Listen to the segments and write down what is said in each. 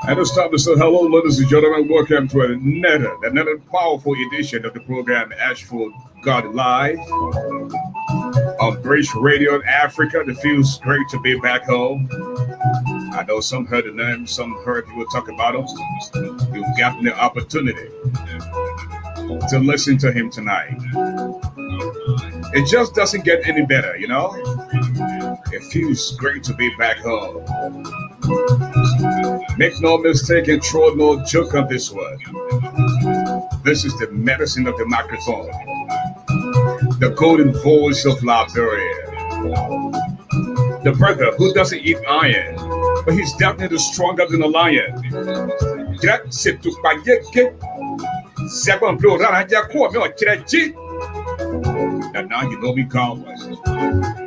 And it's time to say hello, ladies and gentlemen. Welcome to another powerful edition of the program ASHFORD GARLEY Live on British Radio in Africa. It feels great to be back home. I know some heard the name, some heard people talk about him. You've gotten the opportunity to listen to him tonight. It just doesn't get any better, you know? It feels great to be back home. Make no mistake and throw no joke on this one. This is the medicine of the microphone. The golden voice of Liberia. The brother who doesn't eat iron, but he's definitely stronger than a lion. And now you know me Conway.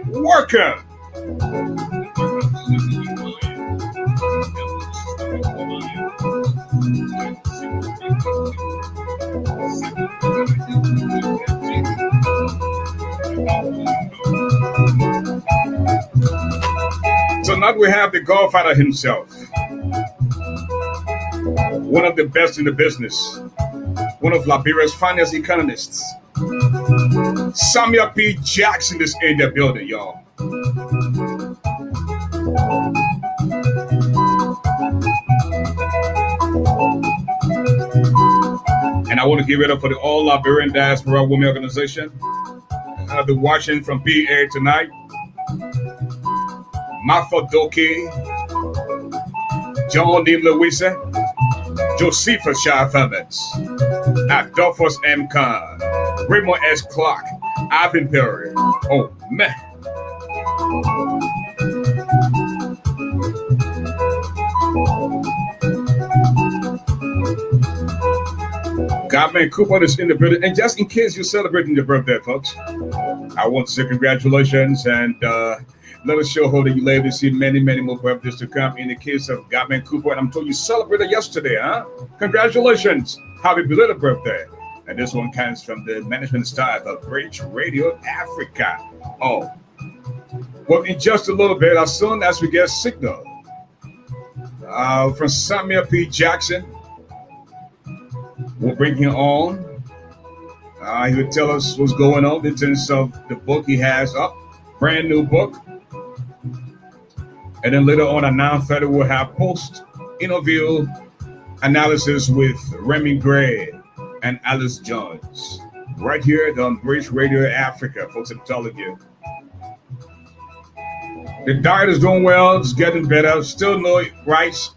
Welcome. Tonight we have the Godfather himself, one of the best in the business, one of Liberia's finest economists. Samuel P. Jackson is in the building, y'all. And I want to give it up for the All Liberian Diaspora Women Organization. I'll be watching from PA tonight. Mafodoke, John D. Louisa, Josephus Shah Fabens, Adolphus M. Khan, Raymond S. Clark, Ivan Perry. Oh, man. Godman Cooper is in the building. And just in case you're celebrating your birthday, folks, I want to say congratulations. And Let us show how that you live to see many, many more birthdays to come. In the case of Godman Cooper, and I'm told you celebrated yesterday, huh? Congratulations. Happy belated birthday. And this one comes from the management staff of Bridge Radio Africa. Oh, well, in just a little bit, as soon as we get signal from Samuel P. Jackson, we'll bring him on. He will tell us what's going on in terms of the book he has up, brand new book. And then later on at 9:30, we'll have post-interview analysis with Remy Gray and Alice Jones. Right here on Bridge Radio Africa, folks, I'm telling you. The diet is doing well, it's getting better. Still no rice,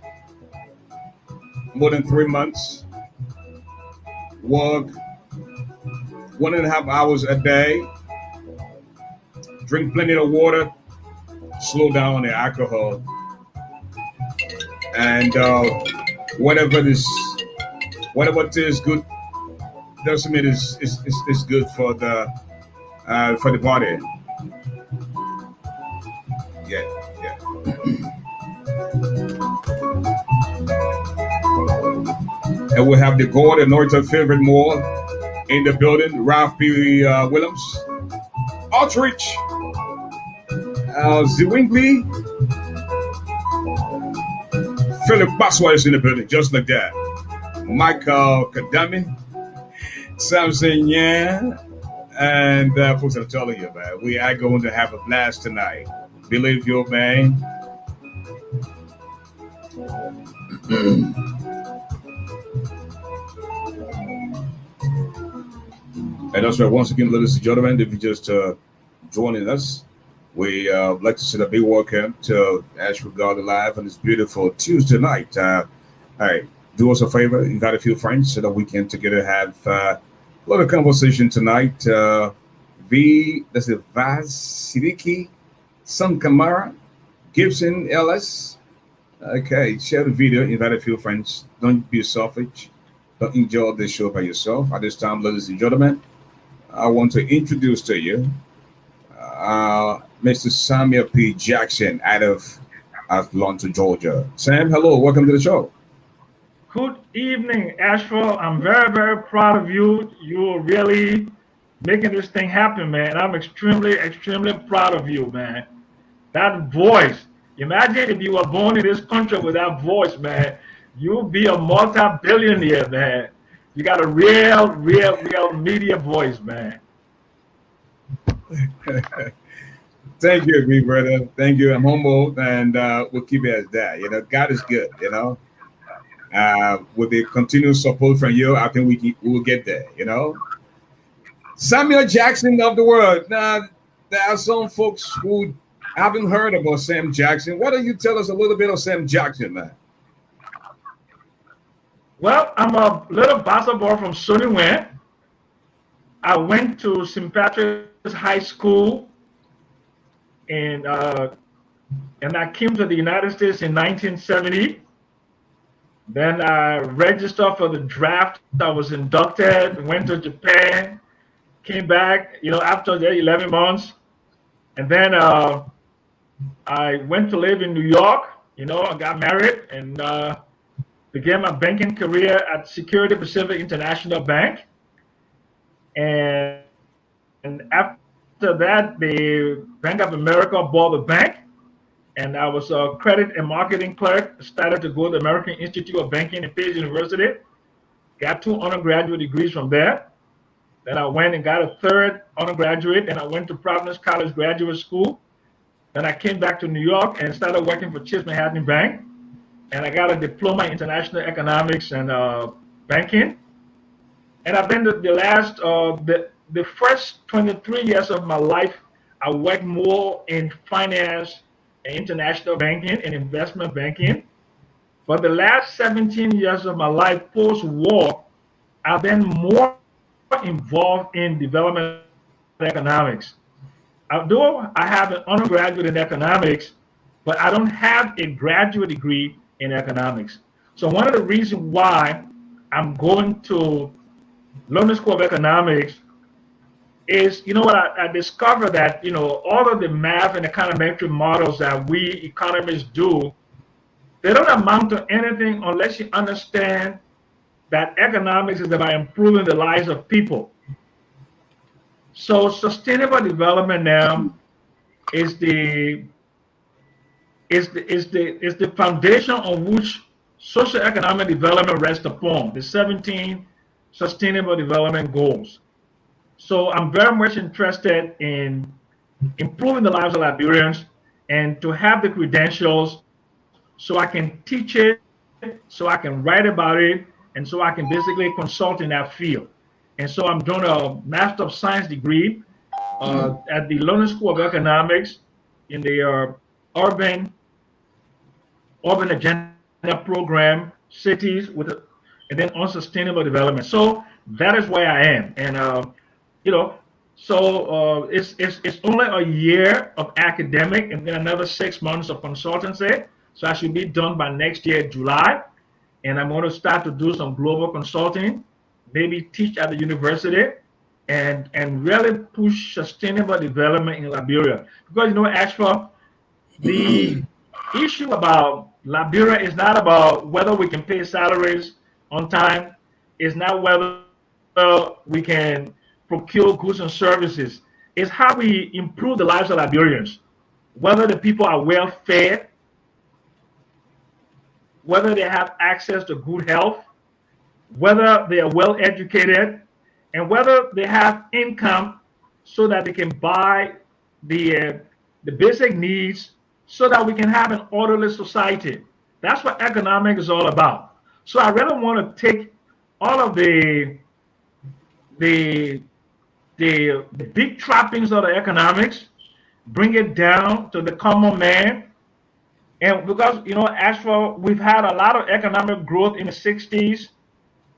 more than 3 months. Work 1.5 hours a day. Drink plenty of water. Slow down on the alcohol. And whatever it is good doesn't mean it's good for the body. Yeah. And we have the God anointed favorite more in the building. Ralph P. Williams, Outreach, Zwingli, Philip Baswa is in the building, just like that. Michael Kadami, Samson Yan, and folks, I'm telling you, man, we are going to have a blast tonight. Believe you, man. And that's right. Once again, ladies and gentlemen, if you just joining us, we like to say a big welcome to ASHFORD GARLEY Live on this beautiful Tuesday night. All right, do us a favor, invite a few friends so that we can together have a lot of conversation tonight. That's the Vasiliki Sankamara Gibson Ellis. Okay, share the video, invite a few friends. Don't be selfish. Don't enjoy the show by yourself. At this time, ladies and gentlemen, I want to introduce to you Mr. Samuel P. Jackson out of Atlanta, Georgia. Sam, hello, welcome to the show. Good evening, ASHFORD. I'm very, very proud of you. You're really making this thing happen, man. I'm extremely, extremely proud of you, man. That voice. Imagine if you were born in this country with that voice, man. You'll be a multi-billionaire, man. You got a real media voice, man. Thank you, big brother. Thank you. I'm humbled, and we'll keep it as that. You know, God is good. You know, with the continued support from you, I think we will get there. You know, Samuel Jackson of the world. Now, there are some folks who haven't heard about Sam Jackson. Why don't you tell us a little bit of Sam Jackson, man? Well, I'm a little basketball from Sunny Wayne. I went to St. Patrick's High School, and I came to the United States in 1970. Then I registered for the draft. I was inducted, went to Japan, came back, after the 11 months. And then I went to live in New York. I got married and began my banking career at Security Pacific International Bank. And after that, the Bank of America bought the bank. And I was a credit and marketing clerk. Started to go to the American Institute of Banking at Page University. Got 2 undergraduate degrees from there. Then I went and got a 3rd undergraduate. And I went to Providence College Graduate School. Then I came back to New York and started working for Chase Manhattan Bank. And I got a diploma in international economics and banking. And I've been the first 23 years of my life, I worked more in finance and international banking and investment banking. But the last 17 years of my life post-war, I've been more involved in development economics. Although I have an undergraduate in economics, but I don't have a graduate degree in economics. So one of the reasons why I'm going to London School of Economics is, you know what, I discovered that, all of the math and econometric models that we economists do, they don't amount to anything unless you understand that economics is about improving the lives of people. So sustainable development now is the foundation on which social economic development rests upon, the 17 sustainable development goals. So I'm very much interested in improving the lives of Liberians and to have the credentials so I can teach it, so I can write about it, and so I can basically consult in that field. And so I'm doing a Master of Science degree at the London School of Economics in the urban agenda program, cities and then on sustainable development. So that is where I am, and you know, it's only a year of academic and then another 6 months of consultancy. So I should be done by next year, July, and I'm going to start to do some global consulting, maybe teach at the university, and really push sustainable development in Liberia. Because Ashford, the issue about Liberia is not about whether we can pay salaries on time. It's not whether we can procure goods and services. It's how we improve the lives of Liberians. Whether the people are well fed, whether they have access to good health, whether they are well educated, and whether they have income so that they can buy the basic needs so that we can have an orderly society. That's what economics is all about. So I really want to take all of the the big trappings of the economics, bring it down to the common man. And because as for we've had a lot of economic growth in the 60s,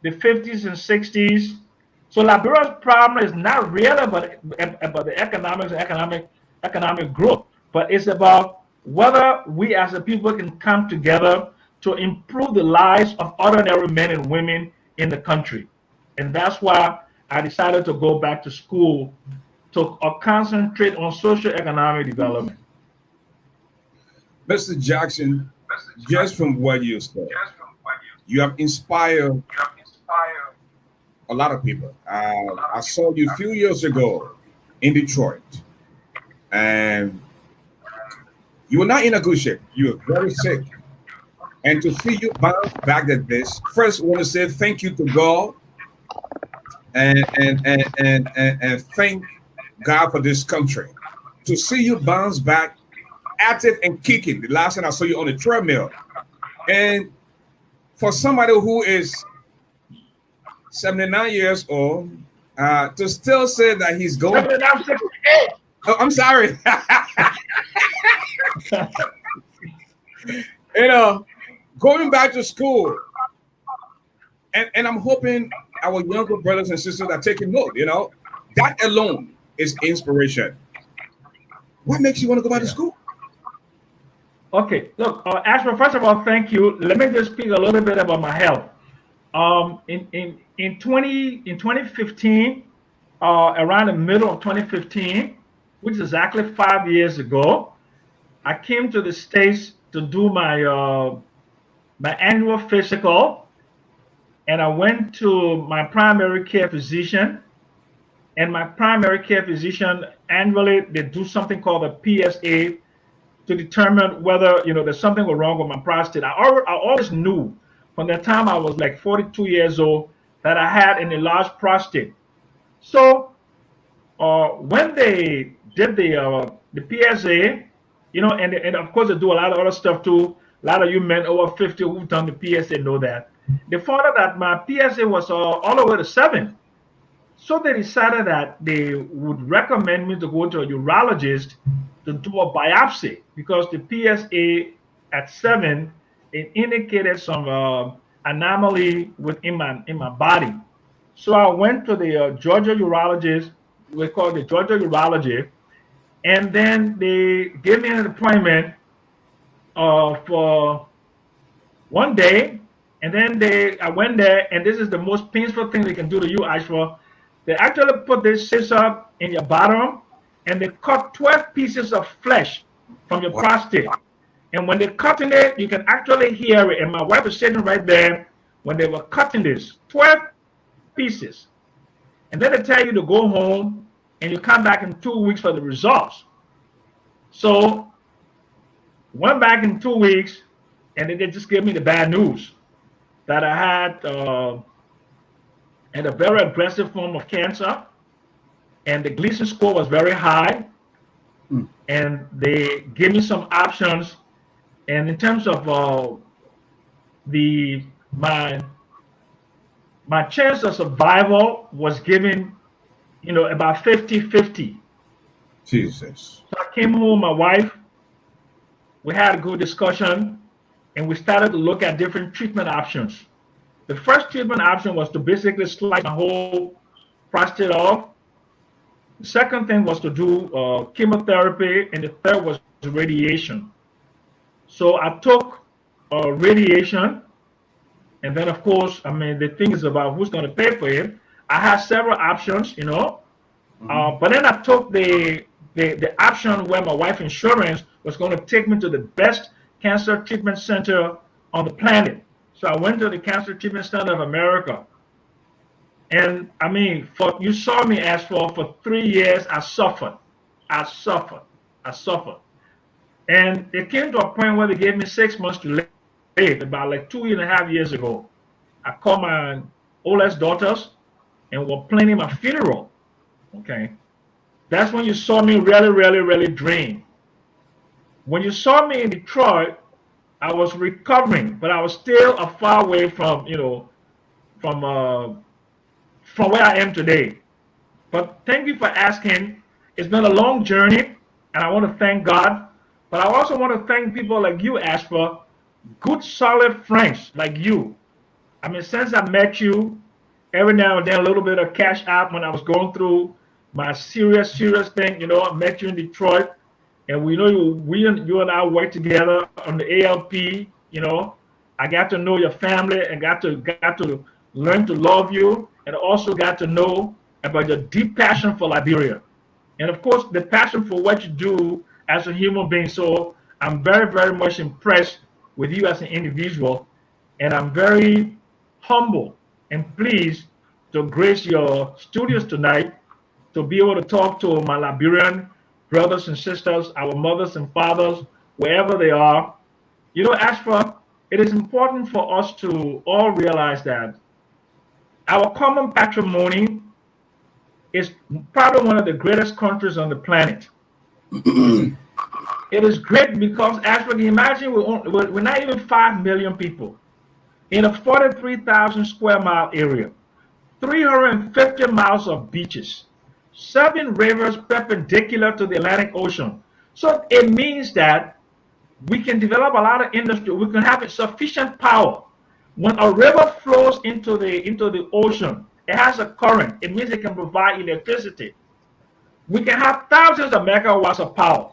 the 50s and 60s. So Liberia's problem is not really about the economics and economic growth, but it's about whether we as a people can come together to improve the lives of ordinary men and women in the country. And that's why I decided to go back to school to concentrate on social economic development. Mr. Jackson, just from what you said, you have inspired a lot of people. I saw you a few years ago in Detroit, and you were not in a good shape. You were very sick. And to see you bounce back at this, first I want to say thank you to God and thank God for this country. To see you bounce back active and kicking. The last time I saw you on the treadmill. And for somebody who is 79 years old, to still say that he's going. I'm 68. Oh, I'm sorry. Going back to school. And I'm hoping our younger brothers and sisters are taking note, That alone is inspiration. What makes you want to go back to school? Okay, look, Ashford, first of all, thank you. Let me just speak a little bit about my health. In 2015, around the middle of 2015, which is exactly 5 years ago, I came to the States to do my annual physical, and I went to my primary care physician. And my primary care physician annually they do something called a PSA to determine whether there's something wrong with my prostate. I always knew from the time I was like 42 years old that I had an enlarged prostate. So when they did the PSA, and of course they do a lot of other stuff too. A lot of you men over 50 who've done the PSA know that. They found out that my PSA was all the way to 7. So they decided that they would recommend me to go to a urologist to do a biopsy because the PSA at 7 it indicated some anomaly within my body. So I went to the Georgia urologist. We call it the Georgia urology, and then they gave me an appointment for one day, and then I went there, and this is the most painful thing they can do to you, Ashford. They actually put this scissor in your bottom and they cut 12 pieces of flesh from your prostate. And when they're cutting it, you can actually hear it. And my wife was sitting right there when they were cutting this 12 pieces. And then they tell you to go home and you come back in 2 weeks for the results. So went back in 2 weeks and they just gave me the bad news that I had a very aggressive form of cancer, and the Gleason score was very high. And they gave me some options. And in terms of my chance of survival was given, about 50-50. Jesus. So I came home, my wife, we had a good discussion, and we started to look at different treatment options. The first treatment option was to basically slice my whole prostate off. The second thing was to do chemotherapy, and the third was radiation. So I took radiation, and then of course, the thing is about who's going to pay for it. I had several options, but then I took the option where my wife's insurance was going to take me to the best cancer treatment center on the planet. So I went to the Cancer Treatment Center of America. And you saw me for 3 years, I suffered. And it came to a point where they gave me 6 months to live, about like 2.5 years ago. I called my oldest daughters and were planning my funeral. Okay. That's when you saw me really, really, really drained. When you saw me in Detroit, I was recovering, but I was still a far away from where I am today. But thank you for asking. It's been a long journey, and I want to thank God. But I also want to thank people like you, ASHFORD, good, solid friends like you. Since I met you, every now and then a little bit of cash out when I was going through my serious thing. I met you in Detroit. And we know you and I work together on the ALP. I got to know your family and got to learn to love you, and also got to know about your deep passion for Liberia, and of course the passion for what you do as a human being. So I'm very, very much impressed with you as an individual, and I'm very humble and pleased to grace your studios tonight to be able to talk to my Liberian brothers and sisters, our mothers and fathers, wherever they are. ASHFORD, it is important for us to all realize that our common patrimony is probably one of the greatest countries on the planet. It is great because, ASHFORD, imagine we're not even 5 million people in a 43,000 square mile area, 350 miles of beaches, 7 rivers perpendicular to the Atlantic Ocean. So it means that we can develop a lot of industry. We can have sufficient power. When a river flows into the ocean, it has a current. It means it can provide electricity. We can have thousands of megawatts of power.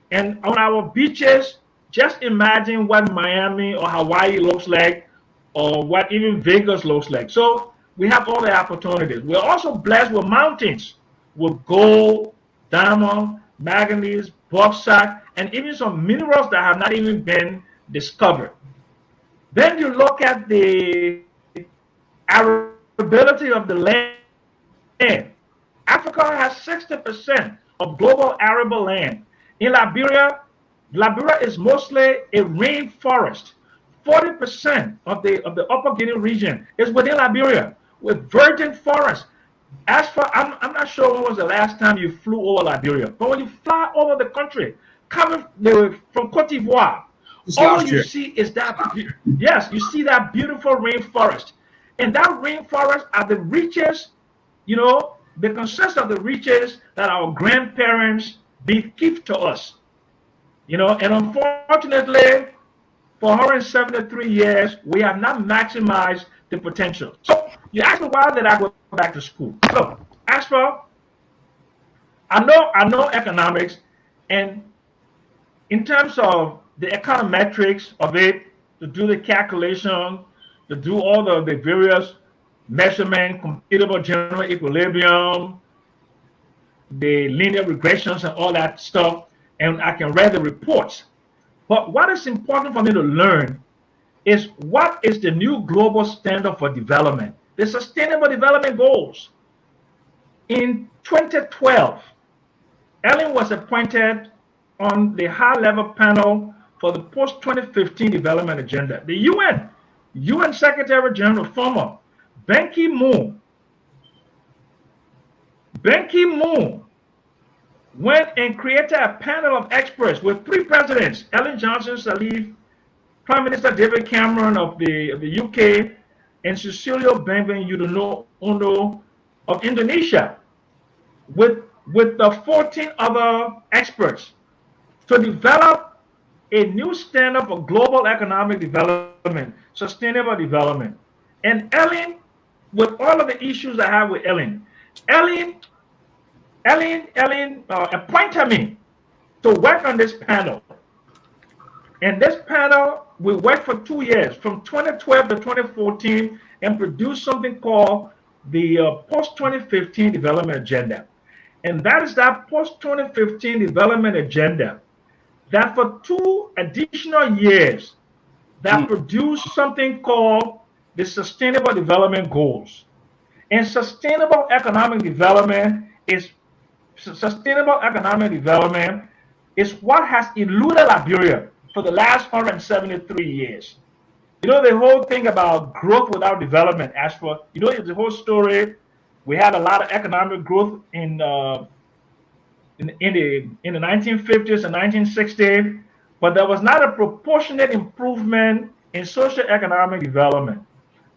And on our beaches, just imagine what Miami or Hawaii looks like, or what even Vegas looks like. So we have all the opportunities. We're also blessed with mountains, with gold, diamond, manganese, bauxite, and even some minerals that have not even been discovered. Then you look at the arability of the land. Africa has 60% of global arable land. In Liberia is mostly a rainforest. 40% of the Upper Guinea region is within Liberia, with virgin forests. I'm not sure when was the last time you flew over Liberia, but when you fly over the country, coming from Cote d'Ivoire, all you see is that, yes, you see that beautiful rainforest. And that rainforest are the riches, they consist of the riches that our grandparents bequeathed to us. And unfortunately, for 173 years, we have not maximized the potential. So you ask me, why did I go back to school? So, ASHFORD, I know economics, and in terms of the econometrics of it, to do the calculation, to do all the various measurement, computable general equilibrium, the linear regressions and all that stuff, and I can read the reports. But what is important for me to learn is what is the new global standard for development, the Sustainable Development Goals. In 2012, Ellen was appointed on the high-level panel for the post-2015 development agenda. The UN Secretary General, former Ban Ki-moon went and created a panel of experts with 3 presidents: Ellen Johnson Sirleaf, Prime Minister David Cameron of the UK, and Susilo Bambang Yudhoyono of Indonesia, with the 14 other experts to develop a new standard for global economic development, sustainable development. And Ellen, with all of the issues I have with Ellen appointed me to work on this panel. And this panel, we worked for 2 years, from 2012 to 2014, and produced something called the post-2015 development agenda. And that is that post-2015 development agenda that for 2 additional years that produced something called the Sustainable Development Goals. And sustainable economic development is what has eluded Liberia for the last 173 years. You know, the whole thing about growth without development, ASHFORD, you know, the whole story. We had a lot of economic growth in the 1950s and 1960s, but there was not a proportionate improvement in socio-economic development.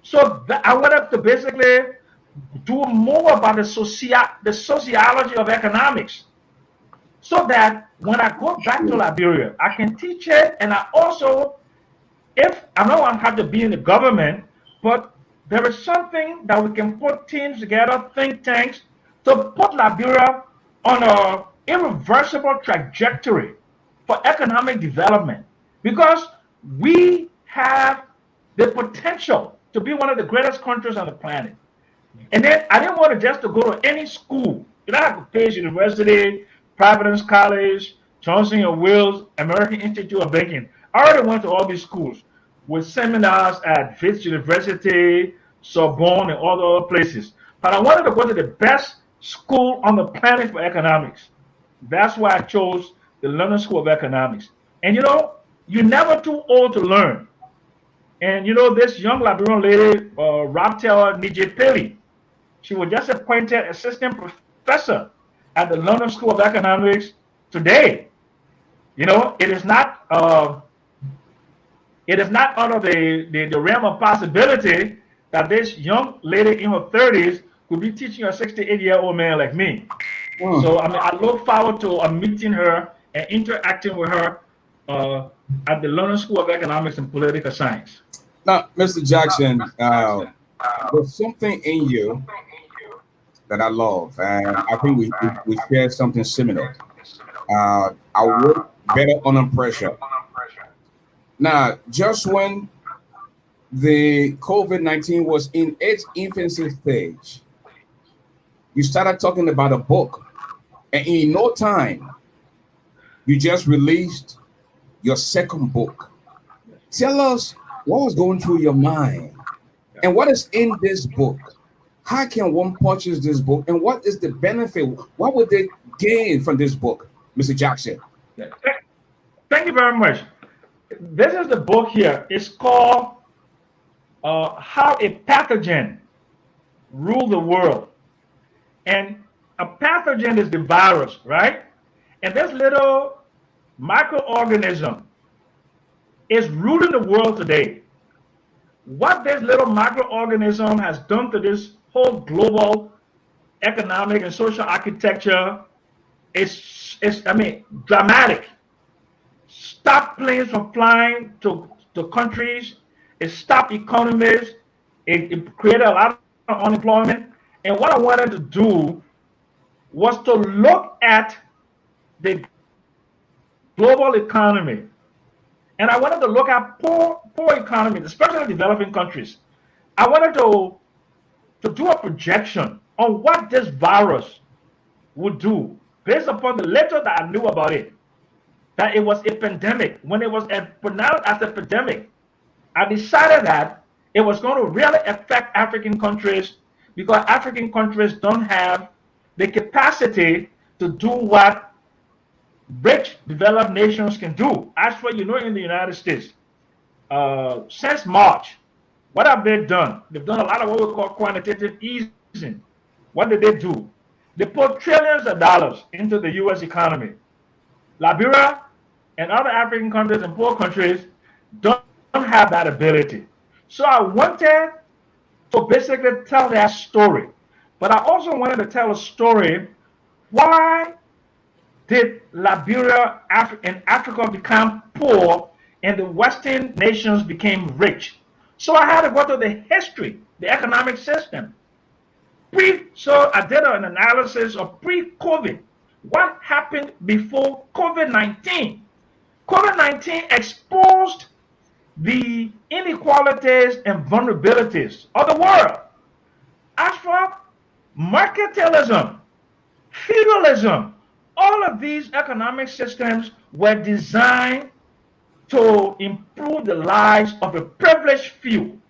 So I wanted to basically do more about the sociology of economics, so that when I go back to Liberia, I can teach it. And I also, if I don't want to have to be in the government, but there is something that we can put teams together, think tanks, to put Liberia on an irreversible trajectory for economic development, because we have the potential to be one of the greatest countries on the planet. And then I didn't want to just to go to any school. You know, I have Page University, Providence College, Johnson & Wales, American Institute of Banking. I already went to all these schools with seminars at Wits University, Sorbonne, and all the other places. But I wanted to go to the best school on the planet for economics. That's why I chose the London School of Economics. And you know, you're never too old to learn. And you know, this young Liberian lady, Raptel Nijepeli, she was just appointed assistant professor at the London School of Economics today. You know, it is not out of the realm of possibility that this young lady in her 30s could be teaching a 68-year-old man like me. So I mean, I look forward to meeting her and interacting with her at the London School of Economics and Political Science. Now, Mr. Jackson, there's something in you that I love, and I think we share something similar. I work better under pressure. Now, just when the COVID-19 was in its infancy stage, you started talking about a book, and in no time, you just released your second book. Tell us what was going through your mind, and what is in this book. How can one purchase this book, and what is the benefit? What would they gain from this book, Mr. Jackson? Thank you very much. This is the book here. It's called How a Pathogen Ruled the World. And a pathogen is the virus, right? And this little microorganism is ruling the world today. What this little microorganism has done to this whole global economic and social architecture is I mean, dramatic. Stop planes from flying to countries. It stopped economies. It created a lot of unemployment. And what I wanted to do was to look at the global economy. And I wanted to look at poor economies, especially developing countries. I wanted to to do a projection on what this virus would do based upon the little that I knew about it, that it was a pandemic. When it was pronounced as a pandemic, I decided that it was going to really affect African countries because African countries don't have the capacity to do what rich developed nations can do. As for in the United States, since March, what have they done? They've done a lot of what we call quantitative easing. What did they do? They put trillions of dollars into the U.S. economy. Liberia and other African countries and poor countries don't have that ability. So I wanted to basically tell that story. But I also wanted to tell a story, why did Liberia and Africa become poor and the Western nations became rich? So I had to go to the history, the economic system. So I did an analysis of pre-COVID. What happened before COVID-19? COVID-19 exposed the inequalities and vulnerabilities of the world. As for mercantilism, feudalism, all of these economic systems were designed to improve the lives of a privileged few.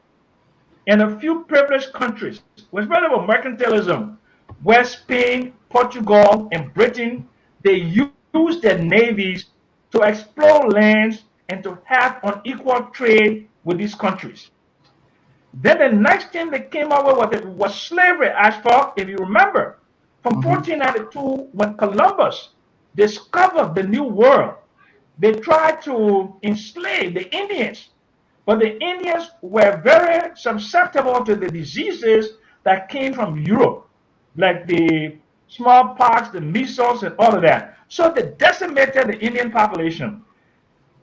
In a few privileged countries, was really about mercantilism, where Spain, Portugal, and Britain, they used their navies to explore lands and to have unequal trade with these countries. Then the next thing they came up with was slavery, ASHFORD, if you remember, from 1492, when Columbus discovered the New World. They tried to enslave the Indians, but the Indians were very susceptible to the diseases that came from Europe, like the smallpox, the measles, and all of that. So they decimated the Indian population.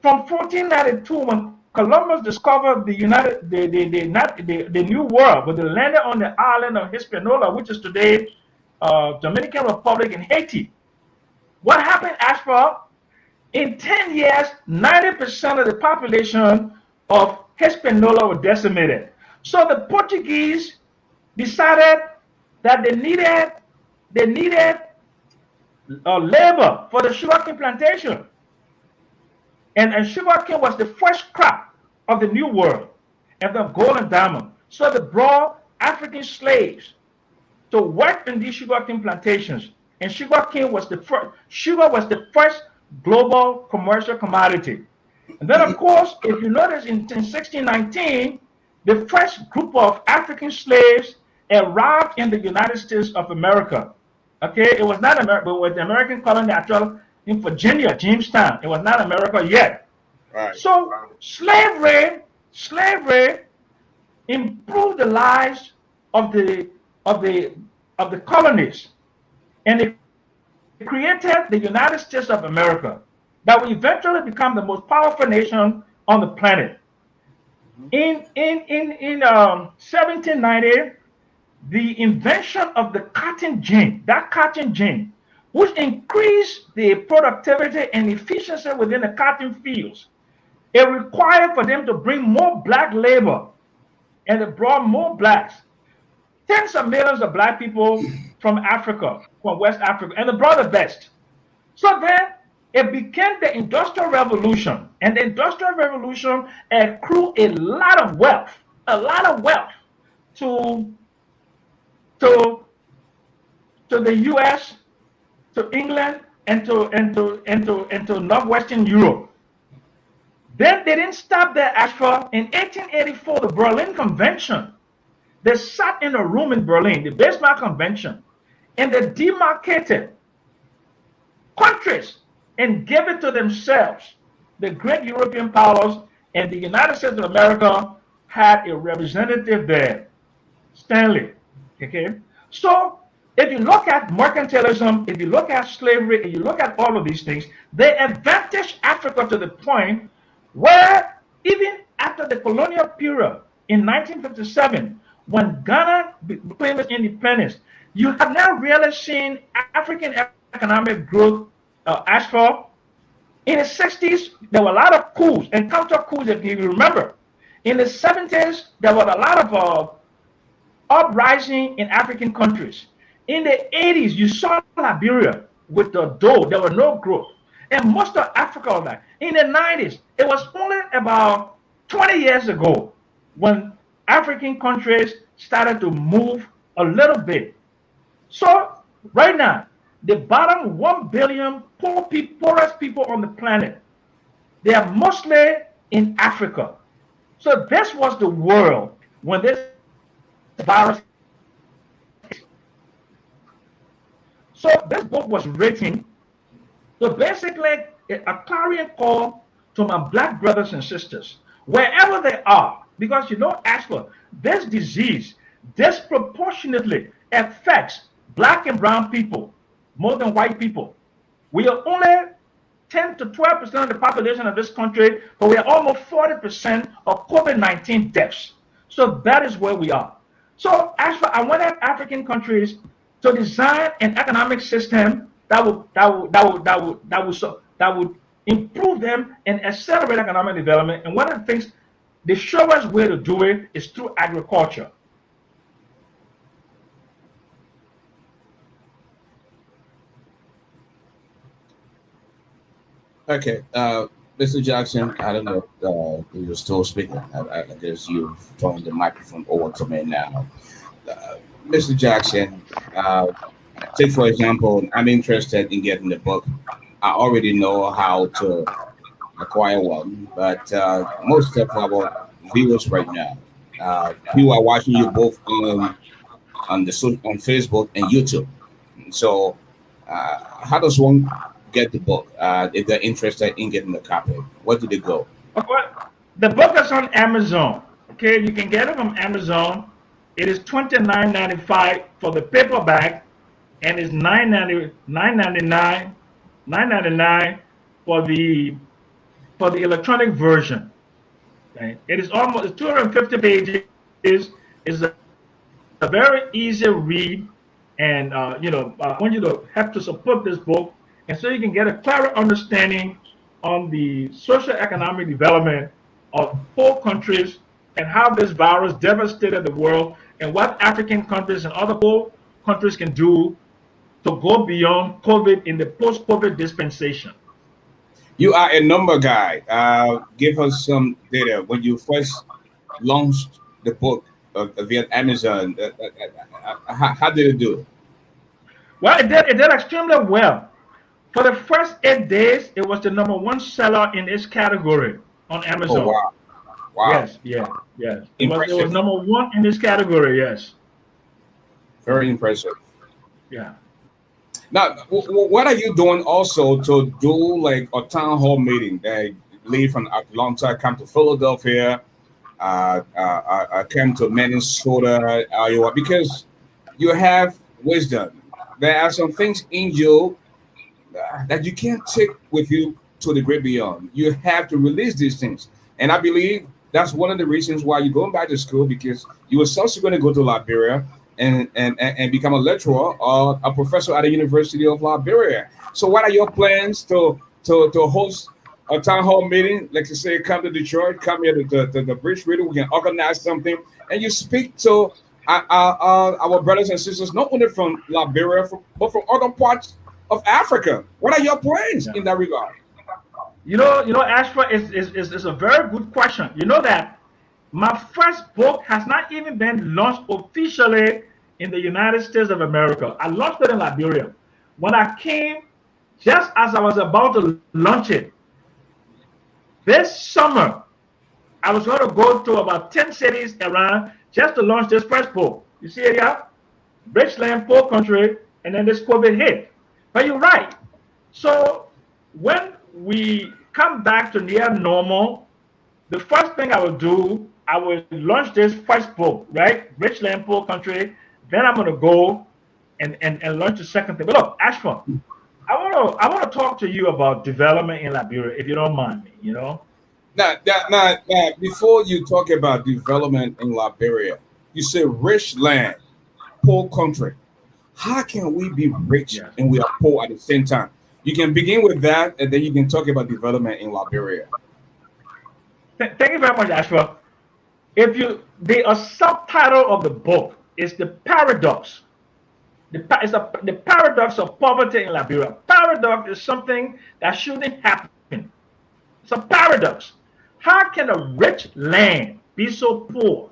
From 1492, when Columbus discovered the New World, but they landed on the island of Hispaniola, which is today Dominican Republic and Haiti. What happened, ASHFORD? In 10 years, 90% of the population of Hispaniola were decimated. So the Portuguese decided that they needed labor for the sugarcane plantation. And sugarcane was the first crop of the New World, and the gold and diamond. So they brought African slaves to work in these sugarcane plantations. And sugarcane was the first. Sugar was the first global commercial commodity. And then, of course, if you notice, in 1619, the first group of African slaves arrived in the United States of America. Okay, it was not America, but it was the American colony actually in Virginia, Jamestown. It was not America yet. Right. So slavery improved the lives of the colonies, and it created the United States of America, that will eventually become the most powerful nation on the planet. In 1790, the invention of the cotton gin, which increased the productivity and efficiency within the cotton fields, it required for them to bring more black labor, and it brought more blacks. Tens of millions of black people from Africa, from West Africa, and they brought the best. So then it became the Industrial Revolution, and the Industrial Revolution accrued a lot of wealth to the U.S., to England, and to Northwestern Europe. Then they didn't stop there. As for in 1884, the Berlin Convention, they sat in a room in Berlin, the Bismarck Convention, and they demarcated countries and gave it to themselves. The great European powers and the United States of America had a representative there, Stanley. Okay, so if you look at mercantilism, if you look at slavery, if you look at all of these things, they advantaged Africa to the point where even after the colonial period in 1957, when Ghana became its independence, you have now really seen African economic growth. As for in the 60s, there were a lot of coups and counter coups, if you remember. In the 70s, there were a lot of uprising in African countries. In the 80s, you saw Liberia with the dough. There was no growth. And most of Africa was like. In the 90s, it was only about 20 years ago when African countries started to move a little bit. So right now, the bottom 1 billion poorest people on the planet, they are mostly in Africa. So this was the world when this virus. So this book was written. So basically, a clarion call to my black brothers and sisters, wherever they are, because Ashford, this disease disproportionately affects black and brown people more than white people. We are only 10 to 12% of the population of this country, but we are almost 40% of COVID-19 deaths. So that is where we are. So Ashford, I wanted African countries to design an economic system that would improve them and accelerate economic development. And one of the things, the surest way to do it is through agriculture. Okay, Mr. Jackson, I don't know if you're still speaking. I guess you've turned the microphone over to me now. Mr. Jackson, take for example, I'm interested in getting the book. I already know how to acquire one, but most of our viewers right now, people are watching you both on Facebook and YouTube. So, how does one get the book if they're interested in getting the copy? Where do they go? The book is on Amazon. Okay, you can get it from Amazon. It is $29.95 for the paperback, and it's $9.99 for the electronic version. Okay? It is almost 250 pages. It's a very easy read, and I want you to help to support this book, and so you can get a clearer understanding on the socio-economic development of poor countries and how this virus devastated the world, and what African countries and other poor countries can do to go beyond COVID in the post-COVID dispensation. You are a number guy. Give us some data. When you first launched the book via Amazon, how did it do? Well, it did extremely well. For the first 8 days, it was the #1 seller in its category on Amazon. Oh, wow. Wow. Yes. It was #1 in this category, yes. Very impressive. Yeah. Now, what are you doing also to do like a town hall meeting? They leave from Atlanta, come to Philadelphia, come to Minnesota, Iowa, because you have wisdom. There are some things in you that you can't take with you to the great beyond. You have to release these things. And I believe that's one of the reasons why you're going back to school, because you were subsequently go to Liberia and become a lecturer or a professor at the University of Liberia. So what are your plans to host a town hall meeting? Like you say, come to Detroit, come here to the Bridge Radio, we can organize something, and you speak to our brothers and sisters, not only from Liberia, but from other parts of Africa. What are your plans in that regard? Ashford, is a very good question. You know that my first book has not even been launched officially in the United States of America. I launched it in Liberia. When I came, just as I was about to launch it, this summer, I was going to go to about 10 cities around just to launch this first book. You see it here? Richland, poor country, and then this COVID hit. But you're right. So when we come back to near normal, the first thing I will do, I will launch this first book, right? Richland, poor country. Then I'm going to go and launch the second thing. But look, Ashford, I want to talk to you about development in Liberia, if you don't mind me. Now, before you talk about development in Liberia, you say rich land, poor country. How can we be rich and we are poor at the same time? You can begin with that, and then you can talk about development in Liberia. Thank you very much, Ashford. The subtitle of the book is the paradox. The paradox of poverty in Liberia. Paradox is something that shouldn't happen. It's a paradox. How can a rich land be so poor?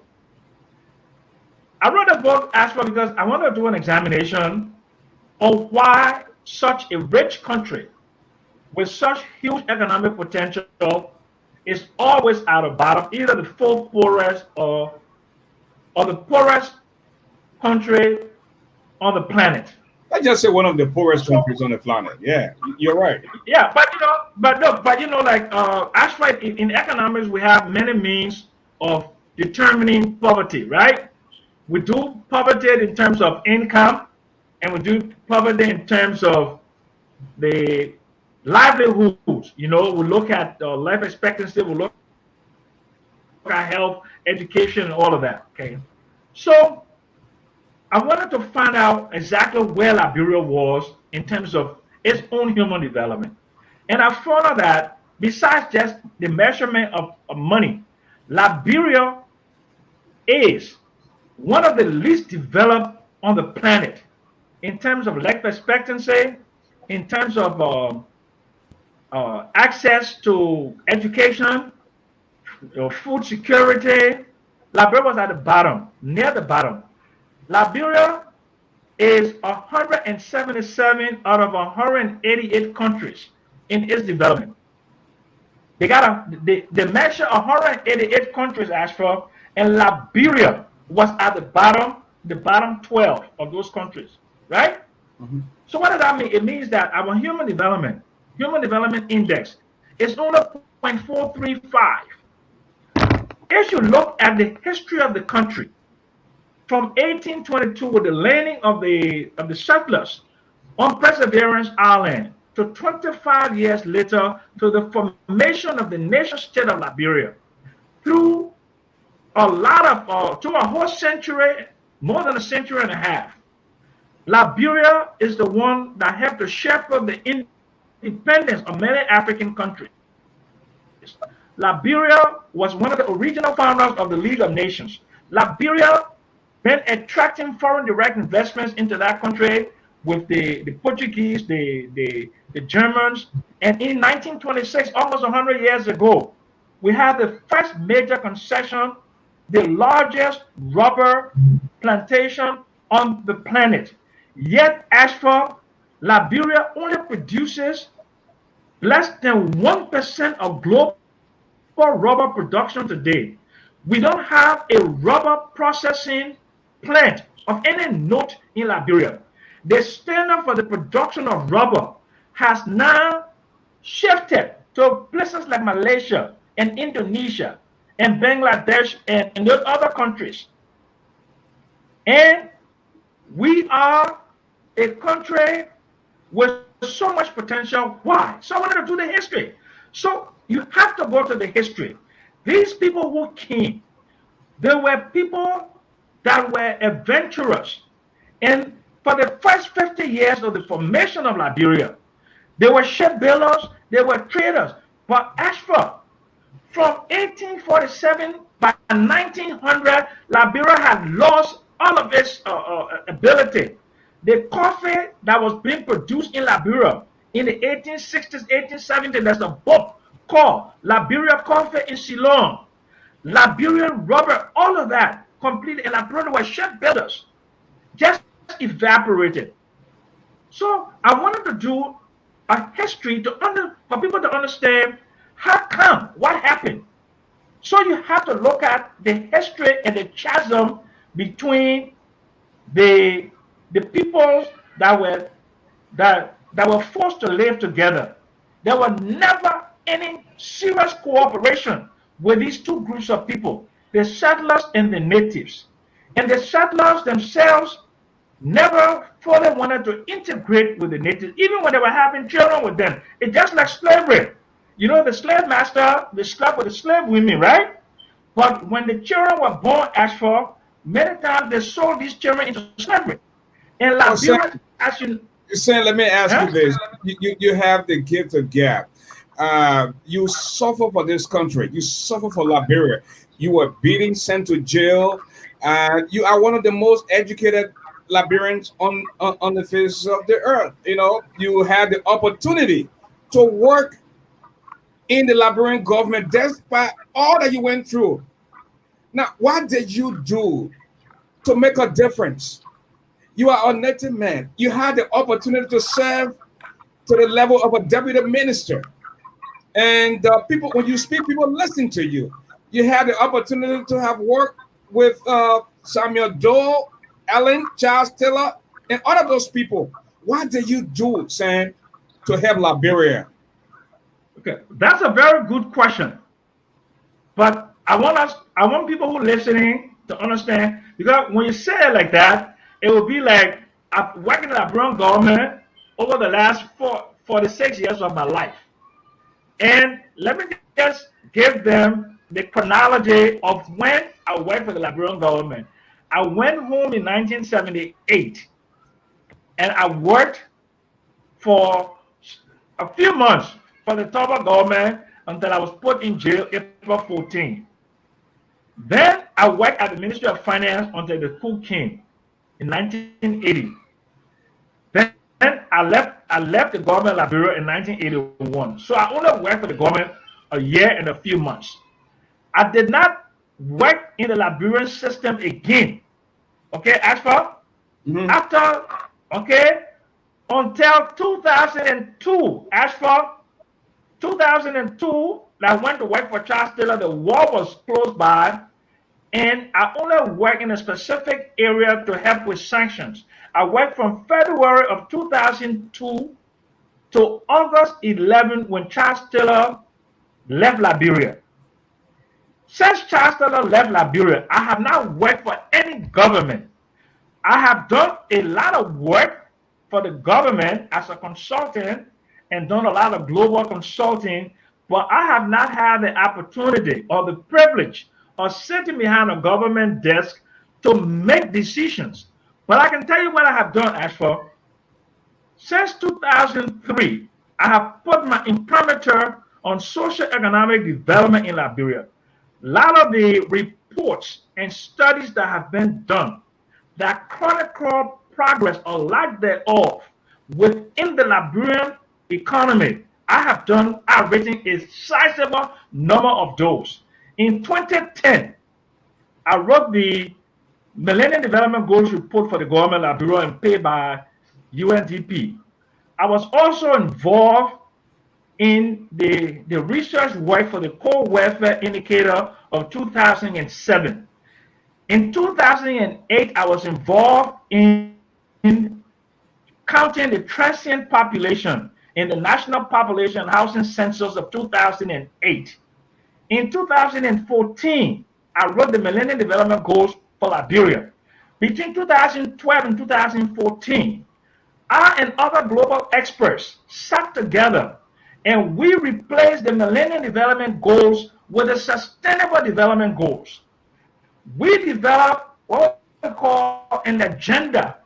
I wrote a book, ASHFORD, because I want to do an examination of why such a rich country with such huge economic potential is always at the bottom, either the fourth poorest or the poorest country on the planet. I just say one of the poorest countries on the planet. Yeah, you're right. Yeah, but you know, like actually in economics, we have many means of determining poverty, right? We do poverty in terms of income, and we do poverty in terms of the livelihoods. You know, we look at life expectancy, we look at health, education, and all of that. Okay, so I wanted to find out exactly where Liberia was in terms of its own human development. And I found out that besides just the measurement of money, Liberia is one of the least developed on the planet in terms of life expectancy, in terms of access to education, food security. Liberia was at the bottom, near the bottom. Liberia is 177 out of 188 countries in its development. They measure 188 countries, ASHFORD, and Liberia was at the bottom 12 of those countries, right? Mm-hmm. So what does that mean? It means that our human development index is only 0.435. If you look at the history of the country, from 1822 with the landing of the settlers on Perseverance Island to 25 years later to the formation of the nation state of Liberia, through a whole century, more than a century and a half, Liberia is the one that helped to shepherd the independence of many African countries. Liberia was one of the original founders of the League of Nations. Liberia been attracting foreign direct investments into that country with the Portuguese, the Germans. And in 1926, almost 100 years ago, we had the first major concession, the largest rubber plantation on the planet. Yet, ASHFORD, Liberia only produces less than 1% of global rubber production today. We don't have a rubber processing plant of any note in Liberia. The standard for the production of rubber has now shifted to places like Malaysia and Indonesia and Bangladesh and those other countries. And we are a country with so much potential. Why? So I wanted to do the history. So you have to go to the history. These people who came, they were people that were adventurous. And for the first 50 years of the formation of Liberia, they were shipbuilders, they were traders. But ASHFORD, from 1847 by 1900, Liberia had lost all of its ability. The coffee that was being produced in Liberia in the 1860s, 1870s, there's a book called Liberia Coffee in Ceylon, Liberian rubber, all of that completely, and Liberia were shipbuilders, just evaporated. So I wanted to do a history for people to understand how come, what happened. So you have to look at the history and the chasm between the peoples that were forced to live together. There was never any serious cooperation with these two groups of people, the settlers and the natives. And the settlers themselves never fully wanted to integrate with the natives, even when they were having children with them. It's just like slavery. You know, the slave master, they slept with the slave women, right? But when the children were born, ASHFORD, many times they sold these children into slavery. And Liberia, Sam, let me ask you this. You have the gift of gab. You suffer for this country. You suffer for Liberia. You were beaten, sent to jail, and you are one of the most educated Liberians on the face of the earth. You know, you had the opportunity to work in the Liberian government despite all that you went through. Now, what did you do to make a difference? You are a native man. You had the opportunity to serve to the level of a deputy minister. And people, when you speak, people listen to you. You had the opportunity to have worked with Samuel Doe, Ellen, Charles Taylor, and all of those people. What did you do, Sam, to help Liberia? Okay, that's a very good question. But I want people who are listening to understand, because when you say it like that, it will be like I've worked in the Liberian government over the last 46 years of my life. And let me just give them the chronology of when I worked for the Liberian government. I went home in 1978 and I worked for a few months for the Toba government until I was put in jail April 14. Then I worked at the Ministry of Finance until the coup came in 1980. Then I left the government of Liberia in 1981. So I only worked for the government a year and a few months. I did not work in the Liberian system again. Okay, ASHFORD? After, okay, until 2002, ASHFORD, 2002, I went to work for Charles Taylor. The war was close by, and I only worked in a specific area to help with sanctions. I worked from February of 2002 to August 11 when Charles Taylor left Liberia. Since Charles Taylor left Liberia, I have not worked for any government. I have done a lot of work for the government as a consultant and done a lot of global consulting, but I have not had the opportunity or the privilege of sitting behind a government desk to make decisions. But I can tell you what I have done, ASHFORD. Since 2003, I have put my imprimatur on social economic development in Liberia. A lot of the reports and studies that have been done that chronicle progress or lack thereof within the Liberian economy, I've written a sizable number of those. In 2010, I wrote the Millennium Development Goals report for the government of Liberia and paid by UNDP. I was also involved in the research work for the Core Welfare Indicator of 2007. In 2008, I was involved in counting the transient population in the National Population Housing Census of 2008. In 2014, I wrote the Millennium Development Goals for Liberia. Between 2012 and 2014, I and other global experts sat together and we replaced the Millennium Development Goals with the Sustainable Development Goals. We developed what we call an agenda,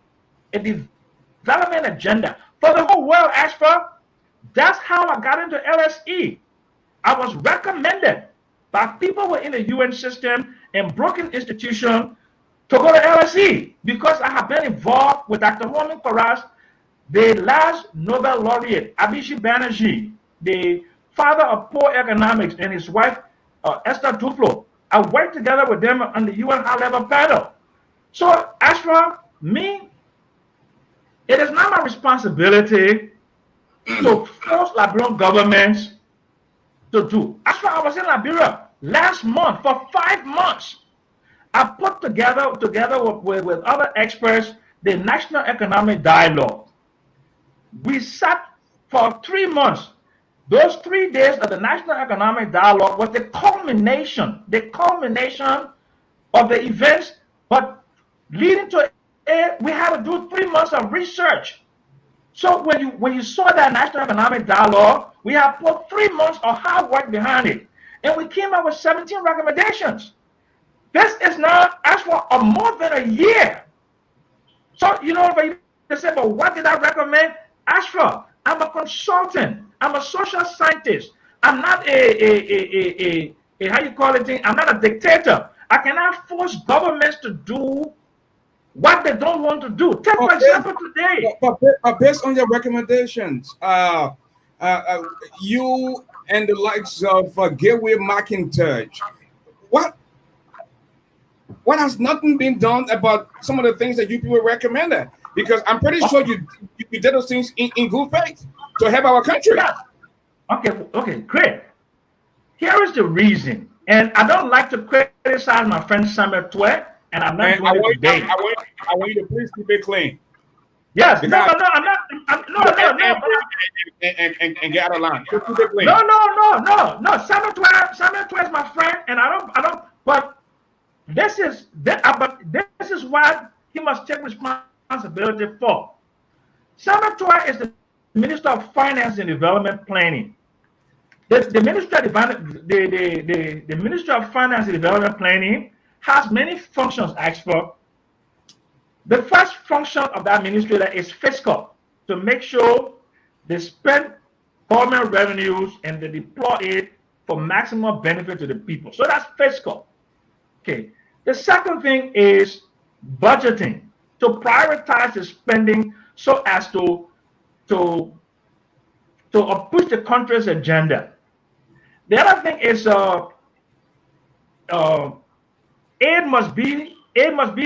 a development agenda for the whole world, ASHFORD. That's how I got into LSE. I was recommended by people within the UN system and broken institution to go to LSE because I have been involved with Dr. Homi Paras, the last Nobel laureate, Abhishek Banerjee, the father of poor economics, and his wife, Esther Duflo. I worked together with them on the UN high-level panel. So, as for me, it is not my responsibility to force Liberian governments to do. As for I was in Liberia last month for 5 months. I put together with other experts the National Economic Dialogue. We sat for 3 months. Those 3 days of the National Economic Dialogue was the culmination of the events, but leading to it, we had to do 3 months of research. So when you saw that National Economic Dialogue, we have put 3 months of hard work behind it, and we came up with 17 recommendations. This is now actually a more than a year. So you know, if you say, but what did I recommend? ASHFORD, I'm a consultant. I'm a social scientist. I'm not a how you call it thing. I'm not a dictator. I cannot force governments to do what they don't want to do. Take for example today. But based on your recommendations, you and the likes of Gateway McIntosh, what has nothing been done about some of the things that you people recommended? Because I'm pretty sure you did those things in good faith to help our country. Yeah. Okay, great. Here is the reason, and I don't like to criticize my friend Samuel Twe, and I'm not doing it today. I want you to please keep it clean. Yes, I'm not. And get out of line. Keep it clean. No. Samuel Twe is my friend, and I don't. But this is what he must take responsibility for. Samuel Twe is the Minister of Finance and Development Planning. The Ministry of Finance and Development Planning has many functions, ASHFORD. The first function of that ministry is fiscal, to make sure they spend government revenues and they deploy it for maximum benefit to the people. So that's fiscal. Okay. The second thing is budgeting, to prioritize the spending so as to push the country's agenda. The other thing is aid must be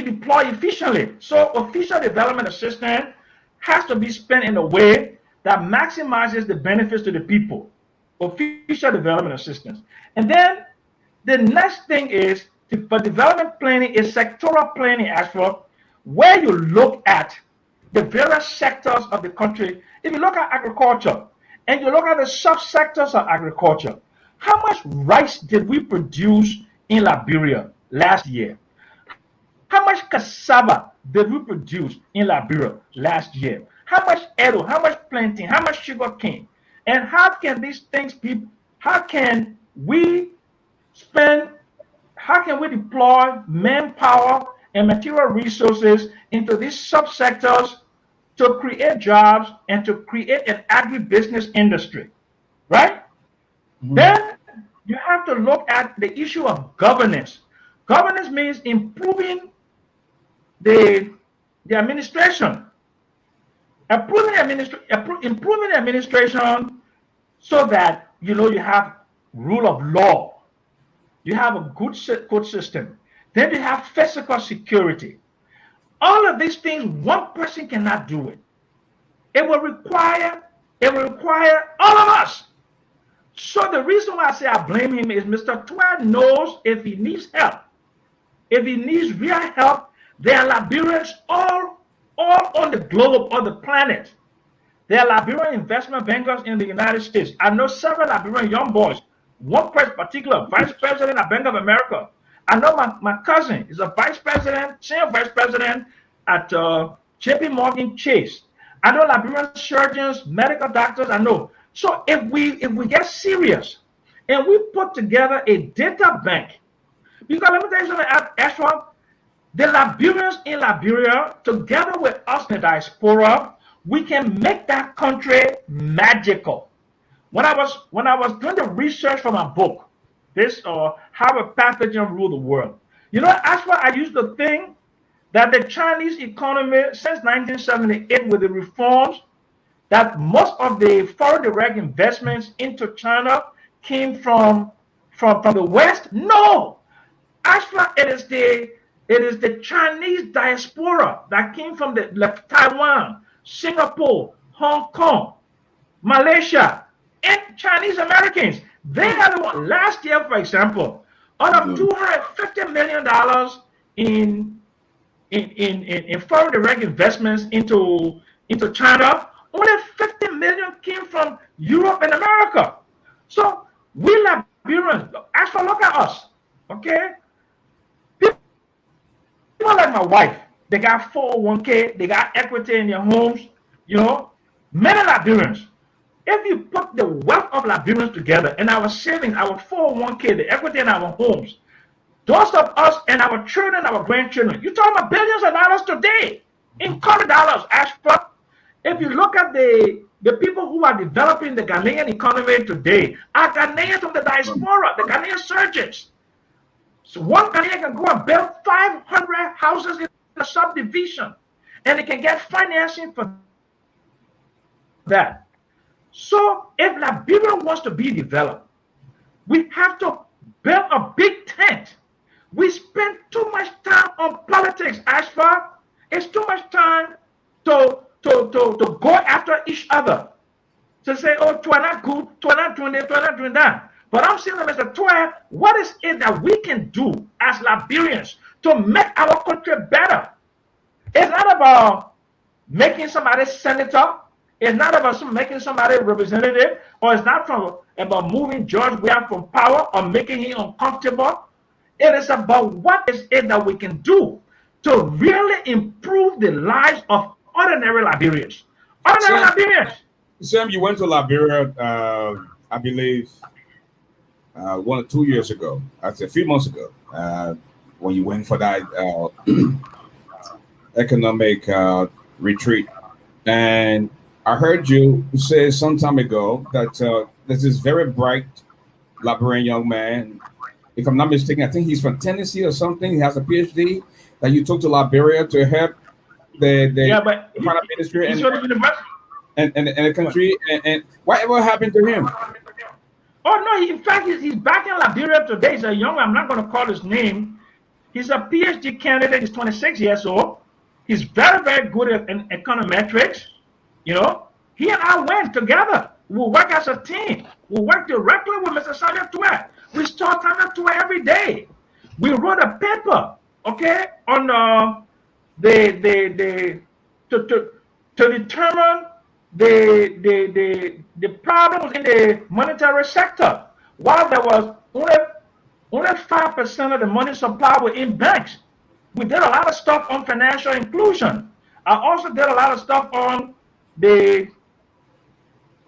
deployed efficiently. So official development assistance has to be spent in a way that maximizes the benefits to the people. Official development assistance. And then the next thing is for development planning is sectoral planning, as for where you look at the various sectors of the country. If you look at agriculture and you look at the subsectors of agriculture, how much rice did we produce in Liberia last year? How much cassava did we produce in Liberia last year? How much edo, how much plantain, how much sugar cane? And how can these things be, how can we deploy manpower and material resources into these subsectors to create jobs and to create an agribusiness industry, right? Mm-hmm. Then you have to look at the issue of governance. Governance means improving the administration. Improving the administration so that you have rule of law. You have a good system. Then you have physical security. All of these things, one person cannot do it. It will require all of us. So the reason why I say I blame him is Mr. Twe knows if he needs help, if he needs real help, there are Liberians all on the globe, on the planet. There are Liberian investment bankers in the United States. I know several Liberian young boys. One person particular, vice president at Bank of America. I know my cousin is a senior vice president at JP Morgan Chase. I know Liberian surgeons, medical doctors, I know. So if we get serious and we put together a data bank, because let me tell you something, ASHFORD, the Liberians in Liberia, together with us in the diaspora, we can make that country magical. When I was doing the research for my book, this How a Pathogen Ruled the World, ASHFORD, I used to think that the Chinese economy since 1978 with the reforms, that most of the foreign direct investments into China came from the West. No, actually, it is the Chinese diaspora that came from Taiwan, Singapore, Hong Kong, Malaysia, and Chinese Americans. They had last year, for example, out of $250 million in foreign direct investments into China, only 50 million came from Europe and America. So we Liberians, actually look at us, okay? People like my wife, they got 401k, they got equity in their homes, many Liberians. If you put the wealth of Liberians together and our savings, our 401k, the equity in our homes, those of us and our children, our grandchildren, you're talking about billions of dollars today in current dollars, ASHFORD. If you look at the the people who are developing the Ghanaian economy today are Ghanaians from the diaspora, the Ghanaian surgeons. So one Ghanaian can go and build 500 houses in a subdivision, and they can get financing for that. So if Liberia wants to be developed, we have to build a big tent. We spend too much time on politics, ASHFORD. It's too much time to go after each other. To say, oh, we're not good, we're not doing this, we're not doing that. But I'm saying, Mr. Toya, what is it that we can do as Liberians to make our country better? It's not about making somebody senator. It's not about making somebody representative, or it's not about moving George Weah from power or making him uncomfortable. It is about what is it that we can do to really improve the lives of ordinary Liberians. Ordinary Liberians. Sam, you went to Liberia, I believe, 1 or 2 years ago. That's a few months ago, when you went for that economic retreat. And I heard you say some time ago that there's this very bright Liberian young man. If I'm not mistaken, I think he's from Tennessee or something. He has a PhD that you took to Liberia to help the prime minister and the country. And whatever happened to him? Oh no! In fact, he's back in Liberia today. He's a young man. I'm not going to call his name. He's a PhD candidate. He's 26 years old. He's very, very good at econometrics. You know, he and I went together. We work as a team. We work directly with Mr. Samuel Tuet. We start Samuel Tuet every day. We wrote a paper, okay, on to determine the problems in the monetary sector. While there was only 5% of the money supply were in banks, we did a lot of stuff on financial inclusion. I also did a lot of stuff on the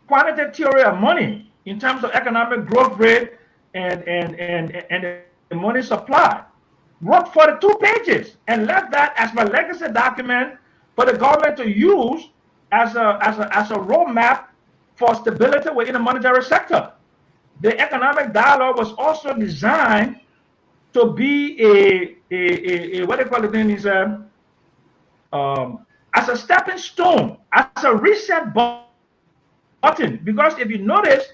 quantitative theory of money in terms of economic growth rate and the money supply. Wrote 42 pages and left that as my legacy document for the government to use as a roadmap for stability within the monetary sector. The economic dialogue was also designed to be a what do you call it? Is as a stepping stone, as a reset button. Because if you notice,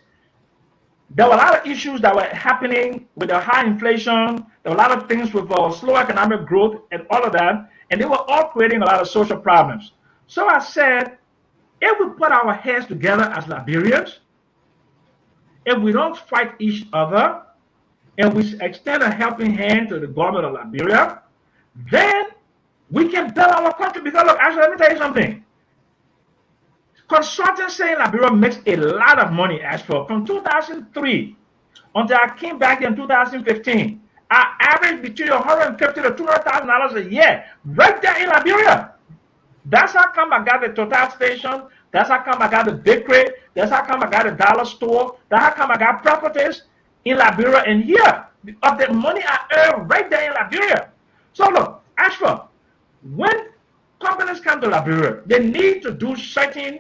there were a lot of issues that were happening with the high inflation. There were a lot of things with slow economic growth and all of that, and they were all creating a lot of social problems. So I said, if we put our heads together as Liberians, if we don't fight each other, and we extend a helping hand to the government of Liberia, then we can build our country. Because look, actually, let me tell you something. Consultancy in Liberia makes a lot of money. As for from 2003 until I came back in 2015, I averaged between $150,000 to $200,000 a year right there in Liberia. That's how come I got the Total station. That's how come I got the bakery. That's how come I got a dollar store. That's how come I got properties in Liberia and here of the money I earn right there in Liberia. So look, ASHFORD, when companies come to Liberia, they need to do certain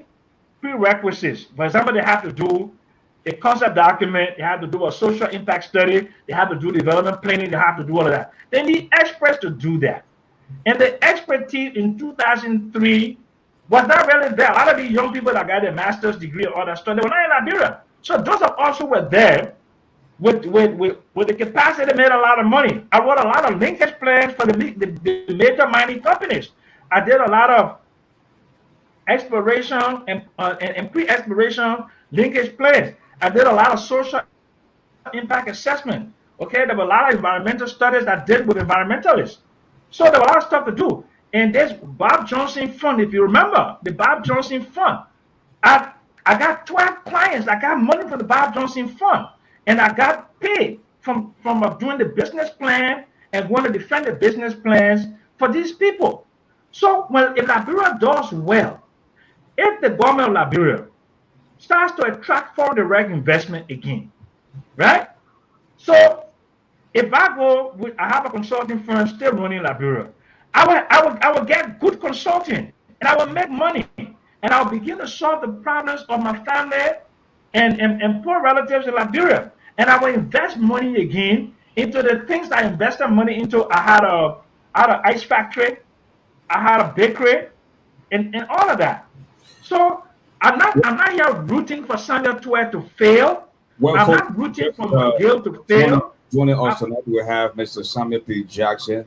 prerequisites. For example, they have to do a concept document, they have to do a social impact study, they have to do development planning, they have to do all of that. They need experts to do that. And the expertise in 2003 was not really there. A lot of these young people that got a master's degree or all that stuff, they were not in Liberia. So those of us who were there with the capacity made a lot of money. I wrote a lot of linkage plans for the major mining companies. I did a lot of exploration and pre-exploration linkage plans. I did a lot of social impact assessment. Okay, there were a lot of environmental studies I did with environmentalists. So there were a lot of stuff to do. And this Bob Johnson Fund, if you remember, the Bob Johnson Fund, I got 12 clients. I got money from the Bob Johnson Fund. And I got paid from doing the business plan and going to defend the business plans for these people. So if Liberia does well, if the government of Liberia starts to attract foreign direct investment again, right? So if I have a consulting firm still running Liberia, I will get good consulting and I will make money and I'll begin to solve the problems of my family and poor relatives in Liberia. And I will invest money again into the things I invested money into. I had an ice factory, I had a bakery, and all of that. So I'm not here rooting for Samuel Tuer to fail. Well, I'm for not rooting for McGill to fail. joining us tonight, we have Mr. Samuel P. Jackson,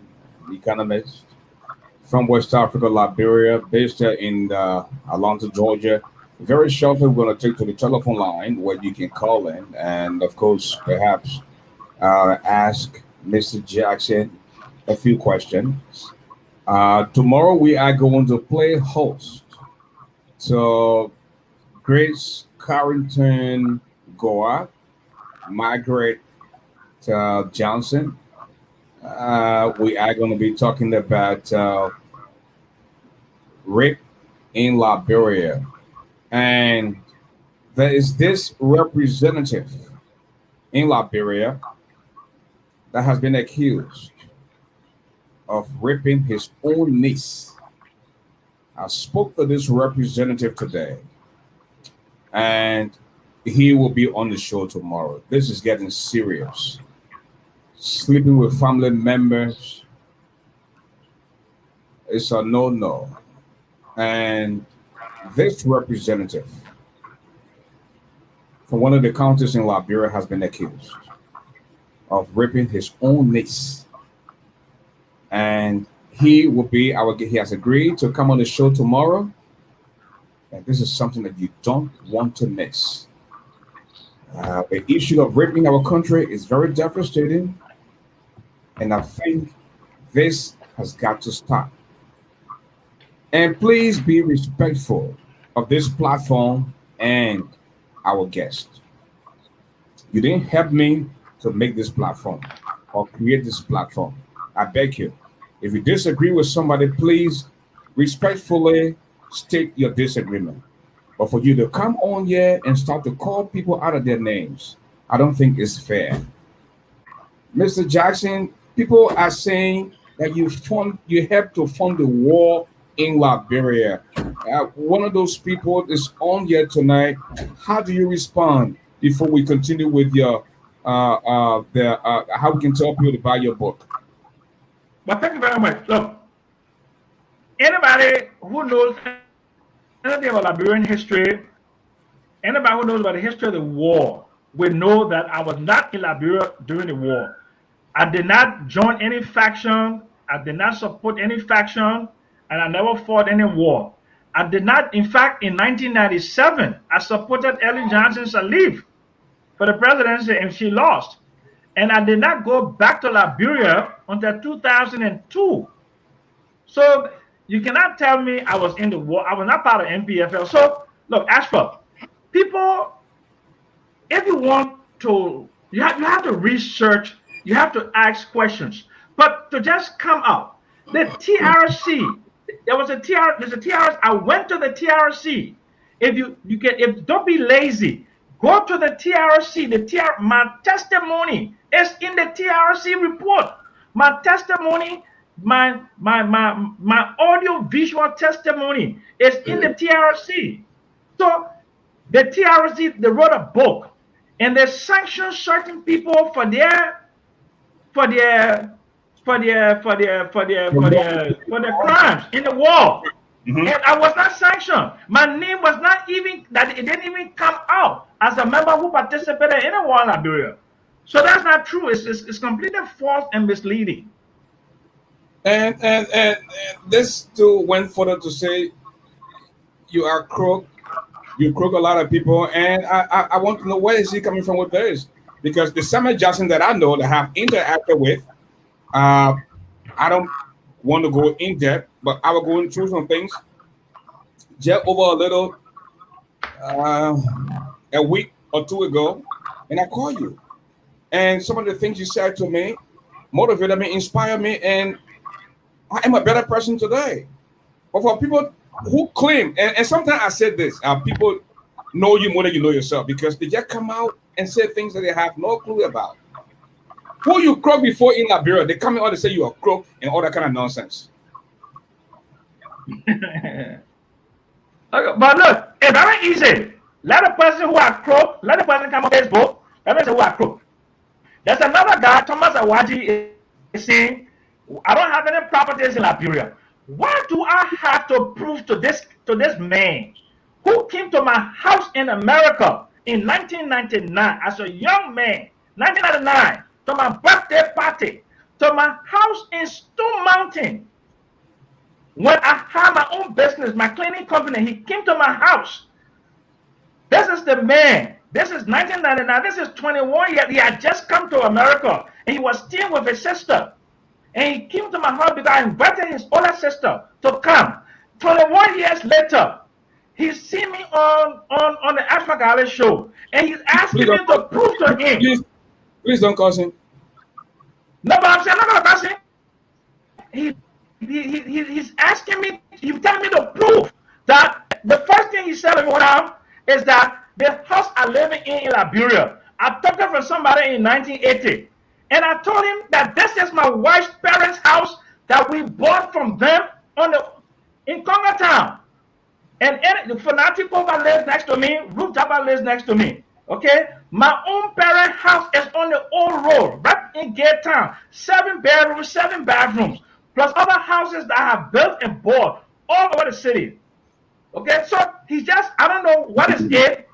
economist from West Africa, Liberia, based in Atlanta, Georgia. Very shortly, we're going to take to the telephone line where you can call in and, of course, perhaps ask Mr. Jackson a few questions. Tomorrow, we are going to play host to Grace Carrington Goa, Margaret Johnson. We are going to be talking about rape in Liberia. And there is this representative in Liberia that has been accused of raping his own niece. I spoke to this representative today, and he will be on the show tomorrow. This is getting serious. Sleeping with family members is a no-no. And this representative from one of the counties in Liberia has been accused of raping his own niece. And he has agreed to come on the show tomorrow. And this is something that you don't want to miss. The issue of rape in our country is very devastating. And I think this has got to stop. And please be respectful of this platform and our guest. You didn't help me to make this platform or create this platform. I beg you, if you disagree with somebody, please respectfully state your disagreement. But for you to come on here and start to call people out of their names, I don't think it's fair. Mr. Jackson, people are saying that you helped to fund the war in Liberia. One of those people is on here tonight. How do you respond before we continue with your how we can tell people to buy your book? But thank you very much. Look, anybody who knows anything about Liberian history, anybody who knows about the history of the war, will know that I was not in Liberia during the war. I did not join any faction. I did not support any faction, and I never fought any war. I did not, in fact, in 1997, I supported Ellen Johnson Sirleaf for the presidency, and she lost. And I did not go back to Liberia until 2002. So you cannot tell me I was in the war. I was not part of MPFL. So look, ASHFORD, people, if you want to, you have to research, you have to ask questions. But to just come out, the TRC, there's a TRC. I went to the TRC. Don't be lazy. Go to the TRC. My testimony is in the TRC report. My testimony, my audio visual testimony is in the TRC. So the TRC, they wrote a book, and they sanctioned certain people for their crimes in the war. Mm-hmm. And I was not sanctioned. My name was not even, that it didn't even come out as a member who participated in a war in Liberia. So that's not true. It's completely false and misleading. And this too went further to say you are crook. You crook a lot of people, and I want to know where is he coming from with this? Because the Samuel Jackson that I know that I have interacted with, I don't want to go in depth, but I will go through some things. Just over a little, a week or two ago, and I called you, and some of the things you said to me motivated me, inspired me, and I am a better person today. But for people who claim, and sometimes I said this, people know you more than you know yourself because they just come out and say things that they have no clue about. Who you crook before in Liberia, they come out and say you are crook and all that kind of nonsense. Okay, but look, it's very easy. Let a person who are crook, let a person come on Facebook, let me say who are crook. There's another guy, Thomas Awaji, is saying, I don't have any properties in Liberia. What do I have to prove to this man who came to my house in America in 1999 as a young man, 1999, to my birthday party, to my house in Stone Mountain? When I had my own business, my cleaning company, he came to my house. This is the man. This is 1999. This is 21 years. He had just come to America and he was staying with his sister. And he came to my house because I invited his older sister to come. 21 years later, he's seen me on the ASHFORD GARLEY show. And he's asking me to prove to him. Please don't cause him. No, but I'm saying I'm not going to cause him. He's asking me, he's telling me to prove that the first thing he said to me is that the house I live in Liberia, I took it from somebody in 1980. And I told him that this is my wife's parents' house that we bought from them in Congo Town. And Fanatico lives next to me, Ruth Jabba lives next to me. Okay? My own parents' house is on the old road, right in Gate Town. 7 bedrooms, 7 bathrooms, plus other houses that I have built and bought all over the city. Okay, so he's just, I don't know what is it.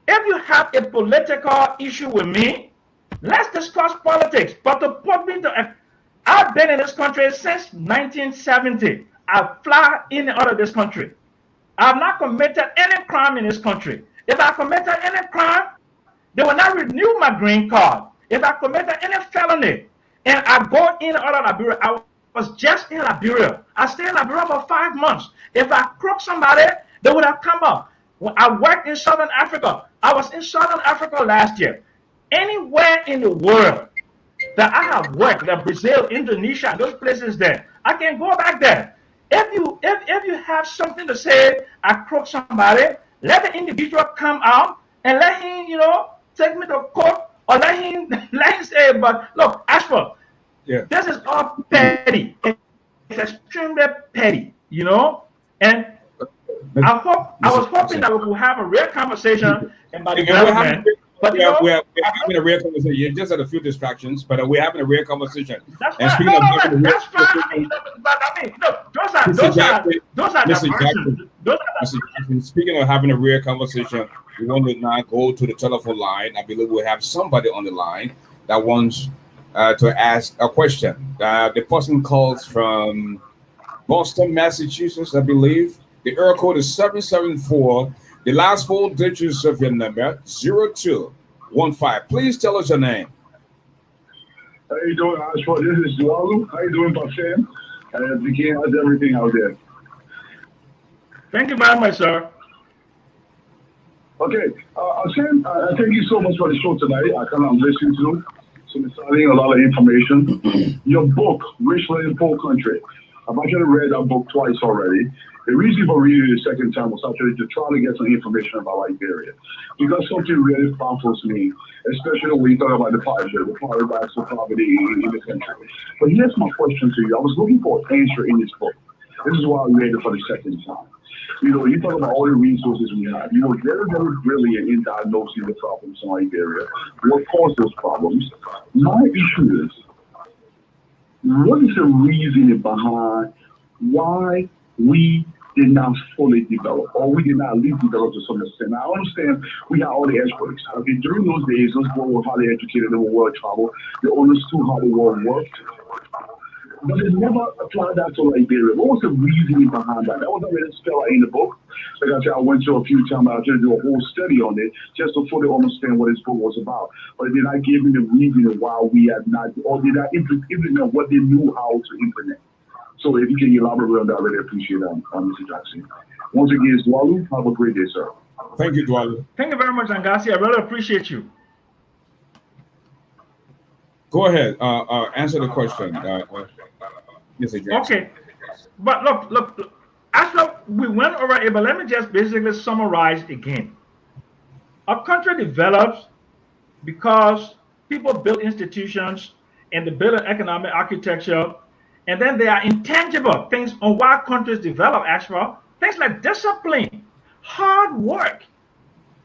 If you have a political issue with me, let's discuss politics. But to put me to, I've been in this country since 1970. I fly in and out of this country. I have not committed any crime in this country. If I committed any crime, they will not renew my green card. If I committed any felony and I go in and out of Liberia, I was just in Liberia. I stayed in Liberia for 5 months. If I crook somebody, they would have come up. When I worked in Southern Africa, I was in Southern Africa last year. Anywhere in the world that I have worked, like Brazil, Indonesia, those places there, I can go back there. If you have something to say, I crook somebody, let the individual come out and let him, take me to court, or let him say, but look, ASHFORD, this is all petty. It's extremely petty, and I was hoping that we would have a real conversation about development. But we're having a real conversation. Just had a few distractions, but we're having a real conversation. That's fine. That's fine. But I mean, those are diversions. Speaking of having a real conversation, we want to now go to the telephone line. I believe we have somebody on the line that wants to ask a question. The person calls from Boston, Massachusetts, I believe. The area code is 774. The last 4 digits of your number, 0215. Please tell us your name. How you doing, ASHFORD? This is Dualu. How you doing, Pasam? How's everything out there? Thank you very much, sir. Okay, Sam, thank you so much for the show tonight. I'm listening to some exciting, a lot of information. Your book, Rich Land Poor Country. I've actually read that book twice already. The reason for reading it the second time was actually to try to get some information about Liberia. Because something really baffles me, especially when you talk about the poverty of poverty in the country. But here's my question to you. I was looking for an answer in this book. This is why I read it for the second time. You talk about all the resources we have. You were very, very brilliant in diagnosing the problems in Liberia. What caused those problems? My issue is, what is the reasoning behind why we did not fully develop, or we did not at least develop to some extent? Now, I understand we had all the experts. Okay, during those days, those people were highly educated, they were well traveled, they understood how the world worked. But they never applied that to Liberia. What was the reasoning behind that? That was already spelled out in the book. Like I said, I went to a few times, I tried to do a whole study on it just to fully understand what this book was about. But did I give me the reason why we had not, or did I implement what they knew how to implement? So if you can elaborate on that, I really appreciate that, Mr. Jackson. Once again, it's Dwalu. Have a great day, sir. Thank you, Dwalu. Thank you very much, Angasi. I really appreciate you. Go ahead. Answer the question, Mr. Jackson. Okay. But look. After we went over it, but let me just basically summarize again. Our country develops because people build institutions and they build an economic architecture. And then there are intangible things on why countries develop, actually. Things like discipline, hard work,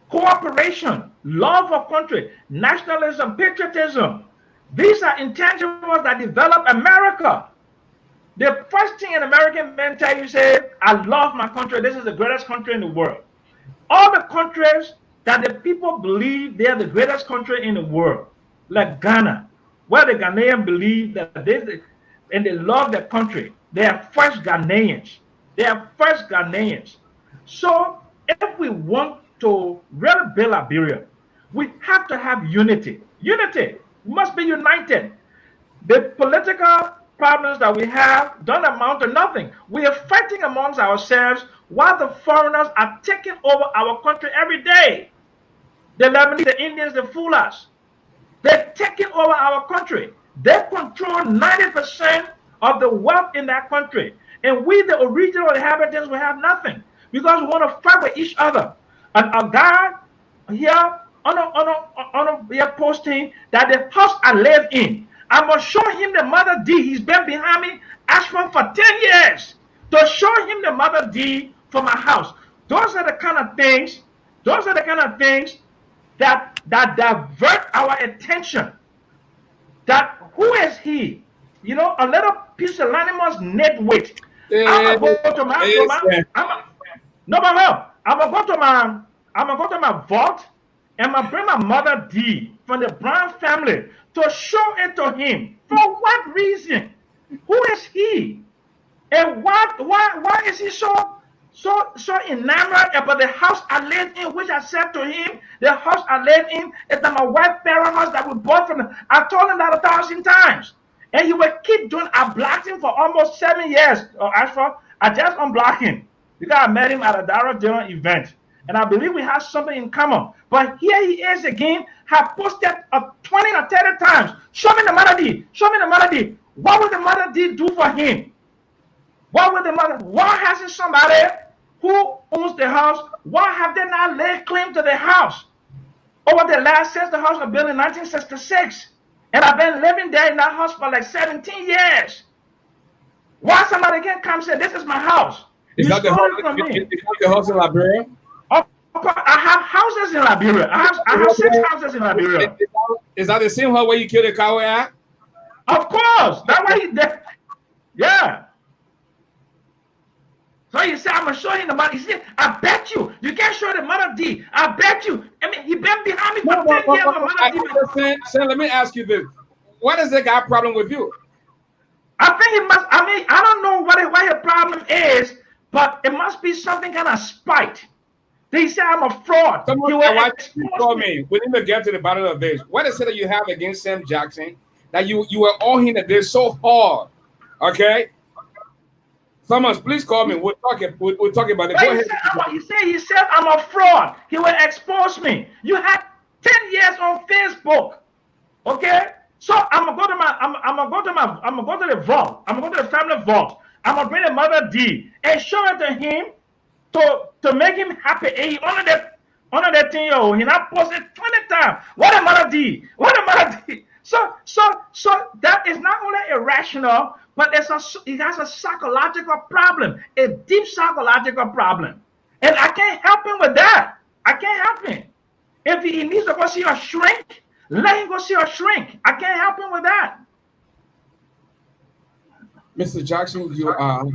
cooperation, love of country, nationalism, patriotism. These are intangibles that develop America. The first thing an American man tell you say, I love my country. This is the greatest country in the world. All the countries that the people believe they are the greatest country in the world, like Ghana, where the Ghanaians believe that and they love their country. They are first Ghanaians. They are first Ghanaians. So if we want to really build Liberia, we have to have unity. Unity. We must be united. The political problems that we have don't amount to nothing. We are fighting amongst ourselves while the foreigners are taking over our country every day. The Lebanese, the Indians, the Fulas, they're taking over our country. They control 90% of the wealth in that country. And we, the original inhabitants, will have nothing because we want to fight with each other. And a guy here on a posting that the house I live in, I must show him the mother deed. He's been behind me, ASHFORD for 10 years to show him the mother deed for my house. Those are the kind of things that divert our attention. That who is he? You know, a little piece of animal's nitwit. I'm gonna go to my vault and I bring my mother deed from the Brown family to show it to him. For what reason? Who is he? And why is he so enamored about the house I live in, which I said to him, the house I live in is my wife's parent house that we bought from him. I told him that 1,000 times. And he will keep doing, I blocked him for almost 7 years. ASHFORD, I just unblocked him because I met him at a Dara dinner event. And I believe we have something in common. But here he is again, have posted 20 or 30 times. Show me the mother deed. Show me the mother deed. What would the mother deed do for him? Why hasn't somebody who owns the house, why have they not laid claim to the house? Over the last, since the house was built in 1966. And I've been living there in that house for like 17 years. Why somebody can't come and say, this is my house? Is that the house in Liberia? I have houses in Liberia. I have 6 houses in Liberia. Is that the same house where you killed the cow at? Of course. That's why he did. Yeah. So you say, I'm going to show him the money. He said, I bet you can't show the mother deed. I bet you. I mean, he been behind me for 10 years. Sam, let me ask you this. What is the guy problem with you? I think he must, I don't know what his problem is, but it must be something kind of spite. They say I'm a fraud. Call me. We need to get to the bottom of this. What is it that you have against Sam Jackson that you were on him that they're so hard? Okay? Thomas, please call me. We'll talk about it. Go ahead. He said I'm a fraud. He will expose me. You had 10 years on Facebook. Okay? So I'm gonna go to the vault. I'm gonna go to the family vault. I'm gonna bring the mother deed and show it to him to make him happy. And he honored that 10-year-old. He not posted 20 times. What a mother deed. What a mother deed. So that is not only irrational, but it has a psychological problem, a deep psychological problem. And I can't help him with that. I can't help him. If he needs to go see a shrink, let him go see a shrink. I can't help him with that. Mr. Jackson, you are an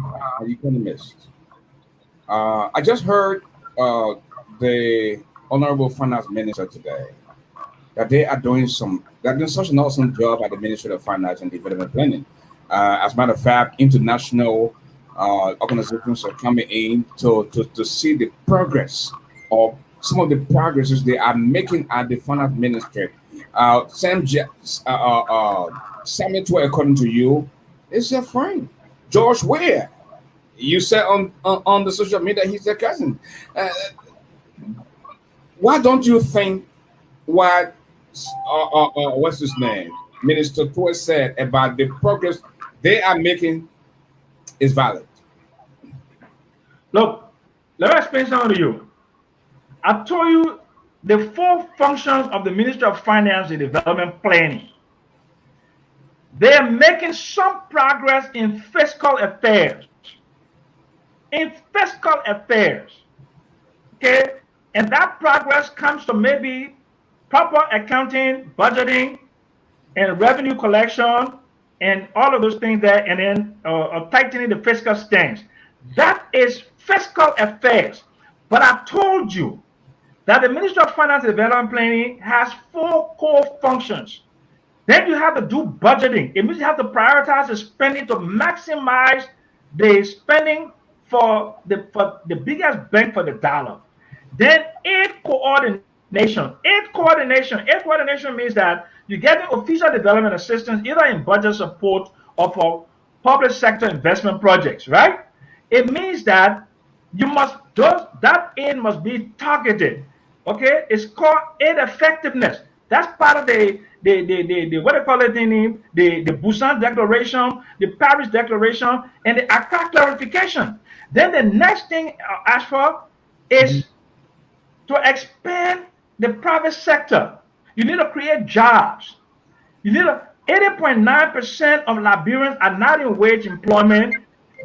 economist. I just heard the Honorable Finance Minister today that they are doing such an awesome job at the Ministry of Finance and Development Planning. As a matter of fact, international organizations are coming in to see the progress of some of the progresses they are making at the Finance Ministry. Samuel, according to you, is your friend. George Ware, you said on the social media he's your cousin. Why don't you think what what's his name, Minister Toy said about the progress they are making is valid? Look, let me explain something to you. I told you the 4 functions of the Ministry of Finance and Development Planning. They are making some progress in fiscal affairs. in fiscal affairs. Okay, and that progress comes from maybe proper accounting, budgeting, and revenue collection, and all of those things there, and then tightening the fiscal stance. That is fiscal affairs. But I told you that the Ministry of Finance and Development Planning has 4 core functions. Then you have to do budgeting. It means you have to prioritize the spending to maximize the spending for the biggest bang for the dollar. Then aid coordination. Aid coordination means that you get the official development assistance either in budget support or for public sector investment projects, right? It means that that aid must be targeted. Okay, it's called aid effectiveness. That's part of the what they call it the Busan Declaration, the Paris Declaration, and the Accra Clarification. Then the next thing I ask for is to expand the private sector. You need to create jobs. You need 80.9% of Liberians are not in wage employment.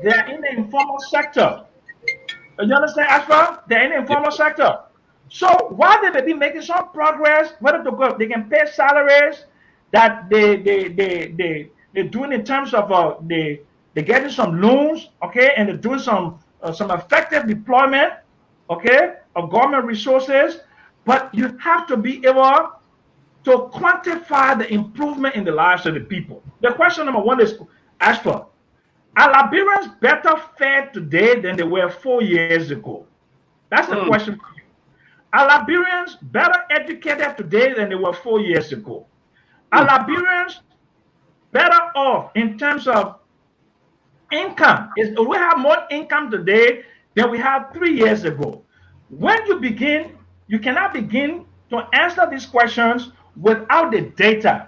They are in the informal sector. You understand, Ashford? They're in the informal sector. So while they may be making some progress, whether to go, they can pay salaries that they're doing in terms of they're getting some loans, okay, and they're doing some effective deployment, okay, of government resources. But you have to be able to quantify the improvement in the lives of the people. The question number 1 is, Ashford, are Liberians better fed today than they were 4 years ago? That's the question for you. Are Liberians better educated today than they were 4 years ago? Are Liberians better off in terms of income? We have more income today than we had 3 years ago. When you cannot begin to answer these questions without the data.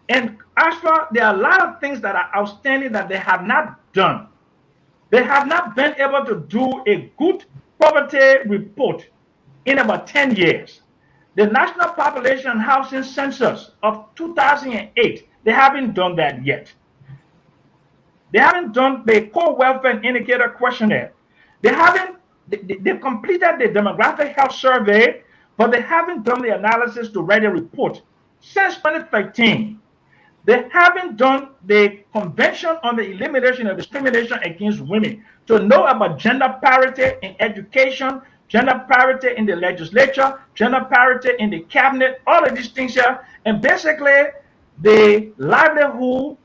And actually, there are a lot of things that are outstanding that they have not done. They have not been able to do a good poverty report in about 10 years. The National Population and Housing Census of 2008, they haven't done that yet. They haven't done the Core Welfare Indicator Questionnaire. They completed the Demographic Health Survey, but they haven't done the analysis to write a report. Since 2013, they haven't done the Convention on the Elimination of Discrimination Against Women to know about gender parity in education, gender parity in the legislature, gender parity in the cabinet, all of these things here, and basically the livelihood,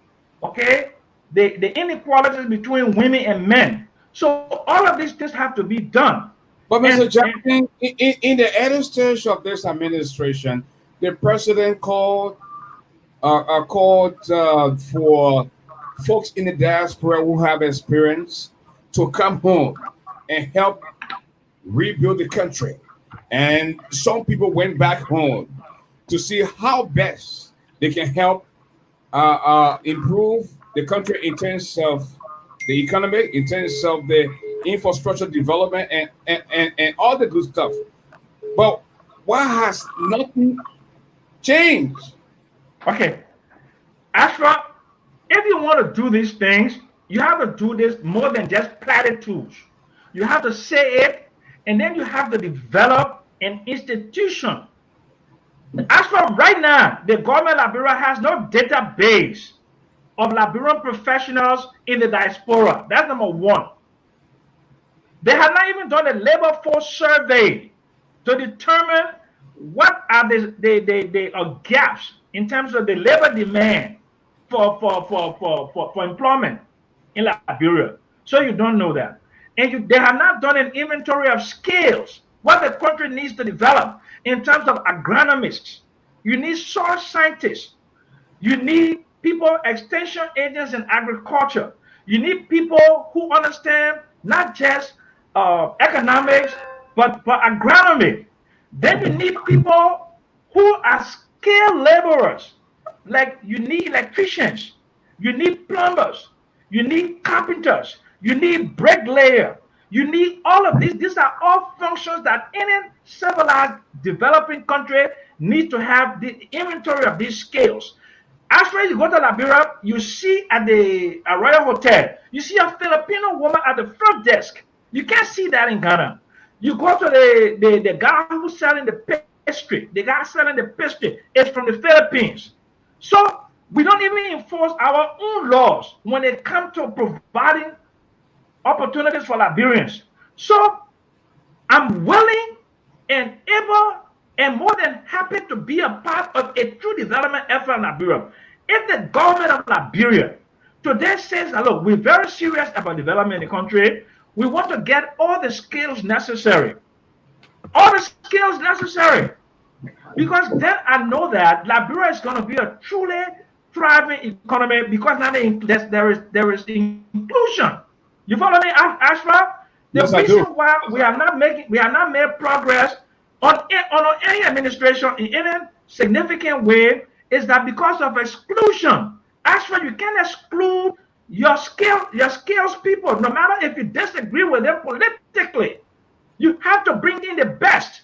okay, the inequalities between women and men. So all of these things have to be done. But Mr. Jackson, in the early stage of this administration, the president called for folks in the diaspora who have experience to come home and help rebuild the country. And some people went back home to see how best they can help improve the country in terms of the economy, in terms of the infrastructure development, and all the good stuff. But why has nothing changed? Okay, Ashra, if you want to do these things, you have to do this more than just platitudes. You have to say it, and then you have to develop an institution. Ashra, right now, the government of Liberia has no database of Liberian professionals in the diaspora. That's number 1. They have not even done a labor force survey to determine what are the gaps in terms of the labor demand for employment in Liberia. So you don't know that. And they have not done an inventory of skills, what the country needs to develop in terms of agronomists. You need soil scientists. You need people, extension agents in agriculture. You need people who understand not just economics, but agronomy. Then you need people who are skilled laborers. Like you need electricians, you need plumbers, you need carpenters, you need bricklayer, you need all of these. These are all functions that any civilized developing country needs to have the inventory of these skills. After you go to Liberia, you see at the Royal Hotel, you see a Filipino woman at the front desk. You can't see that in Ghana. You go to the guy who's selling the pastry. The guy selling the pastry is from the Philippines. So we don't even enforce our own laws when it comes to providing opportunities for Liberians. So I'm willing and able and more than happy to be a part of a true development effort in Liberia. If the government of Liberia today says, look, we're very serious about development in the country, we want to get all the skills necessary. All the skills necessary. Because then I know that Liberia is going to be a truly thriving economy because now there is inclusion. You follow me, Ashford? The Yes, reason why we are not made progress on any administration in any significant way is that because of exclusion. Ashford, you can't exclude your skills people, no matter if you disagree with them politically. You have to bring in the best.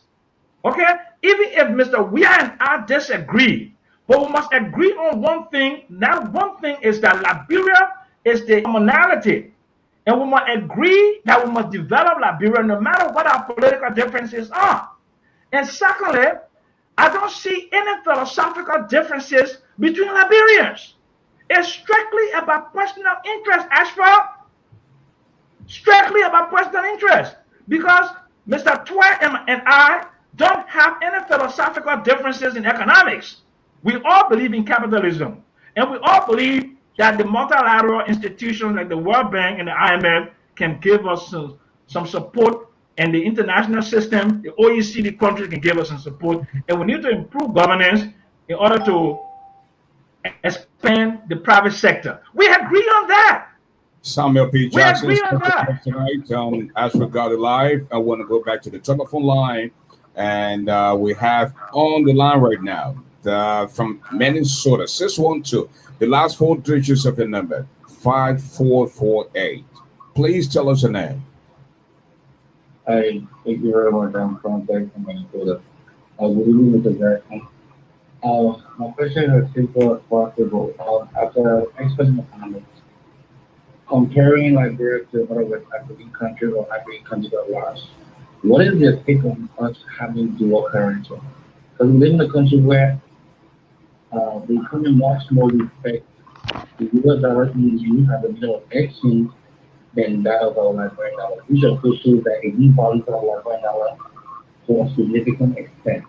Okay? Even if Mr. Weir and I disagree, but we must agree on one thing. That one thing is that Liberia is the commonality. And we must agree that we must develop Liberia no matter what our political differences are. And secondly, I don't see any philosophical differences between Liberians. It's strictly about personal interest, Ashford. Strictly about personal interest. Because Mr. Twain and I don't have any philosophical differences in economics. We all believe in capitalism. And we all believe that the multilateral institutions like the World Bank and the IMF can give us some support, and the international system, the OECD countries can give us some support. And we need to improve governance in order to expand the private sector. We agree on that. Samuel P. Jackson We agree on that. tonight on ASHFORD GARLEY Live. I want to go back to the telephone line, and we have on the line right now from Minnesota, 612. The last four digits of the number, 5448. Please tell us your name. Hi, thank you very much. I'm from Minnesota. Good evening, Mr. Jackson. My question is simple as possible. As an expert in economics, comparing Liberia to other West African countries or African countries at large, what is the effect of us having dual currency? Because we live in a country where the economy much more respect the US dollar being used as a middle of exchange than that of our Liberian dollar, which also shows that a devaluation of our Liberian dollar to a significant extent.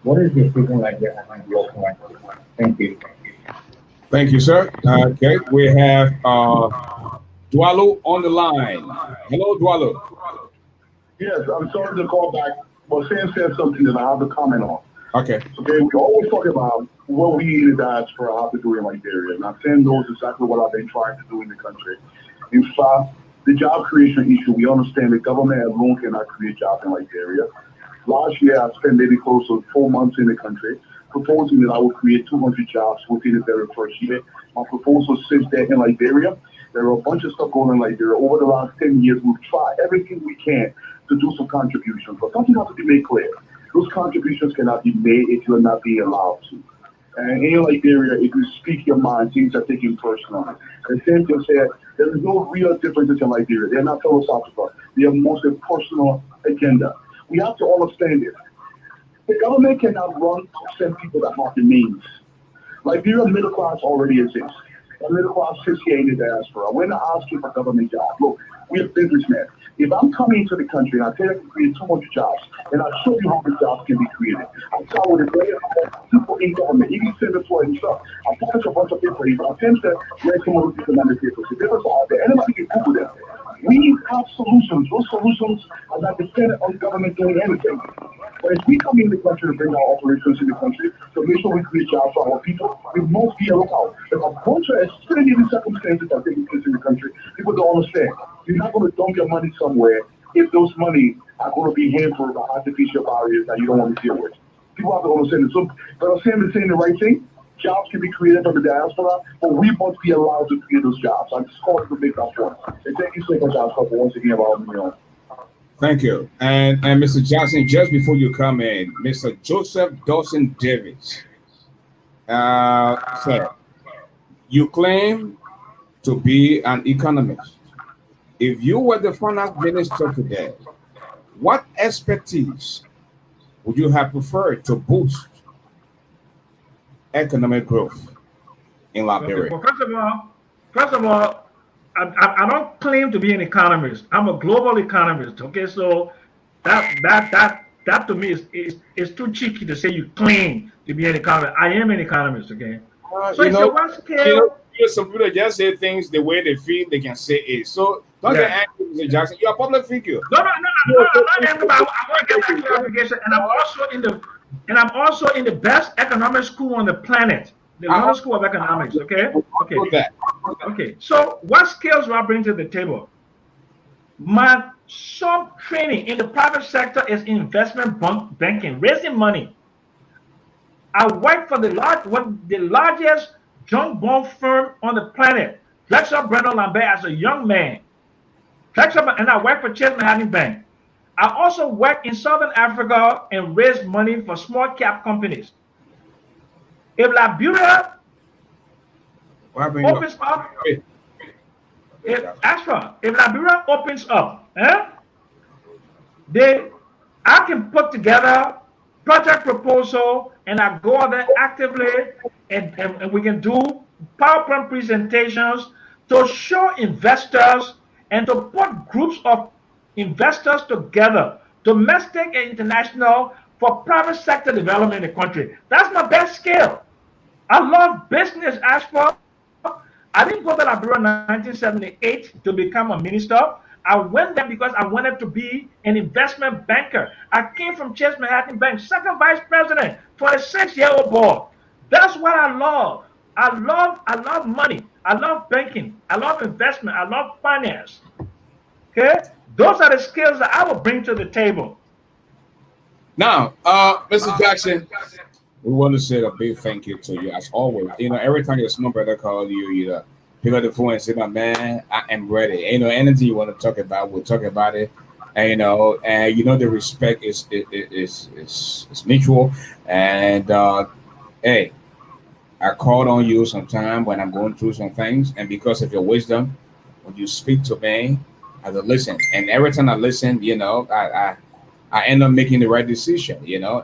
What is the effect on Liberia and dual currency? Thank you. Thank you, sir. Okay, we have Dwalo on the line. Hello, Dwalo. Yes, I'm sorry to call back, but Sam said something that I have to comment on. Okay. Okay, we always talk about what we in the diaspora have to do in Liberia. Now, Sam knows exactly what I've been trying to do in the country. In fact, the job creation issue, we understand the government alone cannot create jobs in Liberia. Last year, I spent maybe close to 4 months in the country proposing that I would create 200 jobs within the very first year. My proposal sits there in Liberia. There are a bunch of stuff going on in Liberia. Over the last 10 years, we've tried everything we can to do some contributions. But something has to be made clear. Those contributions cannot be made if you're not being allowed to. And in Liberia, if you speak your mind, things are taken personally. And Sam just said, there is no real differences in Liberia. They're not philosophical. They are mostly personal agenda. We have to understand this. The government cannot run to send people that have the means. Liberia middle class already exists. The middle class sits here in the diaspora. We're not asking for government jobs. Look, we're businessmen. If I'm coming into the country and I tell you to create 200 jobs, and I'll show you how many jobs can be created. I tell you the way people in government, even Senator Floyd himself, I publish a bunch of papers. I tend to read some of those economic papers. The papers are out there. Anybody can Google them. We have solutions. Those solutions are not dependent on government doing anything. But if we come in the country to bring our operations in the country, to make sure we create jobs for our people, we must be a lookout. If a bunch of extreme circumstances are taking place in the country, people don't understand. You're not going to dump your money somewhere if those money are going to be hampered by artificial barriers that you don't want to deal with. People have to understand it. So, but I'm saying the right thing. Jobs can be created from the diaspora, but we must be allowed to create those jobs. I just called to make that point. And thank you so much, Ashford, once again about me on. Thank you. And Mr. Jackson, just before you come in, Mr. Joseph Dawson Davis, sir, you claim to be an economist. If you were the finance minister today, what expertise would you have preferred to boost economic growth in Okay. Liberia? Well, first of all, I don't claim to be an economist. I'm a global economist. Okay, so that to me is too cheeky to say you claim to be an economist. I am an economist. Okay. Uh, So you it's a know, what you know, scale? some people just say things the way they feel they can say it. So don't get Yeah. angry, Mr. Jackson. You're a public figure. No, no, no, no, So, I'm not angry, but I want to get that clarification. And I'm also in the best economic school on the planet, the I London also School of Economics. Okay. Okay. know that. Okay. So what skills do I bring to the table? My sub training in the private sector is investment banking, raising money. I work for the largest junk bond firm on the planet, Drexel Brennan Lambert, as a young man. And I work for Chase Manhattan Bank. I also work in Southern Africa and raise money for small cap companies. If Liberia What happened? opens up, if Liberia opens up, they I can put together project proposal and I go out there actively and we can do PowerPoint presentations to show investors and to put groups of investors together, domestic and international, for private sector development in the country. That's my best skill. I love business, Ashford. I didn't go to Liberia in 1978 to become a minister. I went there because I wanted to be an investment banker. I came from Chase Manhattan Bank, second vice president, 26-year-old boy. That's what I love. I love money. I love banking. I love investment. I love finance. Okay? Those are the skills that I will bring to the table. Now, Mr. Jackson, we want to say a big thank you to you as always. You know, every time your small brother calls you, you pick up the phone and say, "My man, I am ready." You know, anything you want to talk about, we'll talk about it. And you know, the respect is mutual. And hey, I called on you sometime when I'm going through some things, and because of your wisdom, when you speak to me, I will listen. And every time I listen, I end up making the right decision.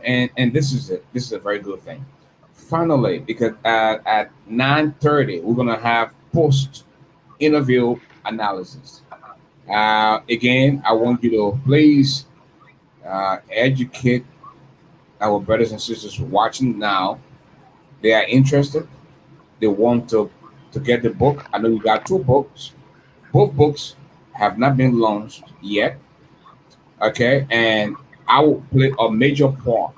And this is a very good thing. Finally, because at 9:30 we're gonna have post interview analysis. Again, I want you to please educate our brothers and sisters watching now. They are interested. They want to get the book. I know we got two books. Both books have not been launched yet. Okay, and I will play a major part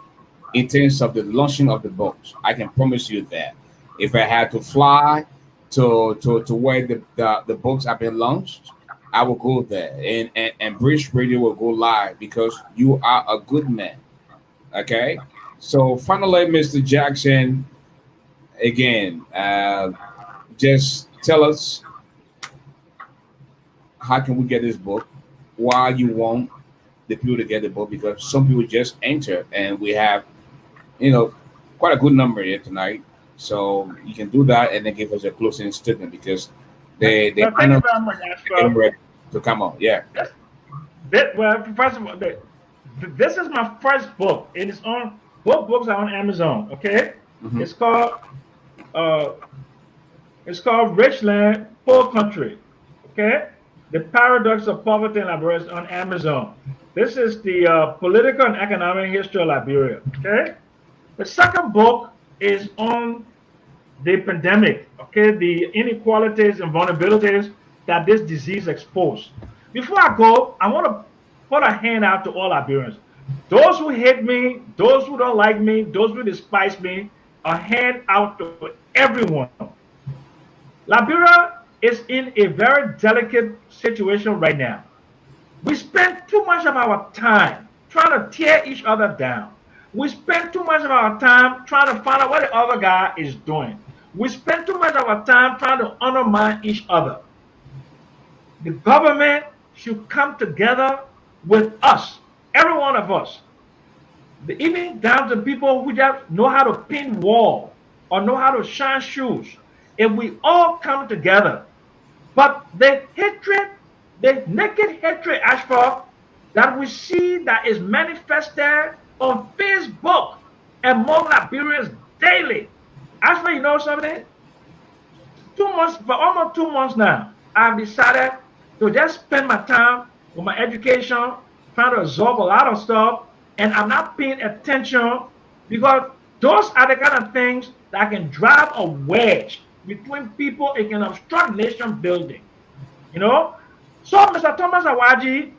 in terms of the launching of the books. I can promise you that. If I had to fly to where the books have been launched, I will go there, and British Radio will go live because you are a good man. Okay, so finally, Mr. Jackson, again, just tell us how can we get this book, why you want the people to get the book, because some people just enter and we have, you know, quite a good number here tonight. So you can do that and then give us a closing statement because they Well, might thank you not very much, get them Ashford. ready to come on. Yeah. Well, first of all, this is my first book. It is on both books are on Amazon. Okay, Hmm. it's called uh, it's called Richland Poor Country. Okay, the paradox of poverty in Liberia is on Amazon. This is the political and economic history of Liberia. Okay, the second book is on the pandemic. Okay, the inequalities and vulnerabilities that this disease exposed. Before I go, I want to put a hand out to all Liberians. Those who hate me, those who don't like me, those who despise me, a hand out to everyone. Liberia is in a very delicate situation right now. We spend too much of our time trying to tear each other down. We spend too much of our time trying to find out what the other guy is doing. We spend too much of our time trying to undermine each other. The government should come together with us, every one of us, even down to people who just know how to pin wall or know how to shine shoes. If we all come together, but the hatred The naked hatred, Ashford, that we see that is manifested on Facebook among Liberians daily. Ashford, you know something? 2 months, for almost 2 months now, I've decided to just spend my time with my education, trying to absorb a lot of stuff, and I'm not paying attention because those are the kind of things that can drive a wedge between people. It can obstruct nation building, you know. So, Mr. Thomas Awaji,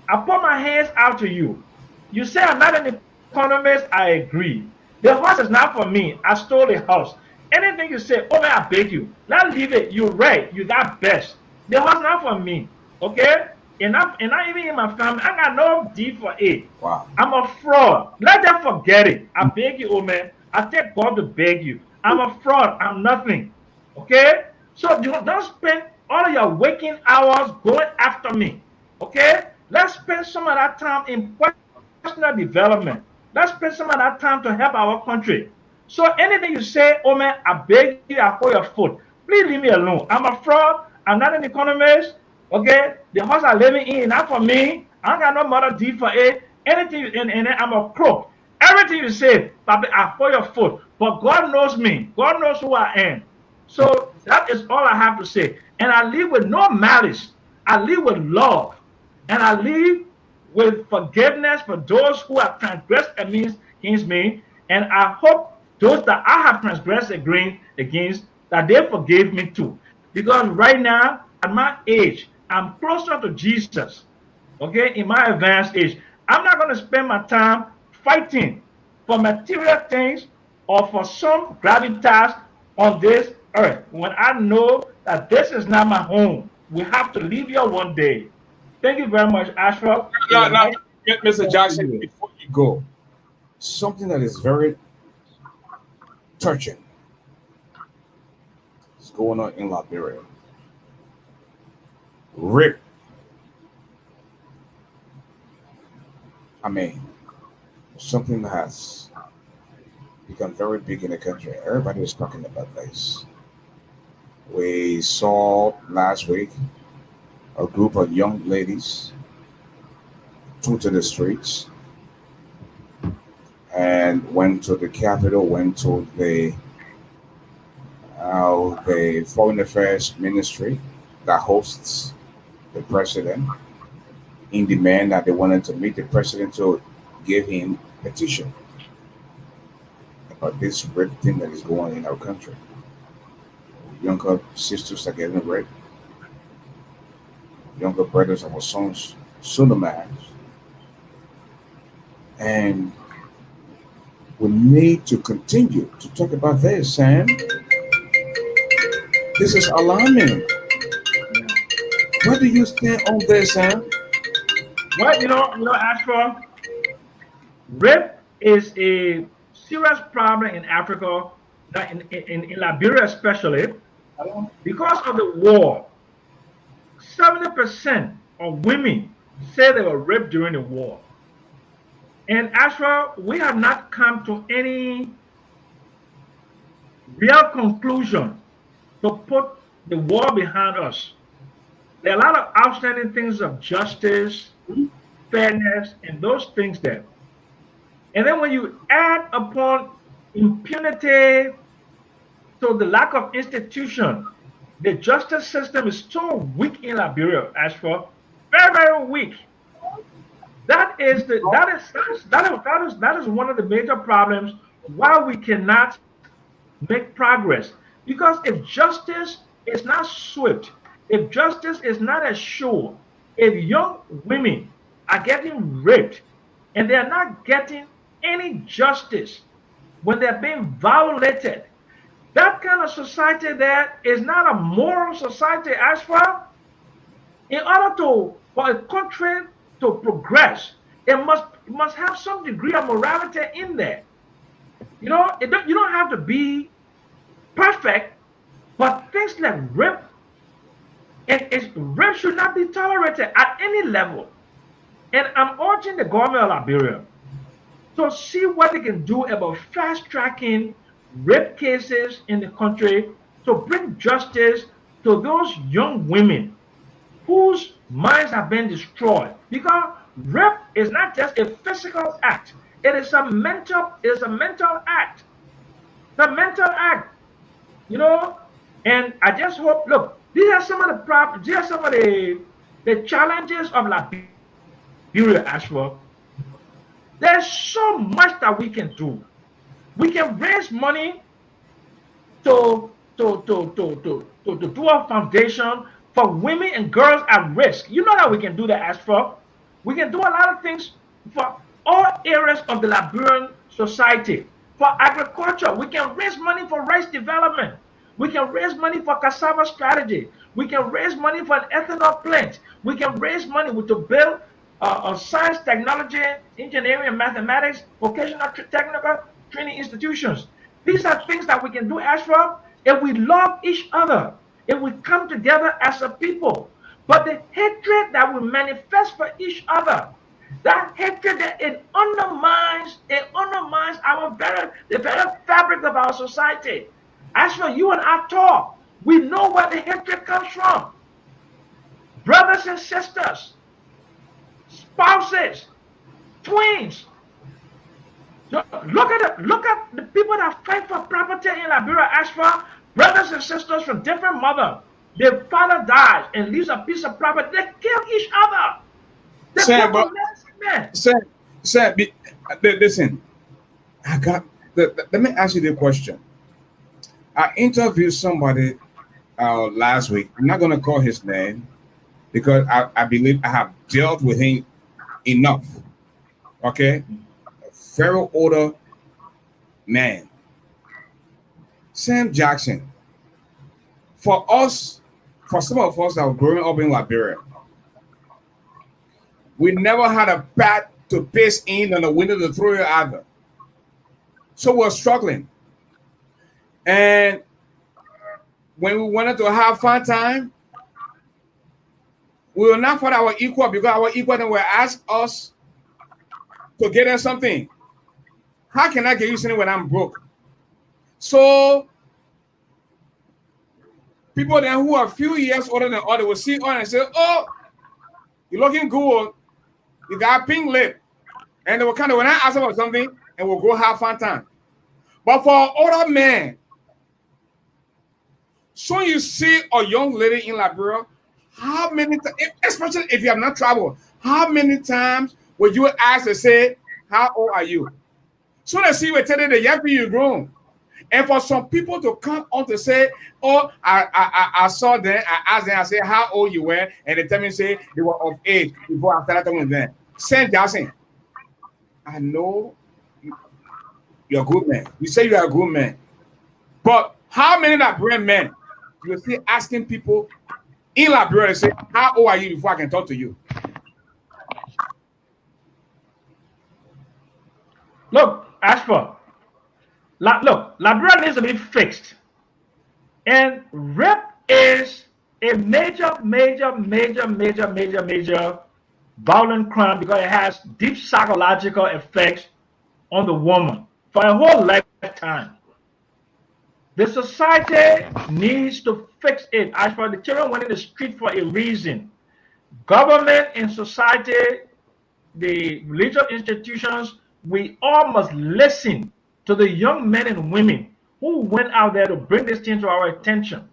I put my hands out to you. You say I'm not an economist. I agree. The horse is not for me. I stole the horse. Anything you say, oh man, I beg you. Let's leave it. You're right. You got best. The horse not for me. Okay? And not even in my family. I got no D for A. Wow. I'm a fraud. Let them forget it. I beg you, oh man. I take God to beg you. I'm a fraud. I'm nothing. Okay? So don't spend all of your waking hours going after me. Okay? Let's spend some of that time in personal development. Let's spend some of that time to help our country. So anything you say, oh man, I beg you, I hold your foot. Please leave me alone. I'm a fraud. I'm not an economist. Okay? The house I'm living in, not for me. I don't got no mother D for A. Anything, and I'm a crook. Everything you say, Papi, I hold your foot. But God knows me. God knows who I am. So that is all I have to say. And I live with no malice. I live with love. And I live with forgiveness for those who have transgressed against me. And I hope those that I have transgressed against, that they forgive me too. Because right now, at my age, I'm closer to Jesus. Okay, in my advanced age, I'm not going to spend my time fighting for material things or for some gravitas on this earth when I know that this is not my home. We have to leave here one day. Thank you very much, Ashford. Now, Mr. Jackson, before you go, something that is very touching is going on in Liberia. Rick, I mean, something that has become very big in the country. Everybody is talking about this. We saw last week a group of young ladies took to the streets and went to the Capitol, went to the Foreign Affairs Ministry that hosts the president in demand that they wanted to meet the president to give him a petition about this rape thing that is going on in our country. Younger sisters are getting raped. Younger brothers of our sons soon married. And we need to continue to talk about this, Sam. This is alarming. Where do you stand on this, Sam? Well, Ashford, rape is a serious problem in Africa, in Liberia especially, because of the war. 70% of women say they were raped during the war. And Ashford, we have not come to any real conclusion to put the war behind us. There are a lot of outstanding things of justice, fairness, and those things there. And then when you add upon impunity to the lack of institution, the justice system is so weak in Liberia, as for very, very weak. That is one of the major problems why we cannot make progress. Because if justice is not swift, if justice is not assured, if young women are getting raped and they are not getting any justice when they're being violated, that kind of society there is not a moral society. As far in order for a country to progress, it must have some degree of morality in there. You don't have to be perfect, but things like rape rape should not be tolerated at any level. And I'm urging the government of Liberia to see what they can do about fast tracking rape cases in the country to bring justice to those young women whose minds have been destroyed. Because rape is not just a physical act, it is a mental act. The mental act, you know. And I just hope, look, these are some of the problems, these are some of the challenges of Liberia as well. There's so much that we can do. We can raise money to do a foundation for women and girls at risk. You know that we can do that, ASHFORD. We can do a lot of things for all areas of the Liberian society. For agriculture, we can raise money for rice development. We can raise money for cassava strategy. We can raise money for an ethanol plant. We can raise money to build science, technology, engineering, and mathematics, vocational technical training institutions. These are things that we can do, ASHFORD, if we love each other, if we come together as a people. But the hatred that we manifest for each other, that hatred that it undermines the very fabric of our society. As for you and I talk, we know where the hatred comes from. Brothers and sisters, spouses, twins. Look at the people that fight for property in Liberia, ASHFORD, brothers and sisters from different mothers. Their father dies and leaves a piece of property. They kill each other. They Sam, kill but men. Sam, listen. Let me ask you the question. I interviewed somebody last week. I'm not going to call his name because I believe I have dealt with him enough. Okay, a very older man, Sam Jackson. For some of us that were growing up in Liberia, we never had a bat to piss in and a window to throw you either. So we're struggling. And when we wanted to have fun time, we were not for our equal because our equal then will ask us to get us something. How can I get you something when I'm broke? So people then who are a few years older than others will see on and say, "Oh, you're looking good. You got pink lip." And they will kind of, when I ask about something, and we'll go have fun time. But for older men, so you see a young lady in Liberia, how many times, especially if you have not traveled, how many times would you ask to say, "How old are you?" So they see we tell you the young people you grown. And for some people to come on to say, "Oh, I saw them, I asked them, I said, how old you were?" And they tell me, say, they were of age before I started talking with them. Sam Jackson, I know you're a good man. You say you're a good man. But how many Liberian men you see asking people in Liberia to say, "How old are you?" before I can talk to you? Look, ASHFORD, look, Liberia needs to be fixed. And rape is a major violent crime because it has deep psychological effects on the woman for a whole lifetime. The society needs to fix it. As for the children went in the street for a reason. Government and society, the religious institutions, we all must listen to the young men and women who went out there to bring this thing to our attention.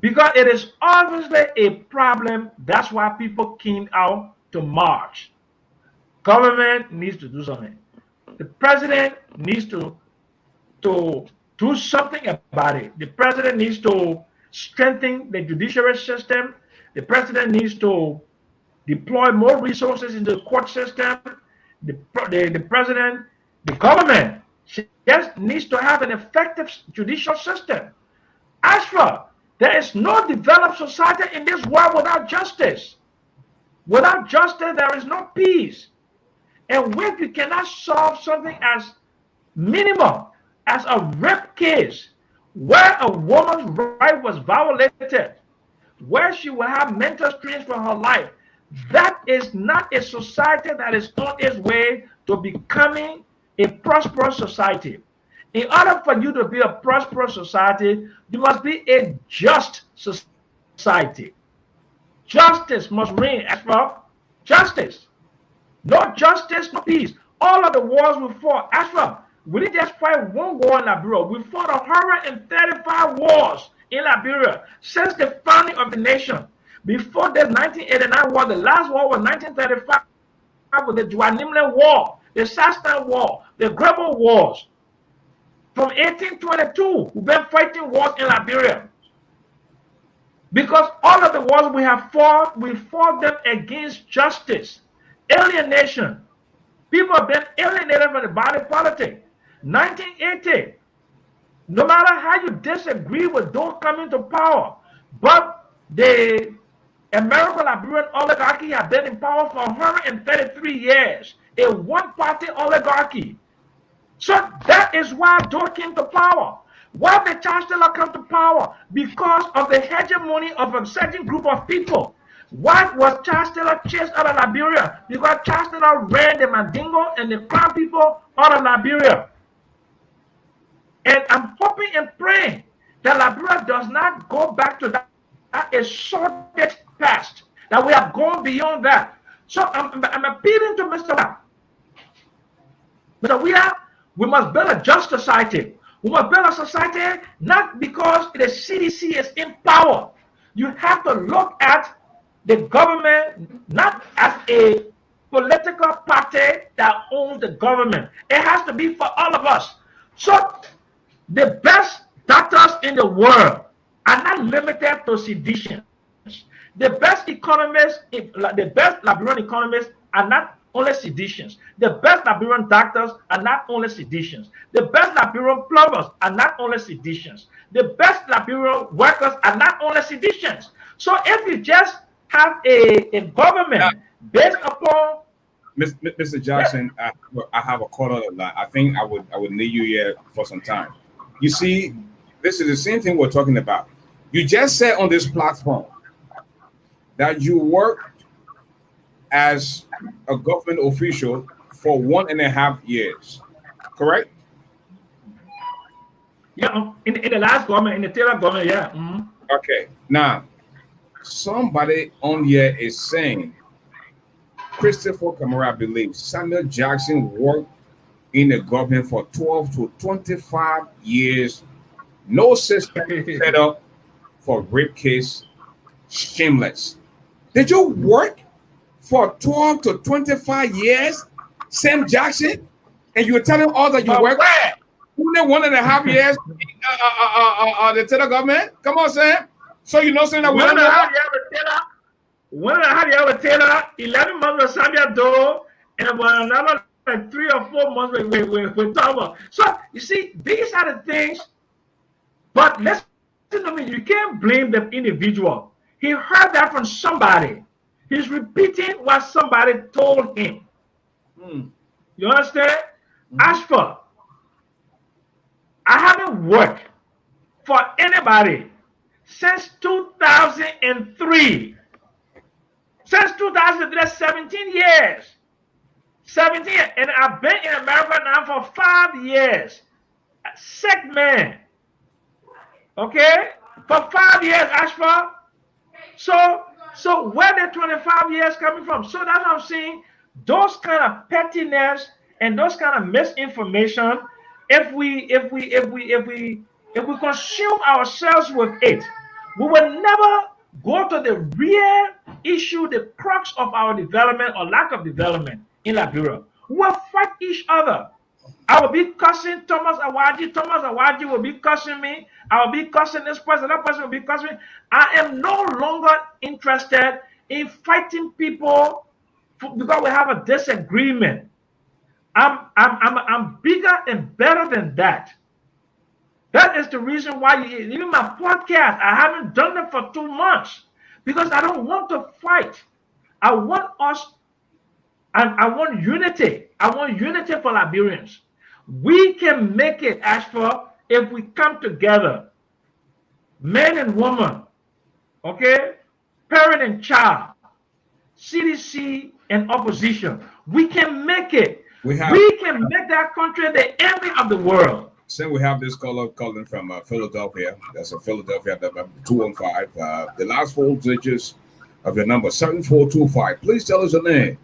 Because it is obviously a problem. That's why people came out to march. Government needs to do something. The president needs to do something about it. The president needs to strengthen the judiciary system. The president needs to deploy more resources into the court system. The president, the government just needs to have an effective judicial system. As for there is no developed society in this world without justice. Without justice, there is no peace. And when you cannot solve something as minimal as a rape case, where a woman's right was violated, where she will have mental strains for her life, that is not a society that is on its way to becoming a prosperous society. In order for you to be a prosperous society, you must be a just society. Justice must reign. As for justice, no justice, no peace. All of the wars we fought, as for we didn't just fight one war in Liberia. We fought 135 wars in Liberia since the founding of the nation. Before the 1989 war, the last war was 1935 with the Juanimle War, the Sastan War, the Grebo Wars. From 1822, we've been fighting wars in Liberia. Because all of the wars we have fought, we fought them against justice, alienation. People have been alienated from the body politic. 1980, no matter how you disagree with those coming to power, but the American Liberian oligarchy has been in power for 133 years, a one-party oligarchy. So that is why those came to power. Why did Chancellor come to power? Because of the hegemony of a certain group of people. Why was Chancellor chased out of Liberia? Because Chancellor ran the Mandingo and the Crown people out of Liberia. And I'm hoping and praying that Liberia does not go back to that a sordid past, that we have gone beyond that. So I'm appealing to Mr. Willa. We must build a just society. We must build a society not because the CDC is in power. You have to look at the government not as a political party that owns the government. It has to be for all of us. So the best doctors in the world are not limited to sedition. The best economists, the best Liberian economists are not only seditious. The best Liberian doctors are not only seditious. The best Liberian plumbers are not only seditious. The best Liberian workers are not only seditious. So if you just have a government based upon Mr. Jackson, I have a call on the line. I think I would need you here for some time. You see, this is the same thing we're talking about. You just said on this platform that you worked as a government official for 1.5 years, correct? Yeah, in the last government, in the Taylor government, yeah. Mm-hmm. Okay, now somebody on here is saying Christopher Kamara believes Samuel Jackson worked in the government for 12 to 25 years, no system set up for rape case, shameless. Did you work for 12 to 25 years, Sam Jackson, and you were telling all that you worked only 1.5 years the Taylor government? Come on, Sam. So you know saying that we don't know. 1.5 years with Taylor, 11 months with Samuel Doe, and about another like 3 or 4 months with Tama. So you see, these are the things. But listen to me, you can't blame the individual. He heard that from somebody. He's repeating what somebody told him. You understand? ASHFORD, I haven't worked for anybody since 2003. Since 2003, 17 years. 17 years. And I've been in America now for 5 years. Sick man. Okay? For 5 years, ASHFORD. So where the 25 years coming from? So that's what I'm saying. Those kind of pettiness and those kind of misinformation, if we consume ourselves with it, we will never go to the real issue, the crux of our development or lack of development in Liberia. We will fight each other. I will be cussing Thomas Awaji. Thomas Awaji will be cussing me. I will be cussing this person. That person will be cussing me. I am no longer interested in fighting people because we have a disagreement. I'm bigger and better than that. That is the reason why even my podcast, I haven't done it for 2 months because I don't want to fight. I want us, and I want unity. I want unity for Liberians. We can make it, ASHFORD, if we come together, men and women, okay, parent and child, CDC and opposition. We can make it. We can make that country the envy of the world. So we have this caller calling from Philadelphia. That's a Philadelphia number 215. The last 4 digits of your number 7425. Please tell us your name.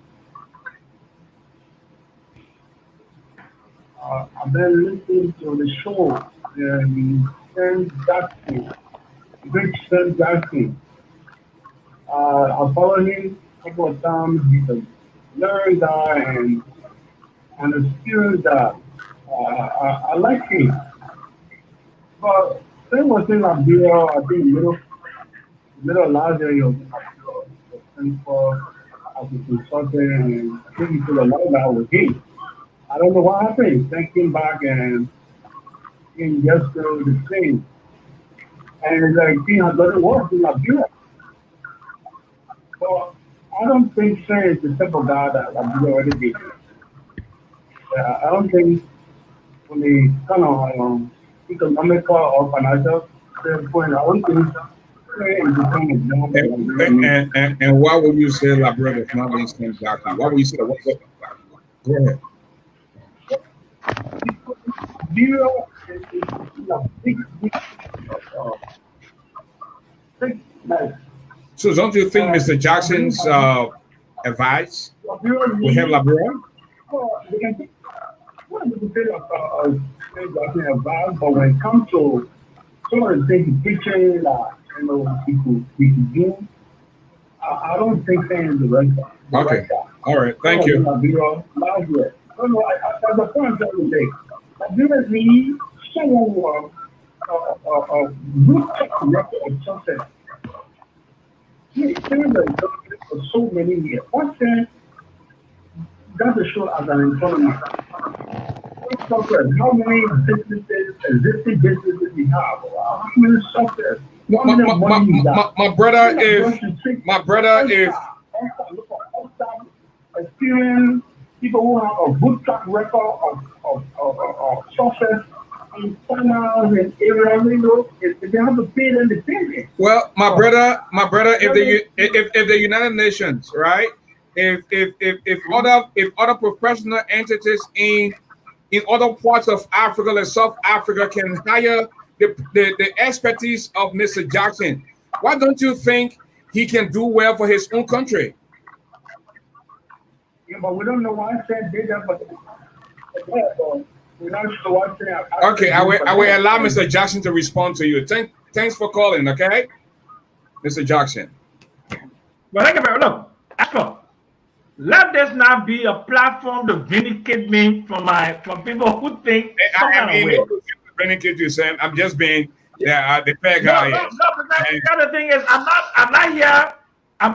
I've been listening to the show, Sam Jackson, great Sam Jackson. I followed him a couple of times because learned that and experience that. I like him. But same was in Liberia, I think middle last year, you know, for as a consultant, and I think he put a lot of that with him. I don't know what happened. Then came back and just the same. And like he has done work in Liberia. So I don't think Shane is the type of guy that Liberia already did. I don't think from the kind of economical or financial standpoint, I don't think Shane is the kind of job that And why would you say Liberia is not being sent back? Why would you say that? Go ahead. Liberia is a big like, So don't you think Mr. Jackson's advice will help Liberia? they can take what you say about, but when it comes to some of the things preaching that we could do, I don't think saying is the right guy. Okay. All right. Thank you. Last year. No, as a point of the day, Liberia needs someone good record of success. He done it for so many years. One thing that's a show as an economist. How many businesses, existing businesses we have? How many success? My brother, if experience, people who have a good track record of success in finance and areas, if they have to pay them the payment. well, my brother, if the United Nations, right? If other professional entities in other parts of Africa, like South Africa, can hire the expertise of Mr. Jackson, why don't you think he can do well for his own country? Yeah, but we don't know why I said data, but we're not sure what thing. Okay, I will allow Mr. Jackson to respond to you. Thanks for calling, okay? Mr. Jackson. Well, thank you very much. Look, ASHFORD, let this not be a platform to vindicate me from people who think some kind of way. Vindicate you, Sam. I'm just being the fair guy. No, the other thing is, I'm not here.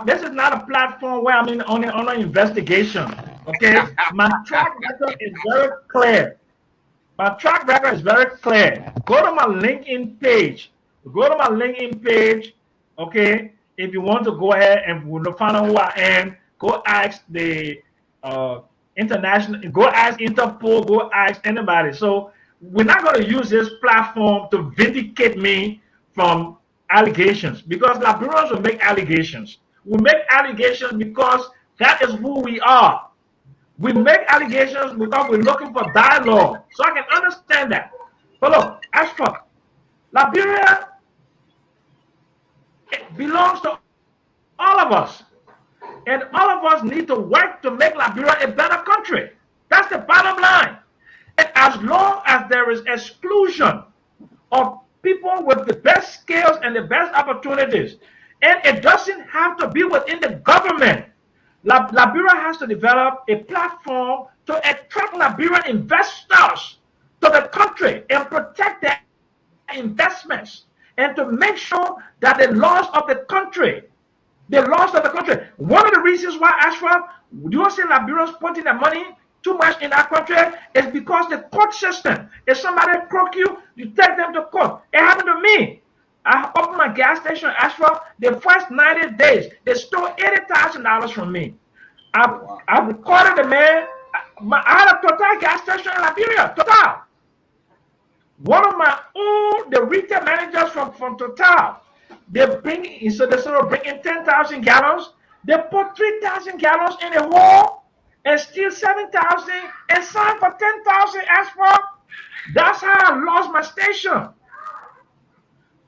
This is not a platform where I'm on an investigation. Okay, my track record is very clear. My track record is very clear. Go to my LinkedIn page. Okay, if you want to go ahead and find out who I am, go ask the international. Go ask Interpol. Go ask anybody. So we're not going to use this platform to vindicate me from allegations, because Liberians will make allegations. We make allegations because that is who we are. We make allegations because we're looking for dialogue. So I can understand that. But look, ASHFORD, Liberia, it belongs to all of us. And all of us need to work to make Liberia a better country. That's the bottom line. And as long as there is exclusion of people with the best skills and the best opportunities, and it doesn't have to be within the government, Liberia has to develop a platform to attract Liberian investors to the country and protect their investments, and to make sure that the laws of the country, one of the reasons why ASHFORD, you see Liberians putting their money too much in our country is because the court system, if somebody croak you, you take them to court. It happened to me. I opened my gas station in ASHFORD. The first 90 days, they stole $80,000 from me. I recorded the man. I had a Total gas station in Liberia. Total. One of my the retail managers from Total, they bring instead of bringing 10,000 gallons, they put 3,000 gallons in a hole and steal 7,000 and sign for 10,000 ASHFORD. That's how I lost my station.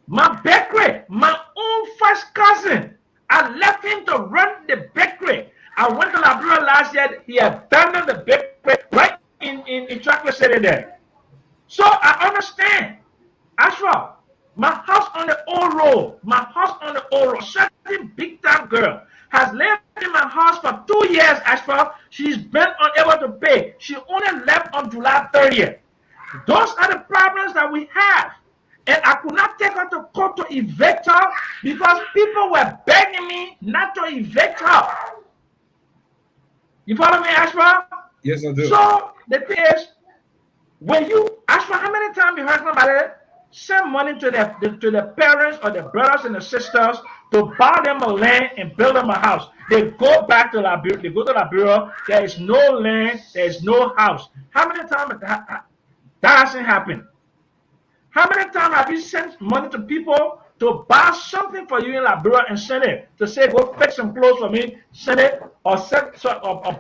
My bakery, my own first cousin, I left him to last year he abandoned the bakery right in Chocolate City there. So I understand. Ashford, my house on the old road, certain big time girl has lived in my house for 2 years, Ashford. She's been unable to pay. She only left on July 30th. Those are the problems that we have. And I could not take her to court to evict her because people were begging me not to evict her. You follow me, Ashford? Yes, I do. So the thing is, when you, Ashford, how many times you heard somebody send money to the parents or the brothers and the sisters to buy them a land and build them a house? They go back to Liberia. They go to Liberia. There is no land. There is no house. How many times that hasn't happened? How many times have you sent money to people to buy something for you in Liberia and send it to say, go fix some clothes for me, send it, or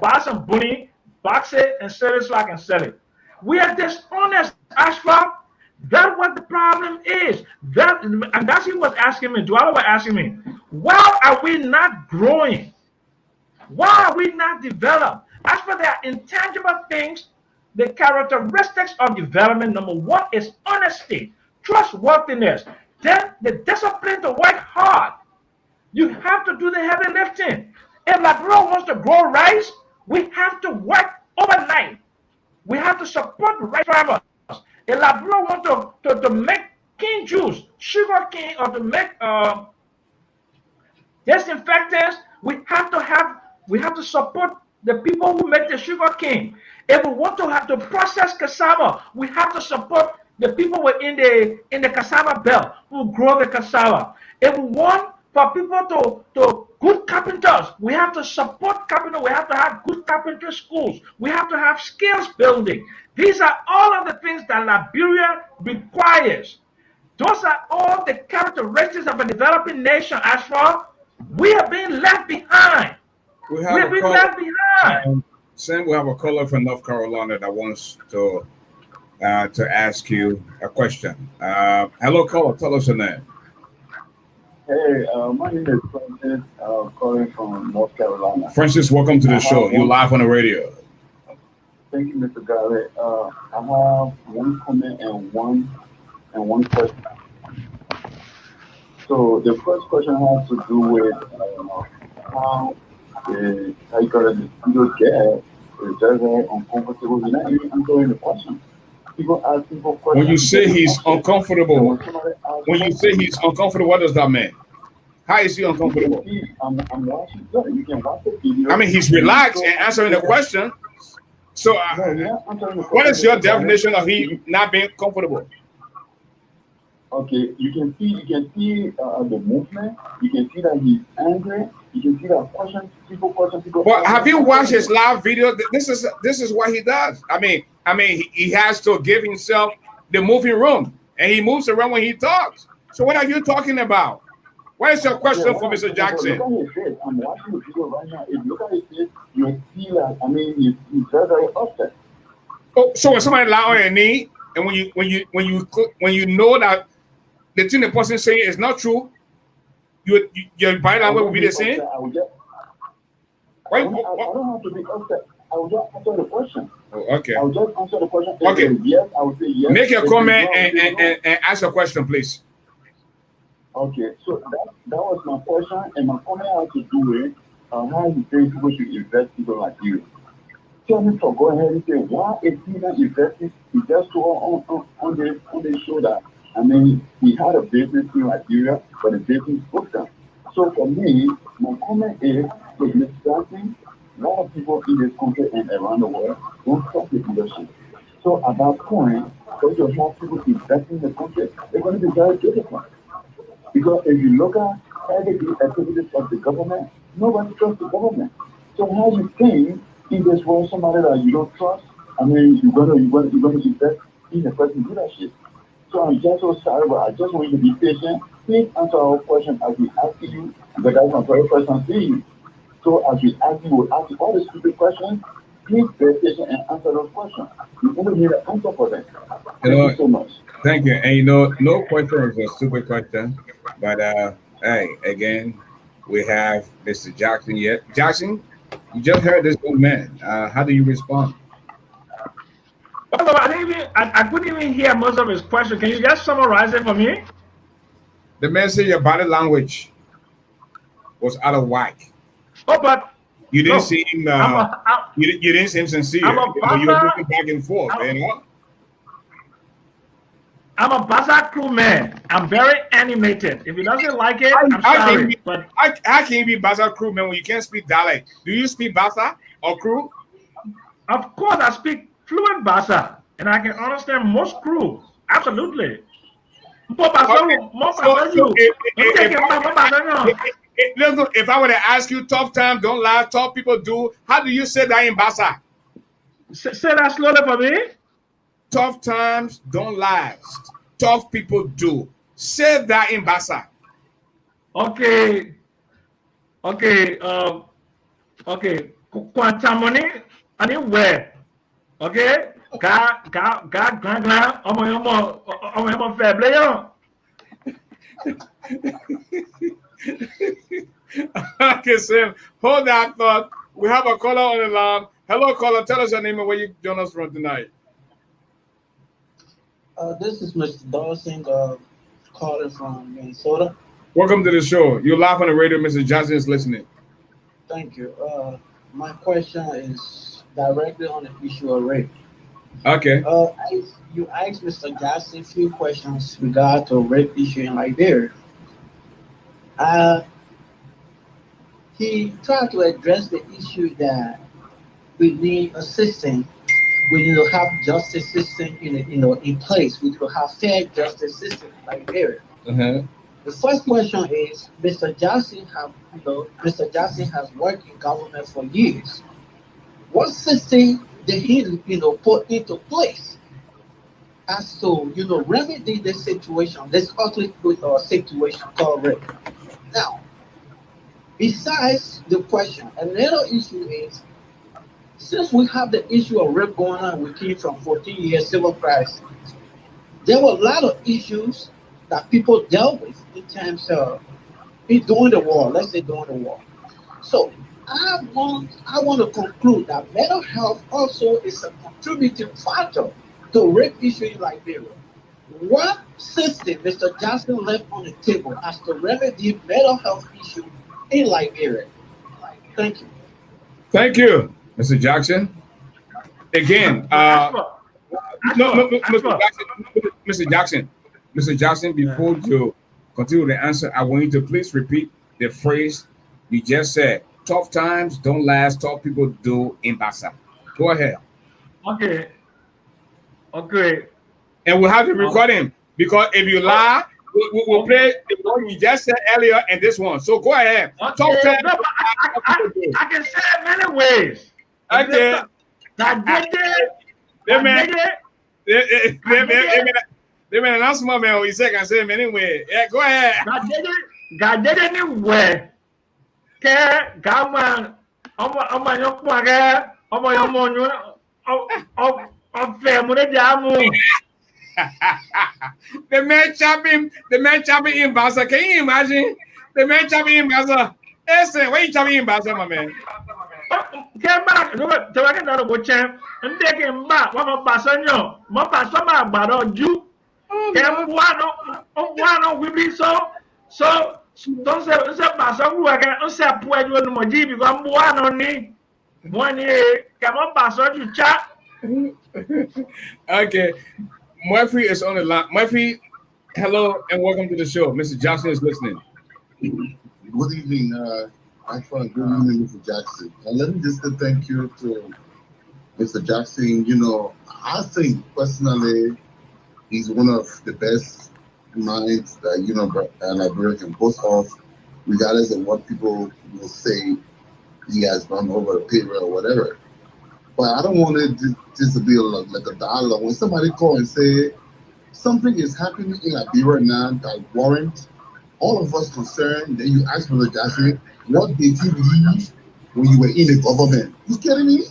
buy some bunny, box it, and sell it so I can sell it? We are dishonest, Ashford. That's what the problem is. And that's what he was asking me. Dwala was asking me, why are we not growing? Why are we not developed? Ashford, there are intangible things. The characteristics of development, number one, is honesty, trustworthiness, then the discipline to work hard. You have to do the heavy lifting. If Liberia wants to grow rice, we have to work overnight. We have to support the rice farmers. If Liberia wants to make cane juice, sugar cane, or to make disinfectants, we have to support the people who make the sugar cane. If we want to have to process cassava, we have to support the people within the cassava belt who grow the cassava. If we want for people to good carpenters, we have to support carpenters. We have to have good carpentry schools. We have to have skills building. These are all of the things that Liberia requires. Those are all the characteristics of a developing nation. As for we are being left behind. We have been left behind. Sam, we have a caller from North Carolina that wants to ask you a question. Hello, caller. Tell us your name. Hey, my name is Francis, calling from North Carolina. Francis, welcome to the show. You're live on the radio. Thank you, Mr. Garley. I have one comment and one question. So the first question has to do with how you call it, your dad is very uncomfortable. You're not even answering the question. People ask people questions. When you say he's uncomfortable, what does that mean? How is he uncomfortable? I'm watching. You can watch the video. I mean, he's relaxed and answering the question. So, what is your definition of he not being comfortable? Okay, you can see the movement. You can see that he's angry. You can see that people. But have you watched his live video? This is what he does. I mean, he has to give himself the moving room, and he moves around when he talks. So what are you talking about? What is your question for Mr. Jackson? Look at his face. I'm watching the video right now. If you look at his face, you see that. I mean, he's very, very upset. Oh, so when somebody lie on your knee, and when you know that the thing the person saying is not true, your body language will be the same. I don't have to be upset. I will just answer the question. Oh, okay. I will just answer the question. Okay. Yes, I will say yes. Make your comment and ask your question, please. Okay, so that was my question, and my comment has to do with how you think people should invest people like you. Tell me to go ahead and say why is he not investing? He just on the show that I mean he had a business in Liberia, but the business broke down. So for me, my comment is with Mr. Jackson, a lot of people in this country and around the world don't trust the leadership. So at that point, if you have people investing in the country, they're going to be very difficult. Because if you look at every activities of the government, nobody trusts the government. So how you think in this world somebody that you don't trust? I mean, you're gonna invest in the person leadership. So I'm just so sorry, but I just want you to be patient. Please answer our question as we ask you, but that's my very first time seeing you. So as we ask you, we'll ask you all the stupid questions. Please be patient and answer those questions. You only need an answer for them. Thank you so much. Thank you. And no question is a stupid question. But hey, again, we have Mr. Jackson yet. Jackson, You just heard this old man. How do you respond? Although I couldn't even hear most of his question. Can you just summarize it for me? The man said your body language was out of whack. Oh, but You didn't no, see him. I'm You didn't seem sincere. I'm a You were basa. moving back and forth. I'm a Basa crew man. I'm very animated. If he doesn't like it, I'm sorry. But how can you be Basa crew man when you can't speak dialect? Do you speak Basa or crew? of course, I speak fluent Basa, and I can understand most crew. Absolutely. If I were to ask you, tough time, don't lie, tough people do, how do you say that in Basa? Say that slowly for me. Tough times don't last. Tough people do. Say that in Basa. Okay. Okay. Okay. Quantamoni, anywhere. Okay. Grand, omo faible yo. Okay, Sam, hold that thought. We have a caller on the line. Hello, caller. Tell us your name and where you join us from tonight. This is Mr. Dawson calling from Minnesota. Welcome to the show. You're live on the radio. Mr. Johnson is listening. Thank you. My question is directly on the issue of rape. Okay. You asked Mr. Jackson a few questions regarding to rape issue in Liberia. He tried to address the issue that we need a system. We need to have justice system in place. We need to have fair justice system in Liberia. The first question is, Mr. Jackson has worked in government for years. What system did he put into place as to remedy this situation, this ugly situation called rape? Now, besides the question, another issue is, since we have the issue of rape going on, we came from 14 years civil crisis. There were a lot of issues that people dealt with in terms of during the war. Let's say during the war. So I want to conclude that mental health also is a contributing factor to rape issue in Liberia. What system Mr. Johnson left on the table as to remedy mental health issue in Liberia? Thank you. Thank you, Mr. Jackson. Again, Mr. Jackson, before you continue the answer, I want you to please repeat the phrase you just said. Tough times don't last, tough people do in Basa. Go ahead. Okay. Okay. And we'll have to record him because if you lie, we'll play the one you just said earlier and this one. So go ahead. Okay. Tough times. No, I can say it many ways. Okay. They may announce my man. We say can say him anyway. Yeah, go ahead. God did anywhere. The man chopping in Basa. Can you imagine? The man chopping in Basa. Listen, why you chopping in Basa, my man? Came back, look, to another good champ, and take him back. What about Bassanio? My Bassama, but on you. One, we be so. Don't say Bassan who I can say a poor you no Moji because I'm one on me. 1 year, come on, Bassan, you chat. Okay. Murphy is on the line. Murphy, hello and welcome to the show. Mr. Johnson is listening. Good evening. Good evening, Mr. Jackson. And let me just say thank you to Mr. Jackson. I think personally, he's one of the best minds that Liberia can boast of, regardless of what people will say he has done over the period or whatever. But I don't want it just to be like a dialogue. When somebody call and say something is happening in Liberia now that warrant all of us concerned, then you ask Mr. Jackson, what did you leave when you were in the government? You kidding me?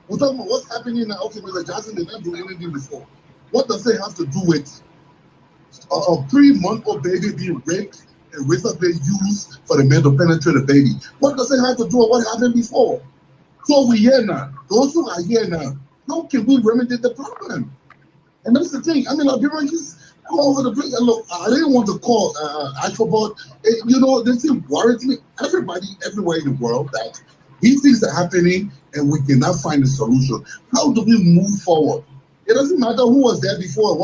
We're talking about what's happening now. Okay, Mr. Jackson did not do anything before. What does it have to do with a 3-month-old baby being raped and razor blade used for the man to penetrate the baby? What does it have to do with what happened before? So we here now. Those who are here now, how can we remedy the problem? And that's the thing. I mean, Liberians just all over the place. And look, I didn't want to call ASHFORD, but you know, this thing worries me. Everybody, everywhere in the world, that these things are happening and we cannot find a solution. How do we move forward? It doesn't matter who was there before.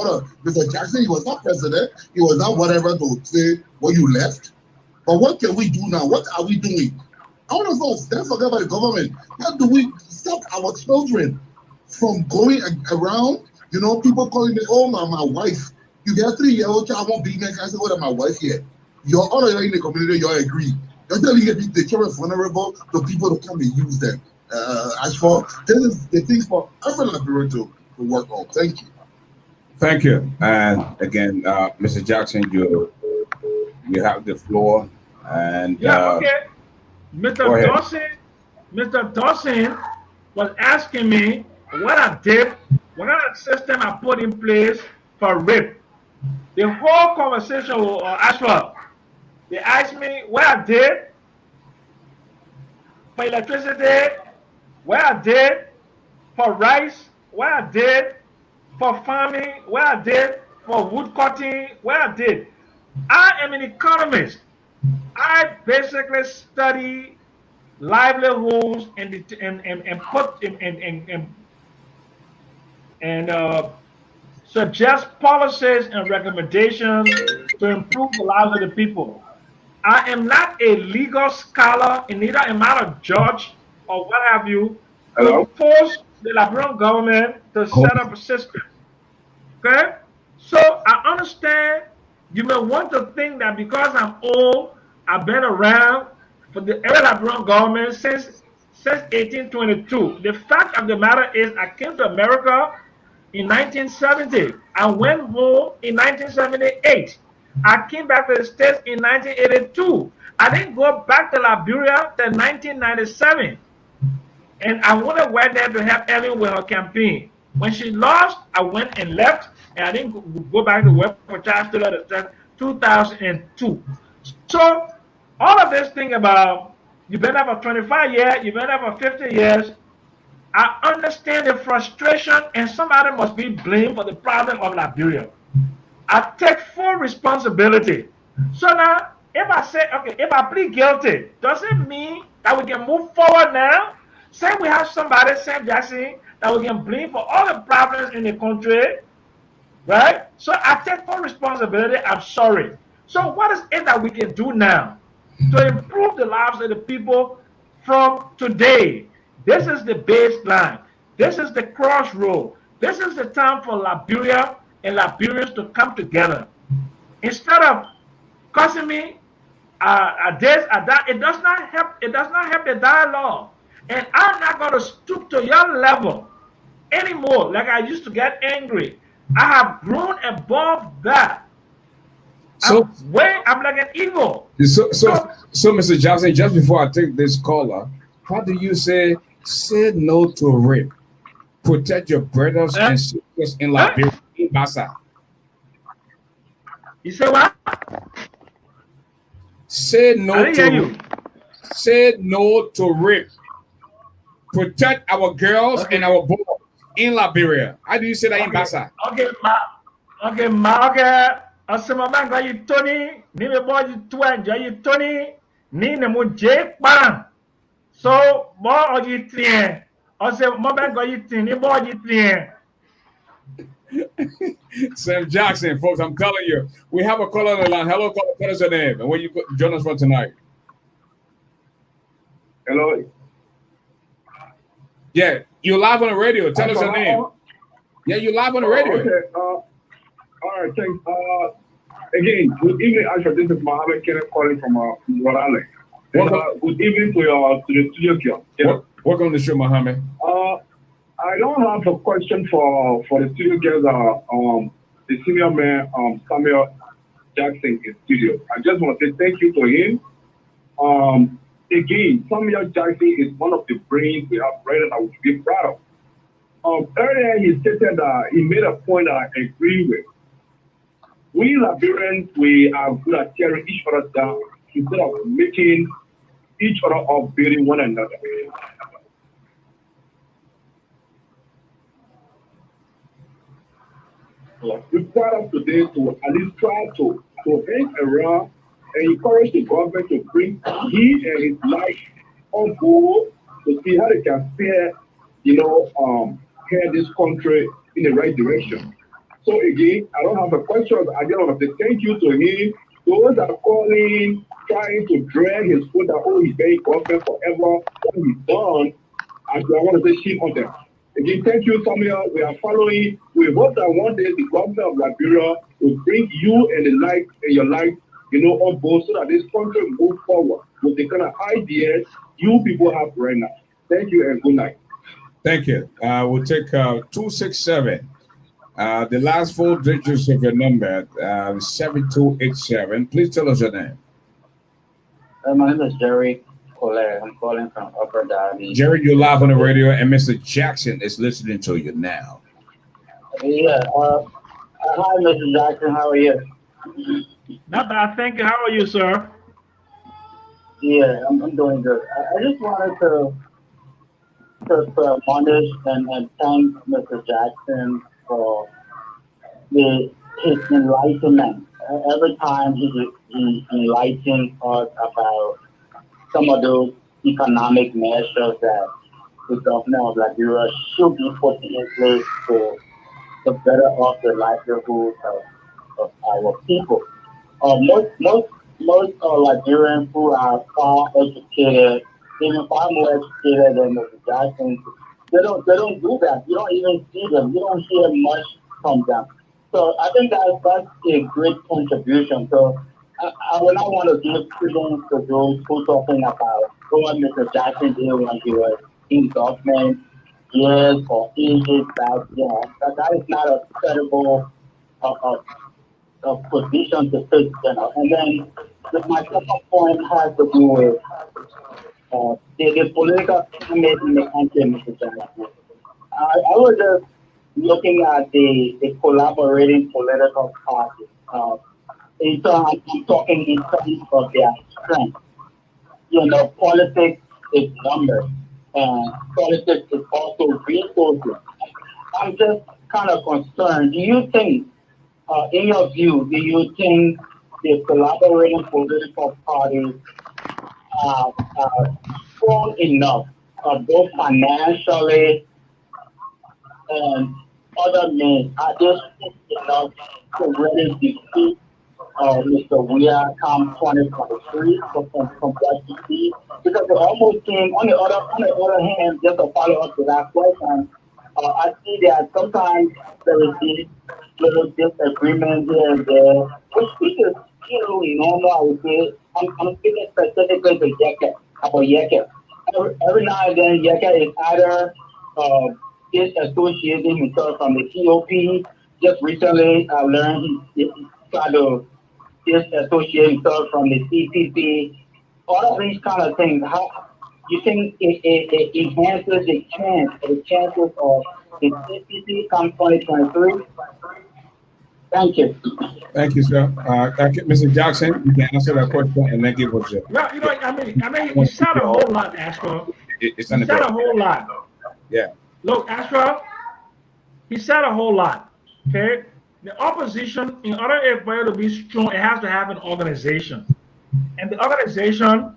Mr. Jackson, he was not president. He was not whatever to say what you left. But what can we do now? What are we doing? All of us, don't forget about the government. How do we stop our children from going around? You know, people calling me, oh, my wife. You get a 3-year-old child won't be there. I say, what are my wife here? You're all in the community, you all agree. You're telling me the children vulnerable to people to come and use them. As for this is the thing for every Liberian to work on. Thank you. Thank you. And again, Mr. Jackson, you have the floor. And okay. Mr. Dawson was asking me what I did, what kind of system I put in place for REMIE. The whole conversation was ASHFORD. They asked me what I did for electricity, what I did for rice, what I did for farming, what I did for wood cutting, what I did. I am an economist. I basically study livelihoods and suggest policies and recommendations to improve the lives of the people. I am not a legal scholar, and neither am I a judge or what have you, to force the Liberian government to set up a system. Okay? So I understand you may want to think that because I'm old, I've been around for the Liberian government since 1822. The fact of the matter is I came to America in 1970. I went home in 1978. I came back to the States in 1982. I didn't go back to Liberia till 1997. And I went away there to help Ellen with her campaign. When she lost, I went and left, and I didn't go back to work for Charles Taylor until 2002. So all of this thing about you've been there for 25 years, you've been there for 50 years, I understand the frustration, and somebody must be blamed for the problem of Liberia. I take full responsibility. So now, if I say, okay, if I plead guilty, does it mean that we can move forward now? Say we have somebody, Sam Jackson, that we can blame for all the problems in the country, right? So I take full responsibility. I'm sorry. So what is it that we can do now to improve the lives of the people from today? This is the baseline. This is the crossroad. This is the time for Liberia and Liberians to come together. Instead of cussing me at this, at that, it does not help. It does not help the dialogue. And I'm not going to stoop to your level anymore. Like I used to get angry. I have grown above that. So I'm like an eagle. So, Mr. Johnson, just before I take this caller, how do you say no to rape? Protect your brothers and sisters in Liberia, in Bassa. You say what? Say no to rape. Protect our girls and our boys in Liberia. How do you say that in Bassa? Okay. Asema banga you Tony, ni me boy you twanja you Tony, ni ne mo Jake bang. So more you three. Ose mo banga you three, ni boy you three. Sam Jackson, folks, I'm telling you, we have a caller on the line. Hello, caller, what is your name and where you join us for tonight? Hello. Yeah, you're live on the radio. Tell us your name. Yeah, you're live on the radio. Okay. All right, thanks. Again, good evening, Asha. This is Mohammed Kenneth calling from Rhode Island. Good evening to the studio here. Welcome to the show, Mohammed. I don't have a question for the studio guest, the senior man, Samuel Jackson in studio. I just want to say thank you to him. Again, Samuel Jackson is one of the brains we have right now, which we be proud of. Earlier, he stated that he made a point that I agree with. We Liberians, we are good at tearing each other down instead of making each other up, building one another. Yeah. require us today to at least try to hang around and encourage the government to bring he and his life on board to see how they can steer, steer this country in the right direction. So again, I don't have a question. I just want to say thank you to him. Those that are calling, trying to drag his foot that oh he's very government forever, what he's done. Actually, I want to say shame on them. Again, thank you, Samuel. We are following. We hope that one day the government of Liberia will bring you and the life and your life, on board so that this country will move forward with the kind of ideas you people have right now. Thank you and good night. Thank you. We'll take 267. The last four digits of your number, 7287. Please tell us your name. My name is Jerry Colette. I'm calling from Upper Darby. Jerry, you're live on the radio, and Mr. Jackson is listening to you now. Yeah. Hi, Mr. Jackson. How are you? Not bad, thank you. How are you, sir? Yeah, I'm doing good. I just wanted to admonish and thank Mr. Jackson for his enlightenment. Every time he enlightens us about some of those economic measures that the government of Liberia should be putting in place to better off the livelihood of our people. Most Liberians who are far educated, even far more educated than Mr. Jackson, they don't do that. You don't even see them. You don't hear much from them. So I think that's a great contribution. So I would not want to give credence to those who talking about what Mr. Jackson did when he was in government years or ages back. Yeah, that is not a credible position to take. And then my second point has to do with the political climate in the country, Mr. Jackson. I was just looking at the collaborating political parties. I'm talking in terms of their strength. Politics is numbers, and politics is also resources. I'm just kind of concerned. Do you think, in your view, do you think the collaborating political parties are strong enough, both financially and other means? Are they strong enough to really defeat Mr. Weir come 2023 from what you see? Because it almost seems, on the other hand, just a follow up to that question, I see that sometimes there is this little disagreement here and there, which is normal. I would say I'm speaking specifically to Yeke, about Yeke. Every now and then, Yeke is either disassociating himself from the POP. Just recently, I learned he tried to disassociate himself from the CPP. All of these kind of things. How you think it enhances the chances of the CPP come 2023? Thank you. Thank you, sir. Mr. Jackson, you can answer that question and then give us your. Well, he said a whole lot, Ashford. He said a whole lot. Yeah. Look, Ashford, he said a whole lot. Okay? The opposition, in order for it to be strong, it has to have an organization. And the organization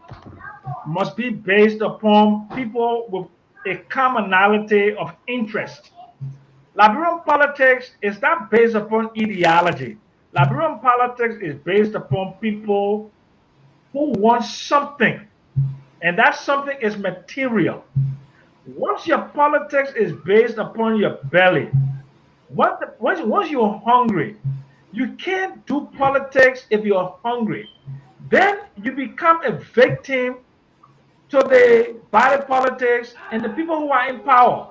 must be based upon people with a commonality of interest. Liberian politics is not based upon ideology. Liberian politics is based upon people who want something, and that something is material. Once your politics is based upon your belly, once you're hungry, you can't do politics if you're hungry. Then you become a victim to the body politics and the people who are in power.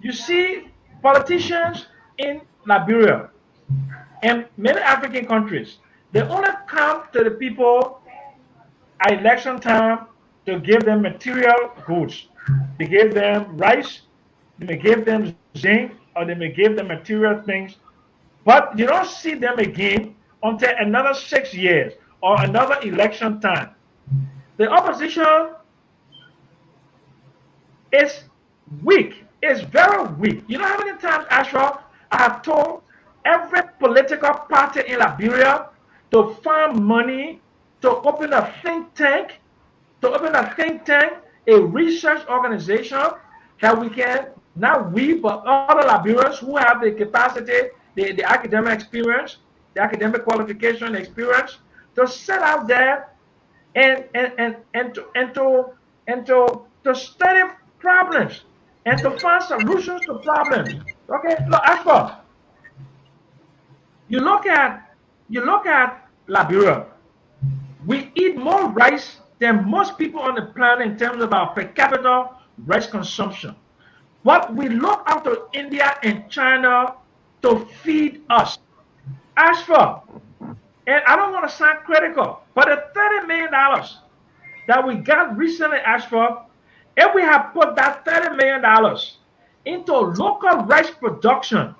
You see, politicians in Liberia and many African countries, they only come to the people at election time to give them material goods. They give them rice, they may give them zinc, or they may give them material things, but you don't see them again until another 6 years or another election time. The opposition is weak. It's very weak. You know how many times, Ashraf, I have told every political party in Liberia to find money to open a think tank, a research organization that we can, not we, but other Liberians who have the capacity, the academic experience, the academic qualification experience, to sit out there and to study problems and to find solutions to problems. Okay, look, Ashford, you look at Liberia. We eat more rice than most people on the planet in terms of our per capita rice consumption. But we look out to India and China to feed us. Ashford, and I don't want to sound critical, but the $30 million that we got recently, Ashford, if we have put that $30 million into local rice production,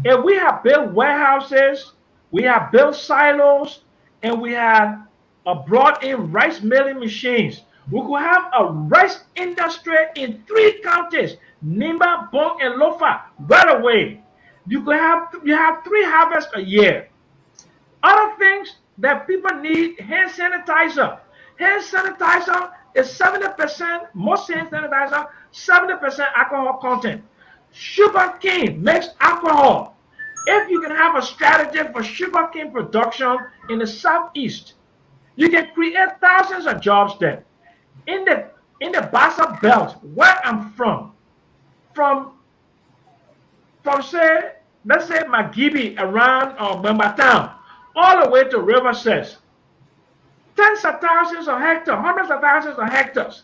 if we have built warehouses, we have built silos, and we have brought in rice milling machines, we could have a rice industry in 3 counties, Nimba, Bong, and Lofa, right away. You have 3 harvests a year. Other things that people need, hand sanitizer. Hand sanitizer is 70%, most hand sanitizer, 70% alcohol content. Sugar cane makes alcohol. If you can have a strategy for sugarcane production in the southeast, you can create thousands of jobs there. In the Bassa Belt, where I'm from say, let's say Magibi around Town, all the way to Riverside, tens of thousands of hectares, hundreds of thousands of hectares.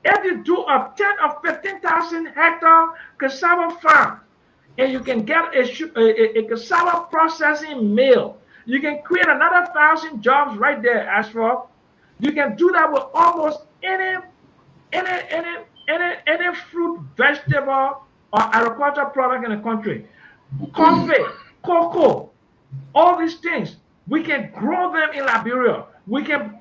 If you do a 10 or 15,000 hectare cassava farm, and you can get a cassava processing mill, you can create another 1,000 jobs right there, Ashford. You can do that with almost any fruit, vegetable, or agricultural product in the country. Coffee, cocoa, all these things. We can grow them in Liberia. We can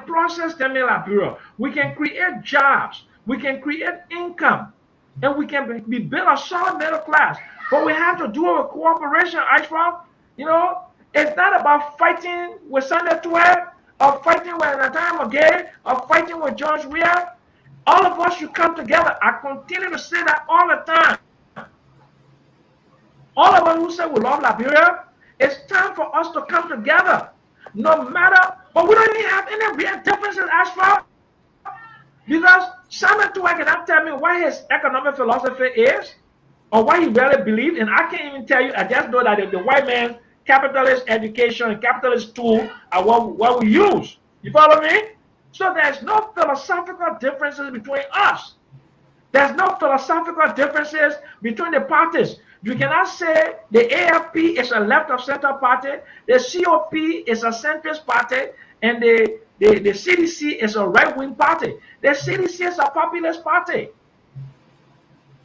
process them in Liberia. We can create jobs. We can create income. And we can be build a solid middle class. But we have to do it with cooperation, Ashford. You know, it's not about fighting with Sunday 12 or fighting with Nathan Gay or fighting with George Weah. All of us should come together. I continue to say that all the time. All of us who say we love Liberia, it's time for us to come together. No matter, but we don't even have any real differences, Ashford. Because Samuel Tuwai cannot tell me what his economic philosophy is or what he really believes, and I can't even tell you. I just know that the white man's capitalist education and capitalist tool are what we use. You follow me? So there's no philosophical differences between us. There's no philosophical differences between the parties. You cannot say the AFP is a left of center party, the COP is a centrist party, and the CDC is a right-wing party. The CDC is a populist party.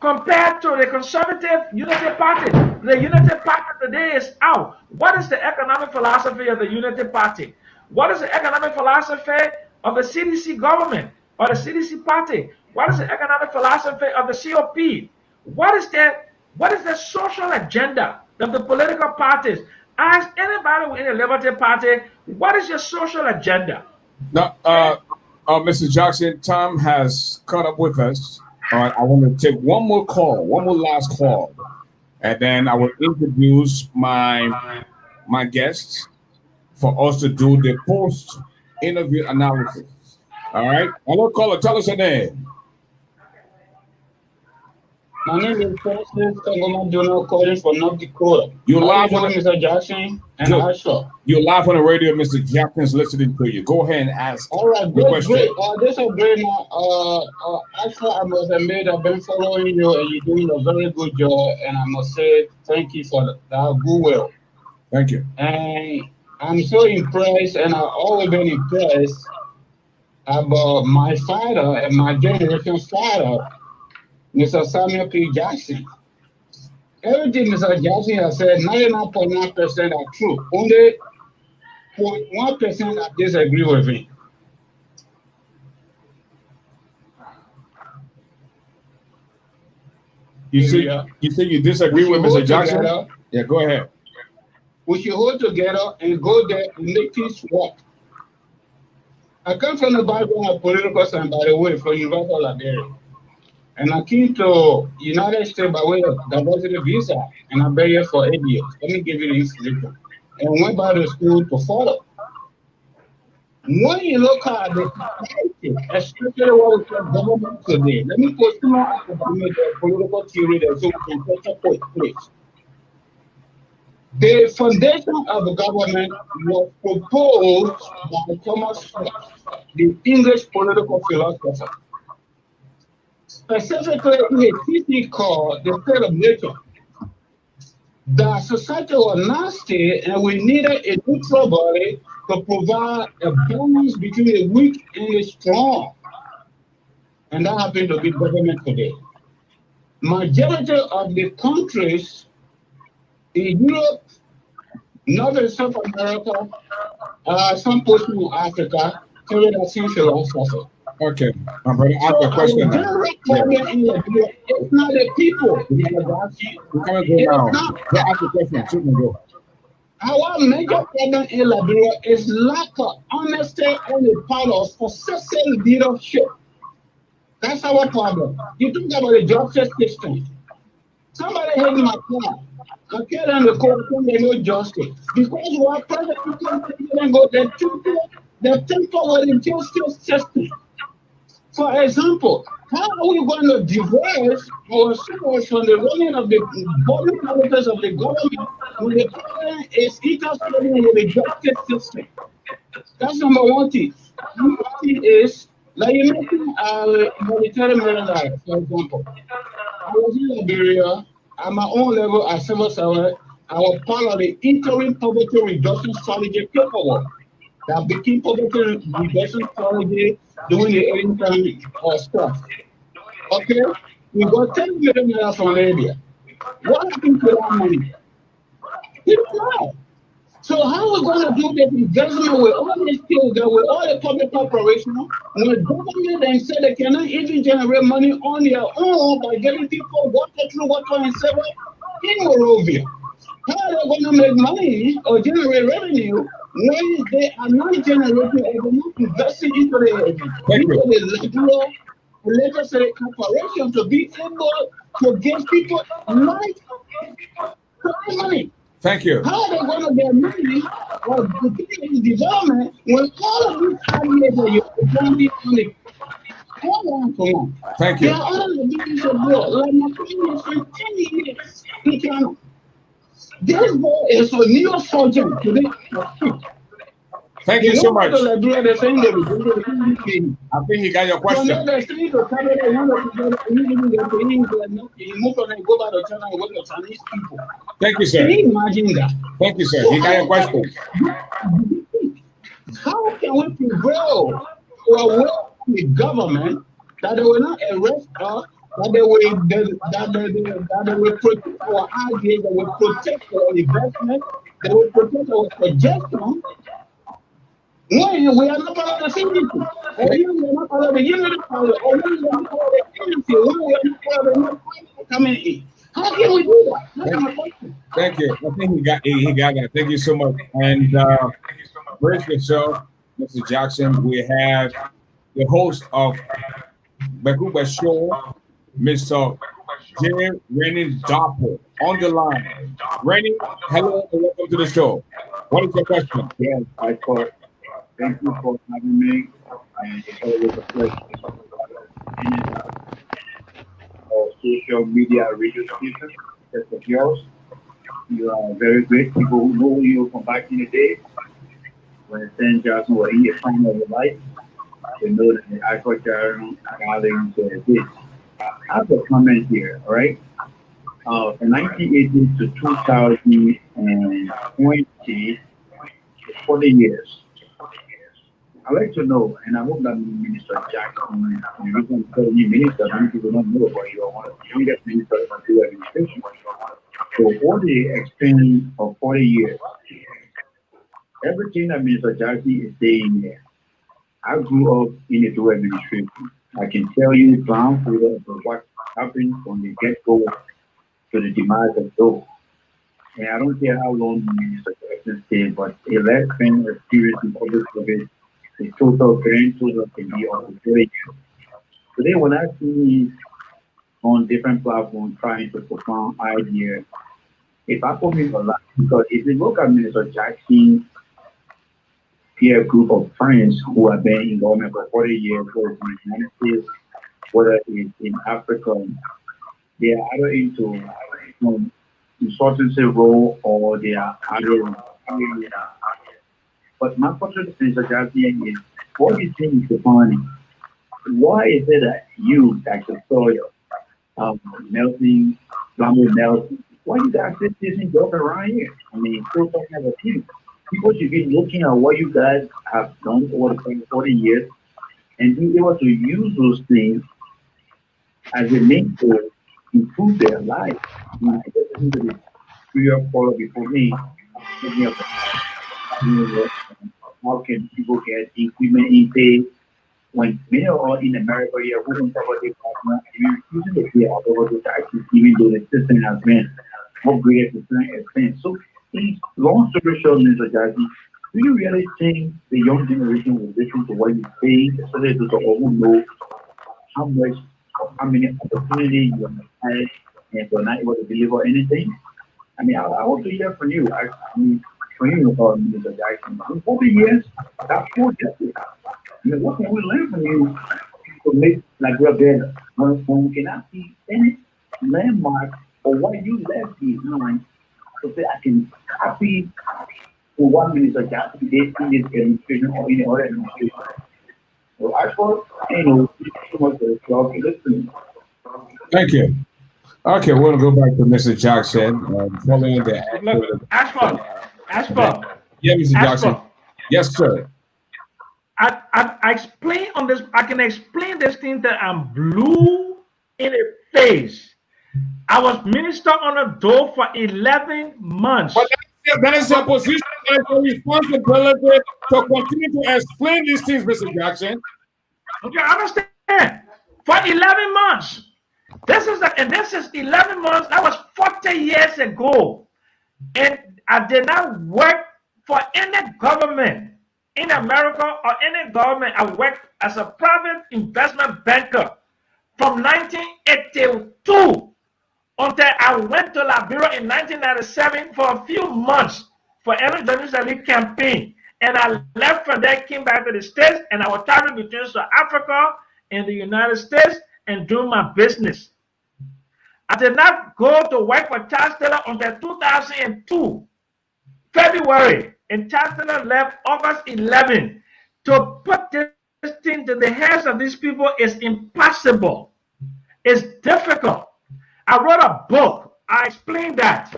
Compared to the conservative Unity Party, the Unity Party today is out. What is the economic philosophy of the Unity Party? What is the economic philosophy of the CDC government or the CDC party? What is the economic philosophy of the COP? What is the social agenda of the political parties? Ask anybody within the Liberty Party, what is your social agenda? Now, Mr. Jackson, Tom has caught up with us. All right, I want to take one more last call, and then I will introduce my guests for us to do the post-interview analysis. All right, hello, caller, tell us your name. My name is Francis Kagoma Jono, calling from North Dakota. You're live on Mr. Jackson and Ashford. You're live on the radio. Mr. Jackson's listening to you. Go ahead and ask. All right, great. This is great. Ashford, I must admit, I've been following you, and you're doing a very good job. And I must say, thank you for that goodwill. Thank you. And I'm so impressed, and I've always been impressed about my father and my generation father, Mr. Samuel P. Jackson. Everything Mr. Jackson has said, 99.9% are true. Only 0.1% I disagree with him. You say you disagree with Mr. Jackson? Yeah, go ahead. we should hold together and go there and make things work. I come from the background of political science, by the way, from University of Liberia. And I came to United States by way of diversity visa, and I've been here for 8 years. Let me give you the information. And I went back to school to follow. When you look at the society, especially what we call government today, let me put some academic political theory that so we can take place. The foundation of the government was proposed by Thomas Hobbes, the English political philosopher, specifically in a thesis called The State of Nature. The society was nasty and we needed a neutral body to provide a balance between the weak and the strong. And that happened to be government today. Majority of the countries in Europe, North and South America, some portion of Africa, carry that same philosophy. Okay, I'm going to ask a question now. It's not the people. Ask the question. Our major problem in Liberia is lack of honesty on the part of successive leadership. That's our problem. You think about the justice system. Somebody hit my car. I tell them the court there's no justice. Because what president didn't go, the temple with the justice system. For example, how are we going to divorce ourselves from the running of the body policies of the government when the president is interfering with the justice system? That's number one thing. Number two is, like you mentioned, military military, for example. I was in Liberia at my own level as civil servant. I was part of the interim poverty reduction strategy paperwork that became poverty reduction strategy doing the anytime stuff. Okay, we got 10 million from Libya. What happened to that money? We don't know. So how are we going to do this investment with all these skills, with all the public corporations, when the government then said they cannot even generate money on their own by getting people water through water and sewer in Morovia? How are they going to make money or generate revenue when they are not generating or they're not investing into the liberal legislative corporation to be able to give people money? Thank you. How are they going to get money or in development when all of these ideas that you're planting on the Thank you. They are all the business of war. Like my friend is for 10 years in China. This boy is a neurosurgeon today. Thank you so much. I think he got your question. Thank you, sir. Can you imagine that? Thank you, sir. He got your question. How can we prevail for the government that they will not arrest us, that they will protect our ideas, that will protect our investment, they will protect our suggestions? When we are not part of the same people, or when we are not part of the unity party, or when we are not part of the agency, when we are not part of the new coming in. How can we do that? That's my question. Thank you. I think he got that. Thank you so much. And brace yourself, Mr. Jackson. We have the host of Bakuba Show, Mr. J. Rennie Doppel, on the line. Rennie, hello and welcome to the show. What is your question? Yes, I thought. Thank you for having me. And it's always a pleasure social media radio station such as yours. You are very great people who know you from back in the day when Stan Johnson was in the prime of your life. They know that I thought darling said this. I have a comment here, all right? From 1980 to 2020, 40 years. I'd like to know, and I hope that Minister Jackson, the reason I'm telling you minister, many people don't know about you are one of the youngest ministers of the administration. So for the extent of 40 years, everything that Minister Jackson is saying there, I grew up in the dual administration. I can tell you ground for what happened from the get-go to the demise of those. And I don't care how long Mr. Jackson stayed, but a less spent experience in public service, the total grand total can be over 30 years. Today, when I see on different platforms trying to propound ideas, if I put me for life, because if you look at Mr. Jackson's peer group of friends who have been in government for 40 years, whether it's in the United States, whether it's in Africa, they are either into consultancy role or they are either. But my question to Mr. Jackson is, what do you think is the point? Why is it that you, Dr. Sawyer, melting, why you guys sit this and joke around here? I mean, still talking about people. People should be looking at what you guys have done over the past 40 years and be able to use those things as a means to improve their life. I mean, I just listened to the previous caller before me, thinking of how can people get equipment in pay when many are in America here who don't cover their partner and using the pay out of the taxes, even though the system has been upgraded to certain extent. So, long story short, Mr. Jackie, do you really think the young generation will listen to what you say, especially those who know how many opportunities you have had and you're not able to deliver anything? I mean, I want to hear from you. I mean, from you, Mr. Jackson. In 40 years, that's 4 decades. I mean, what can we learn from you to make Liberia better? When we cannot see any landmark or what you left behind, to say I can copy for 1 Minister Jackson did in this administration or any other administration. So I thought, so much for the job. Listen. Thank you. Okay, we're going to go back to Mr. Jackson. Following the ASHFORD. Yeah, Mr. Jackson. Yes, sir. I explain on this. I can explain this thing that I'm blue in the face. I was minister on a door for 11 months. But that is your position and your responsibility to continue to explain these things, Mr. Jackson. Okay, I understand. For 11 months. This is 11 months. That was 40 years ago. And I did not work for any government in America or any government. I worked as a private investment banker from 1982 until I went to Liberia in 1997 for a few months for Ellen Johnson campaign. And I left from there, came back to the States, and I was traveling between South Africa and the United States and doing my business. I did not go to work for Charles Taylor until 2002, February, and Charles Taylor left August 11. To put this thing to the hands of these people is impossible. It's difficult. I wrote a book. I explained that.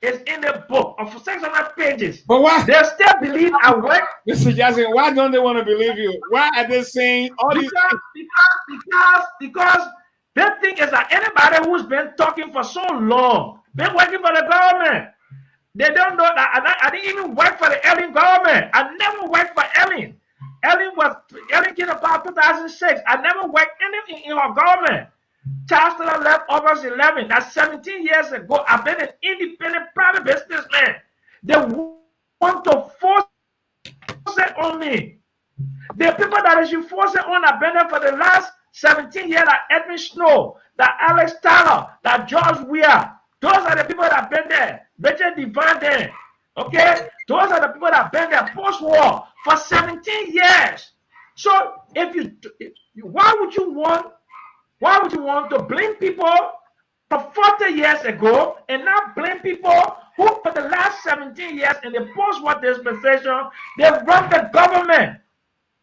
It's in the book of 600 pages. But why? They still believe I work. Mr. Jackson, why don't they want to believe you? Why are they saying all these things? Because the thing is that anybody who's been talking for so long, been working for the government, they don't know that I didn't even work for the Ellen government. I never worked for Ellen. Ellen came about 2006. I never worked anything in her government. Charles Taylor left August 11. That's 17 years ago. I've been an independent private businessman. They want to force it on me. The people that should force it on have been there for the last 17 years, like Edwin Snow, that Alex Tyler, that George Weir. Those are the people that have been there. Richard Devine there. Okay? Those are the people that have been there post-war for 17 years. So why would you want to blame people for 40 years ago and not blame people who for the last 17 years in the post-war dispensation, they run the government.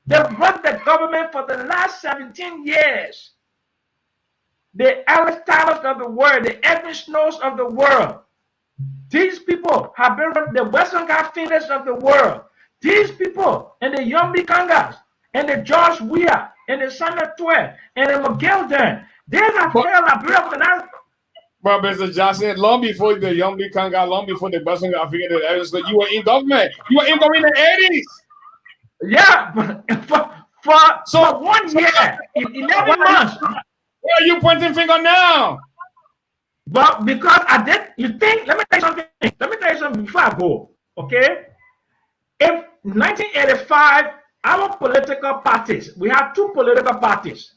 They've run the government for the last 17 years. The Alex Tylers of the world, the Edwin Snows of the world. These people have been running the Western Phoenix of the world. These people and the Yombi Kangas and the George Weir and the Samuel Twe and the McGilden, they have failed Liberia for the last. But Mr. Johnson, long before the Yombi Kanga, long before the Western African, you were in government. You were in government in the 80s. Yeah, but for 1 year, in 11 months. Where are you pointing finger now? But because I did, you think, let me tell you something. Let me tell you something before I go. Okay? In 1985, our political parties, we have two political parties.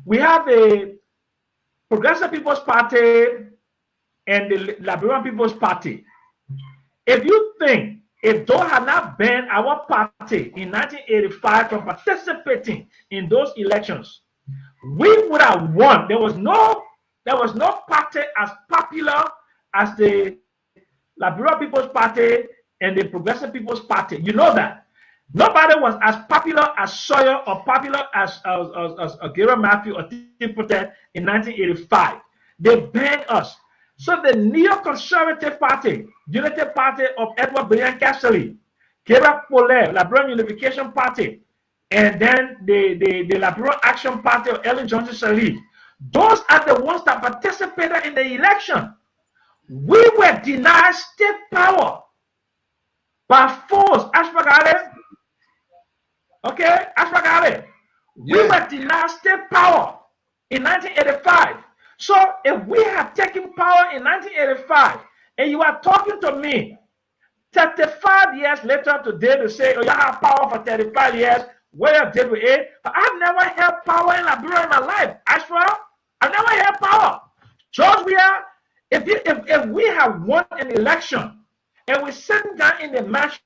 We have the Progressive People's Party and the Liberian People's Party. If you think, if those had not been our party in 1985 from participating in those elections, we would have won. There was no party as popular as the Liberian People's Party and the Progressive People's Party. You know that. Nobody was as popular as Sawyer or popular as Gary Matthew or Tim Potter in 1985. They banned us. So the Neoconservative Party, Unity Party of Edward Brian Castle, Kera Pole, Liberian Unification Party, and then the Liberian Action Party of Ellen Johnson Sirleaf, those are the ones that participated in the election. We were denied state power by force. ASHFORD GARLEY. Okay, ASHFORD GARLEY. We were denied state power in 1985. So if we have taken power in 1985, and you are talking to me 35 years later today to say, oh, you have power for 35 years, what you did with it? But I've never held power in Liberia in my life. ASHFORD, I've never held power. George, if we have won an election and we're sitting down in the mansion,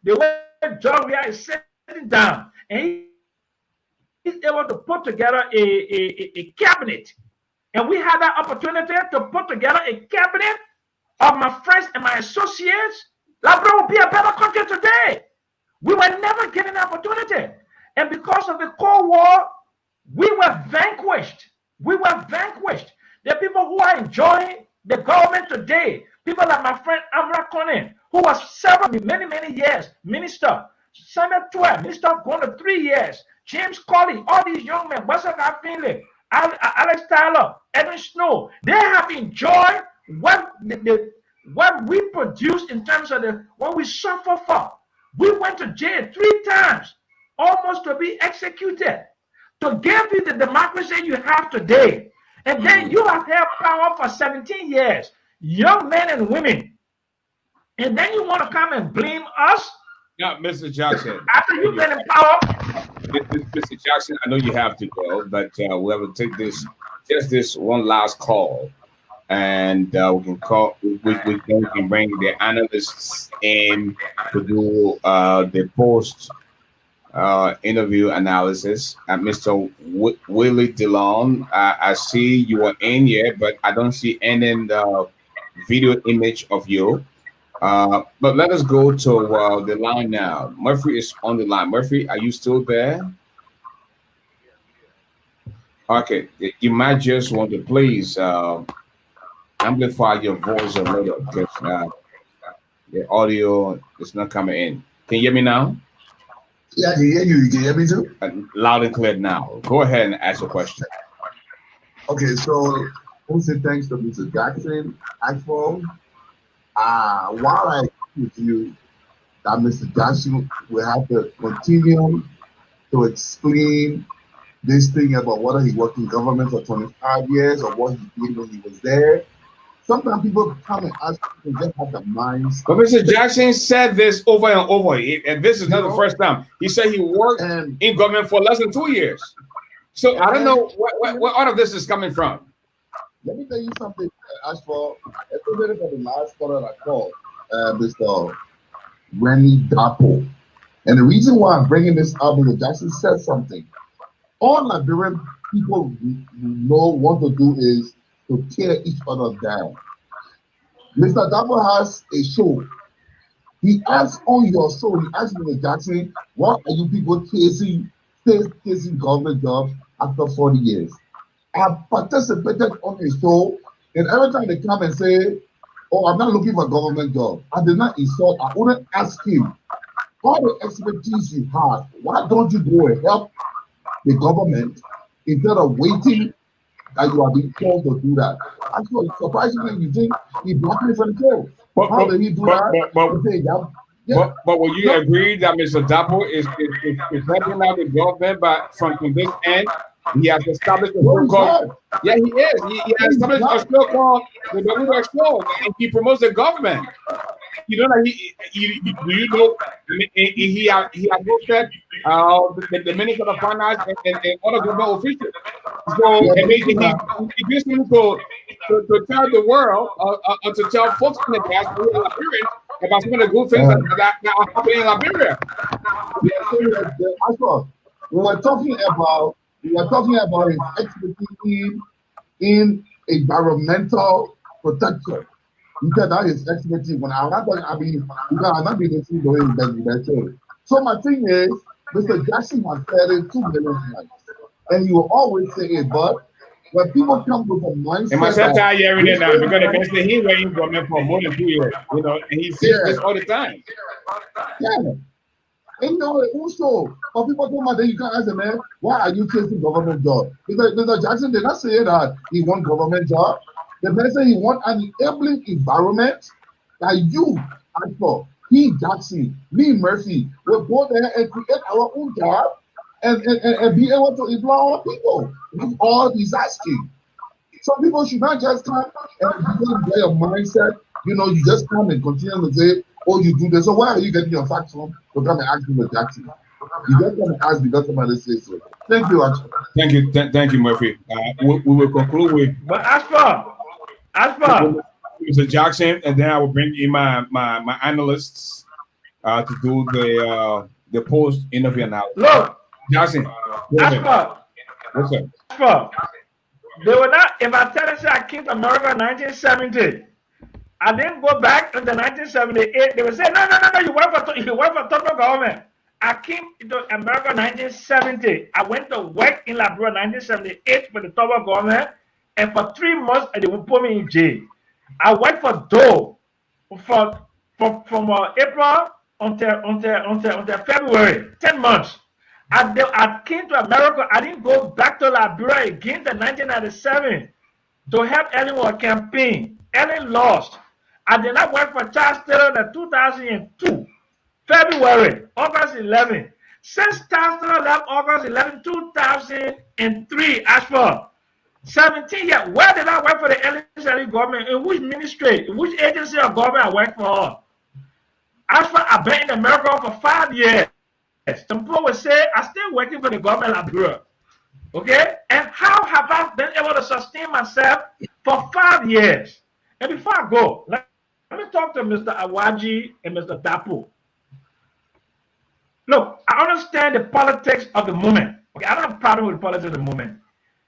the way George is sitting down, and he's able to put together a cabinet, and we had that opportunity to put together a cabinet of my friends and my associates, Liberia will be a better country today. We were never given the opportunity. And because of the Cold War, we were vanquished. We were vanquished. The people who are enjoying the government today, people like my friend Amra Konen, who was serving many years, minister, Samuel 12, minister going to 3 years, James Colley, all these young men, Western Finley, Alex Tyler, Edwin Snow, they have enjoyed what we produced in terms of what we suffer for. We went to jail 3 times, almost to be executed, to give you the democracy you have today. And then you have held power for 17 years, young men and women. And then you want to come and blame us? Now, Mr. Jackson. After you've been in power? Mr. Jackson, I know you have to go, but we'll have to take this one last call. And we can call. We can bring the analysts in to do the post interview analysis. Mr. Willie Dillon, I see you are in here, but I don't see any video image of you. But let us go to the line now. Murphy is on the line. Murphy, are you still there? Okay, you might just want to please amplify your voice a little because the audio is not coming in. Can you hear me now? Yeah, I can hear you. You can hear me too? Loud and clear now. Go ahead and ask your question. Okay, so we'll say thanks to Mr. Jackson. ASHFORD, while I agree with you that Mr. Jackson will have to continue to explain this thing about whether he worked in government for 25 years or what he did when he was there. Sometimes people come and ask and just have the minds. But Mr. Jackson said this over and over, and this is not the first time. He said he worked in government for less than 2 years. So I don't know where all of this is coming from. Let me tell you something, ASHFORD, especially for the last caller I called, Mr. REMIE Dapo. And the reason why I'm bringing this up is that Jackson said something. All Liberian people want to do is to tear each other down. Mr. Dapo has a show. He asked on your show, he asked Mr. Jackson, what are you people chasing government jobs after 40 years? I have participated on his show, and every time they come and say, oh, I'm not looking for a government job, I did not insult, I wouldn't ask him, all the expertise you have, why don't you go and help the government instead of waiting that you are being told to do that? Actually, surprisingly, you think he blocked me from the show. How did he do that? But will you agree that Mr. Dapo is helping out the government from this end He has established a show called, yeah, he is. He has established a show called the WXO, and he promotes the government. You know, like do you know he has hosted the Minister of Finance and other government officials. So he did something to tell the world or to tell folks in the diaspora about some of the good things that are happening in Liberia. We were talking about his expertise in environmental protection. You said that is expertise. When I'm not been listening to him. So my thing is, Mr. Jackson has said it 2 million times, and you will always say it. But when people come with a mindset, and myself tired hearing it now because the guy said he was in government for more than 2 years, you know, and he says this all the time. Yeah. And you know, also, for people talking about that, you can ask them, man, why are you chasing government job? Because Mr. Jackson did not say that he want government job. The man said he want an enabling environment that you ask for. He, Jackson, me, Murphy, will go there and create our own job and be able to employ our people. That's all he's asking. Some people should not just come and get your mindset. You know, you just come and continue to say, oh, you do this. So why are you getting your facts from to come and ask me with Jackson? You just come and ask because somebody says so. Thank you, actually. Thank you, Murphy. We will conclude with. But as for Mr. Jackson, and then I will bring in my analysts to do the post interview analysis. Look, Jackson. What's up? They were not. If I tell you, I came to America in 1970. I didn't go back in the 1978. They would say, no, you work for total government. I came to America in 1970. I went to work in Liberia in 1978 for the total government, and for 3 months, they would put me in jail. I worked for Doe from April until February, 10 months. I came to America. I didn't go back to Liberia again in 1997 to help Ellen campaign. Ellen lost. I did not work for Charles Taylor in 2002, February, August 11. Since Charles Taylor left August 11, 2003, as for 17 years, where did I work for the Ellen government? In which ministry? In which agency of government I worked for? As for I've been in America for 5 years. Some people will say, I'm still working for the government of Liberia. Okay? And how have I been able to sustain myself for 5 years? And before I go, let me talk to Mr. Awaji and Mr. Dapo. Look, I understand the politics of the moment. Okay, I don't have a problem with the politics of the moment.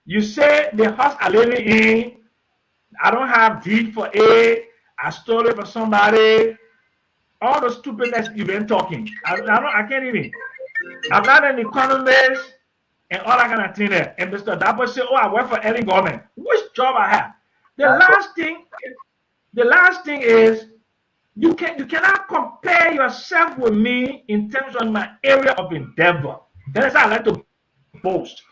You say the house I live in, I don't have deed for A, I stole it from somebody. All the stupidness you've been talking. I can't even. I'm not an economist and all that kind of thing there. And Mr. Dapo say, oh, I work for any government. Which job I have? The last thing is you cannot compare yourself with me in terms of my area of endeavor. That's how I like to boast.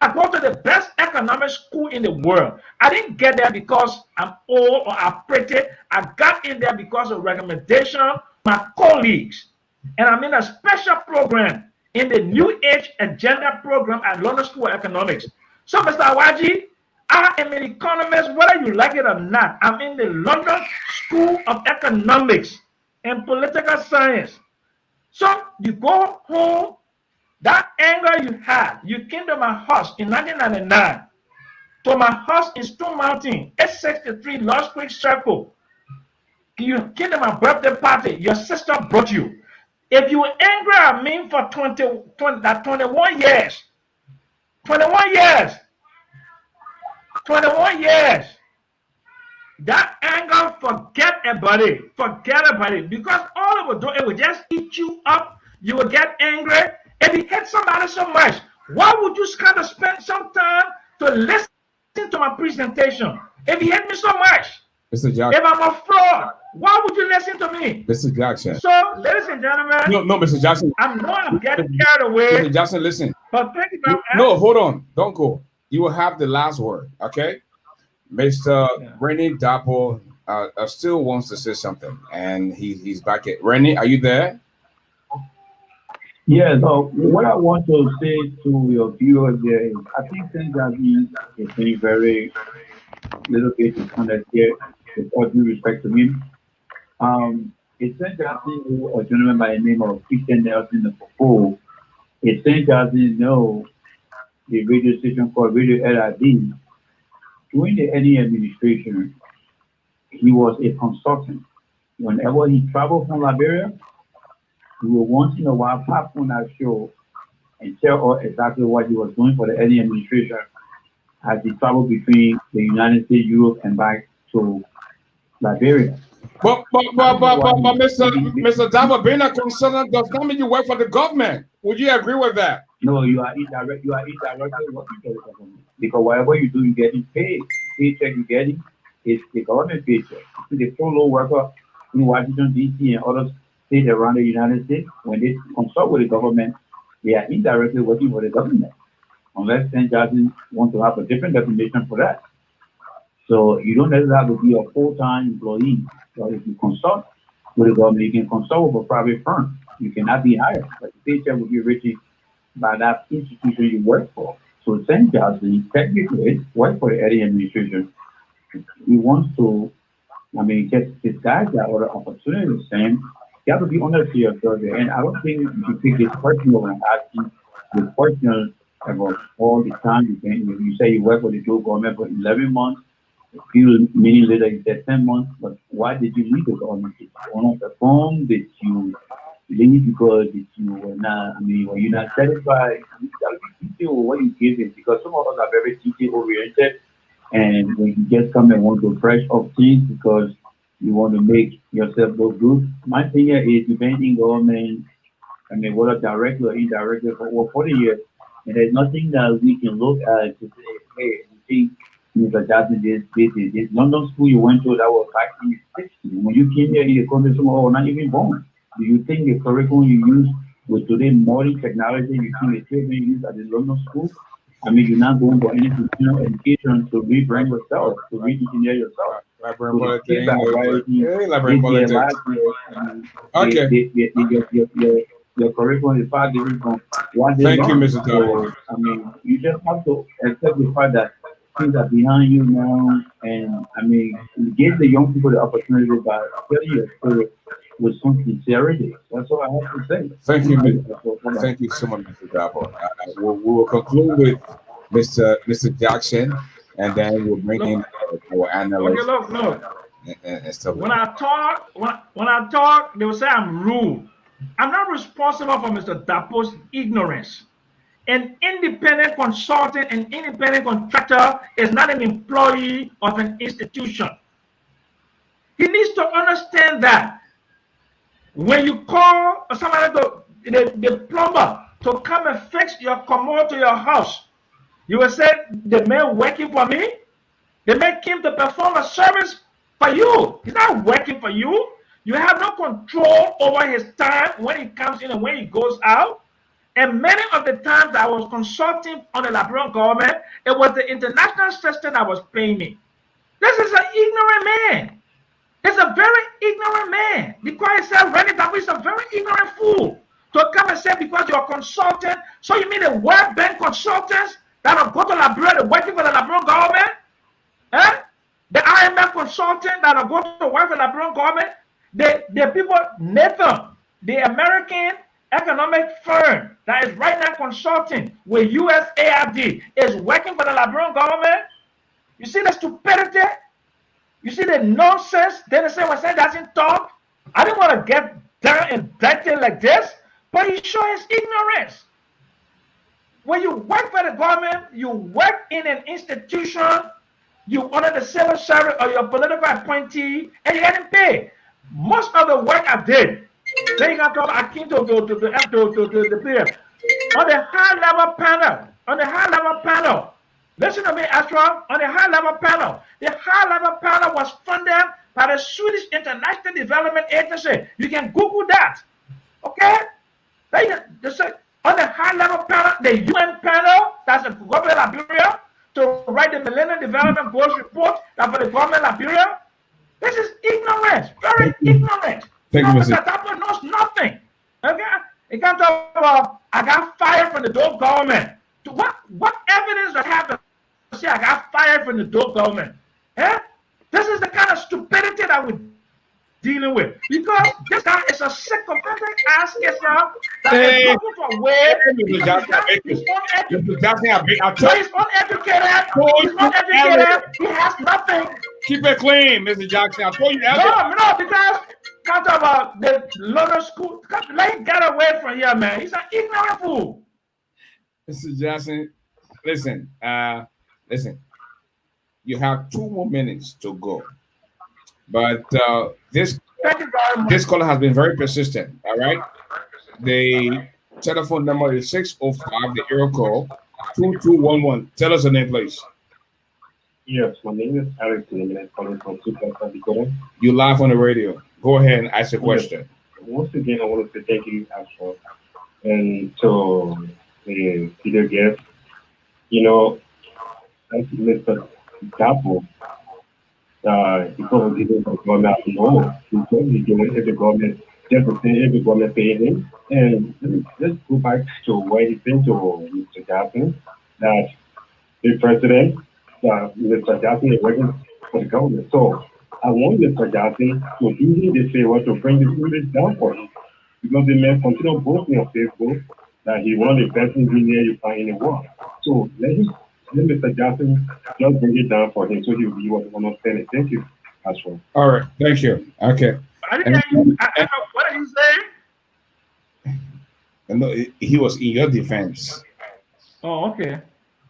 I go to the best economic school in the world. I didn't get there because I'm old or I'm pretty. I got in there because of recommendation of my colleagues. And I'm in a special program in the New Age Agenda program at London School of Economics. So, Mr. Awaji, I am an economist, whether you like it or not. I'm in the London School of Economics and Political Science. So, you go home. That anger you had, you came to my house in 1999, to my house in Stone Mountain, 863 Lost Creek Circle. You came to my birthday party, your sister brought you. If you were angry at me for 21 years, 21 years, that anger, forget about it, because all it would do, it would just eat you up, you would get angry. If you hate somebody so much, why would you kind of spend some time to listen to my presentation? If you hate me so much, Mr. Jackson, if I'm a fraud, why would you listen to me? Mr. Jackson. So, ladies and gentlemen, no, Mr. Jackson. I'm getting carried away. Mr. Jackson, listen. But thank you very much. No, hold on. Don't go. You will have the last word, okay? Mr. Rennie Dapo still wants to say something, and he's back at. Rennie, are you there? Yeah, so what I want to say to your viewers there is I think St. Jasmine is being very little bit dishonest here, with all due respect to him. It's St. Jasmine, a gentleman by the name of Christian Nelson the Foucault. It's St. Jasmine, no, the radio station called Radio LIB. During the NE administration, he was a consultant. Whenever he traveled from Liberia, he would once in a while pop on our show and tell us exactly what he was doing for the NE administration as he traveled between the United States, Europe, and back to Liberia. But Mr. Dabo, being a consultant does not mean you work for the government. Would you agree with that? No, you are indirectly working for the government. Because whatever you do, you're getting paid. Paycheck you're getting is the government paycheck. The solo worker in Washington, D.C. and other states around the United States, when they consult with the government, they are indirectly working for the government. Unless St. Jasmine wants to have a different definition for that. So you don't necessarily have to be a full-time employee. So if you consult with the government, you can consult with a private firm. You cannot be hired, but the paycheck will be written by that institution you work for. So St. Jasmine technically work for the area administration. He wants to, get this guy that other opportunity. Same. You have to be honest to yourself there. And I don't think you should take this personal when asking the question about all the time you say you work for the Joe government for 11 months. A few minutes later, you said 10 months, but why did you leave the government? Did you want to perform? Did you leave because you were not, were you not satisfied? You gotta be detailed with what you give it because some of us are very detail oriented, and when you just come and want to fresh up things because you want to make yourself look good. My thing here is depending government, whether directly or indirectly for over 40 years, and there's nothing that we can look at to say, hey, you think Mr. Jackson, this London school you went to that was back in the 60s. When you came here in the country, some were not even born. Do you think the curriculum you use with today modern technology, you think the children use at the London school? You're not going for any professional education to rebrand yourself, to re-engineer yourself. Your curriculum is far different from what they learn. Thank you, Mr. Dabo. So, you just have to accept the fact that things are behind you now, and you give the young people the opportunity by telling your story with some sincerity. That's all I have to say. Thank you, thank you so much, Mr. Dabo. We will conclude with Mr. Jackson, and then we'll bring in our analyst. Okay, look. And stuff. When I talk, they will say I'm rude. I'm not responsible for Mr. Dapo's ignorance. An independent consultant, an independent contractor is not an employee of an institution. He needs to understand that when you call somebody, the plumber, to come and fix your commode to your house, you will say, the man working for me? The man came to perform a service for you. He's not working for you. You have no control over his time when he comes in and when he goes out. And many of the times I was consulting on the Liberian government, it was the international system that was paying me. This is an ignorant man. He's a very ignorant man. Because he said, Rennie, that he's a very ignorant fool. To come and say, because you're a consultant, so you mean the World Bank consultants that are going to Liberia, they're working for the Liberian government? The IMF consultant that are going to work for the Liberian government? The people, Nathan, the American economic firm that is right now consulting with USAID is working for the Liberian government. You see the stupidity? You see the nonsense? Then they say, when St. Jackson talk, I didn't want to get down and dirty like this, but he shows his ignorance. When you work for the government, you work in an institution, you honor the civil service or your political appointee, and you're getting paid. Most of the work I did, then you can talk, I came to the period. On the high level panel, listen to me, Astra, on the high level panel was funded by the Swedish International Development Agency. You can Google that, okay? On the high level panel, the UN panel, that's the government of Liberia, to write the Millennium Development Goals report, that's for the government of Liberia. This is ignorance, very ignorant. Thank you, Mr. That knows nothing. Okay? He can't talk about I got fired from the dope government. What evidence do I have to say I got fired from the dope government? Eh? This is the kind of stupidity that we're dealing with. Because this guy is a sycophantic ass yourself that is looking for ways. He's uneducated. He's uneducated. He has nothing. Keep it clean, Mr. Jackson. I told you that. No, because talk about the local school. Let him get away from here, man. He's an ignorant fool. Mr. Jackson, listen. You have 2 more minutes to go, but this caller has been very persistent. All right, the telephone number is 605. The area code 2211. Tell us the name, please. Yes, my name is Alex and I'm calling from Super Dakota. You live on the radio. Go ahead and ask your question. Once again, I want to say thank you, ASHFORD, and to the video guest. You know, as Mr. Dapo, because he didn't government know, because he given every government, just the same every government paying him. And let's go back to what he said to Mr. Jackson, that the president, Mr. Jackson is working for the government. So I want Mr. Jackson to do the favor to bring this image down for him. Because the man continued boasting on Facebook that he one of the best engineers you find in the world. So let Mr. Jackson just bring it down for him so he'll be what one of them. Thank you, ASHFORD. All right, thank you. Okay. I didn't hear you. What are you saying? No, he was in your defense. Oh, okay.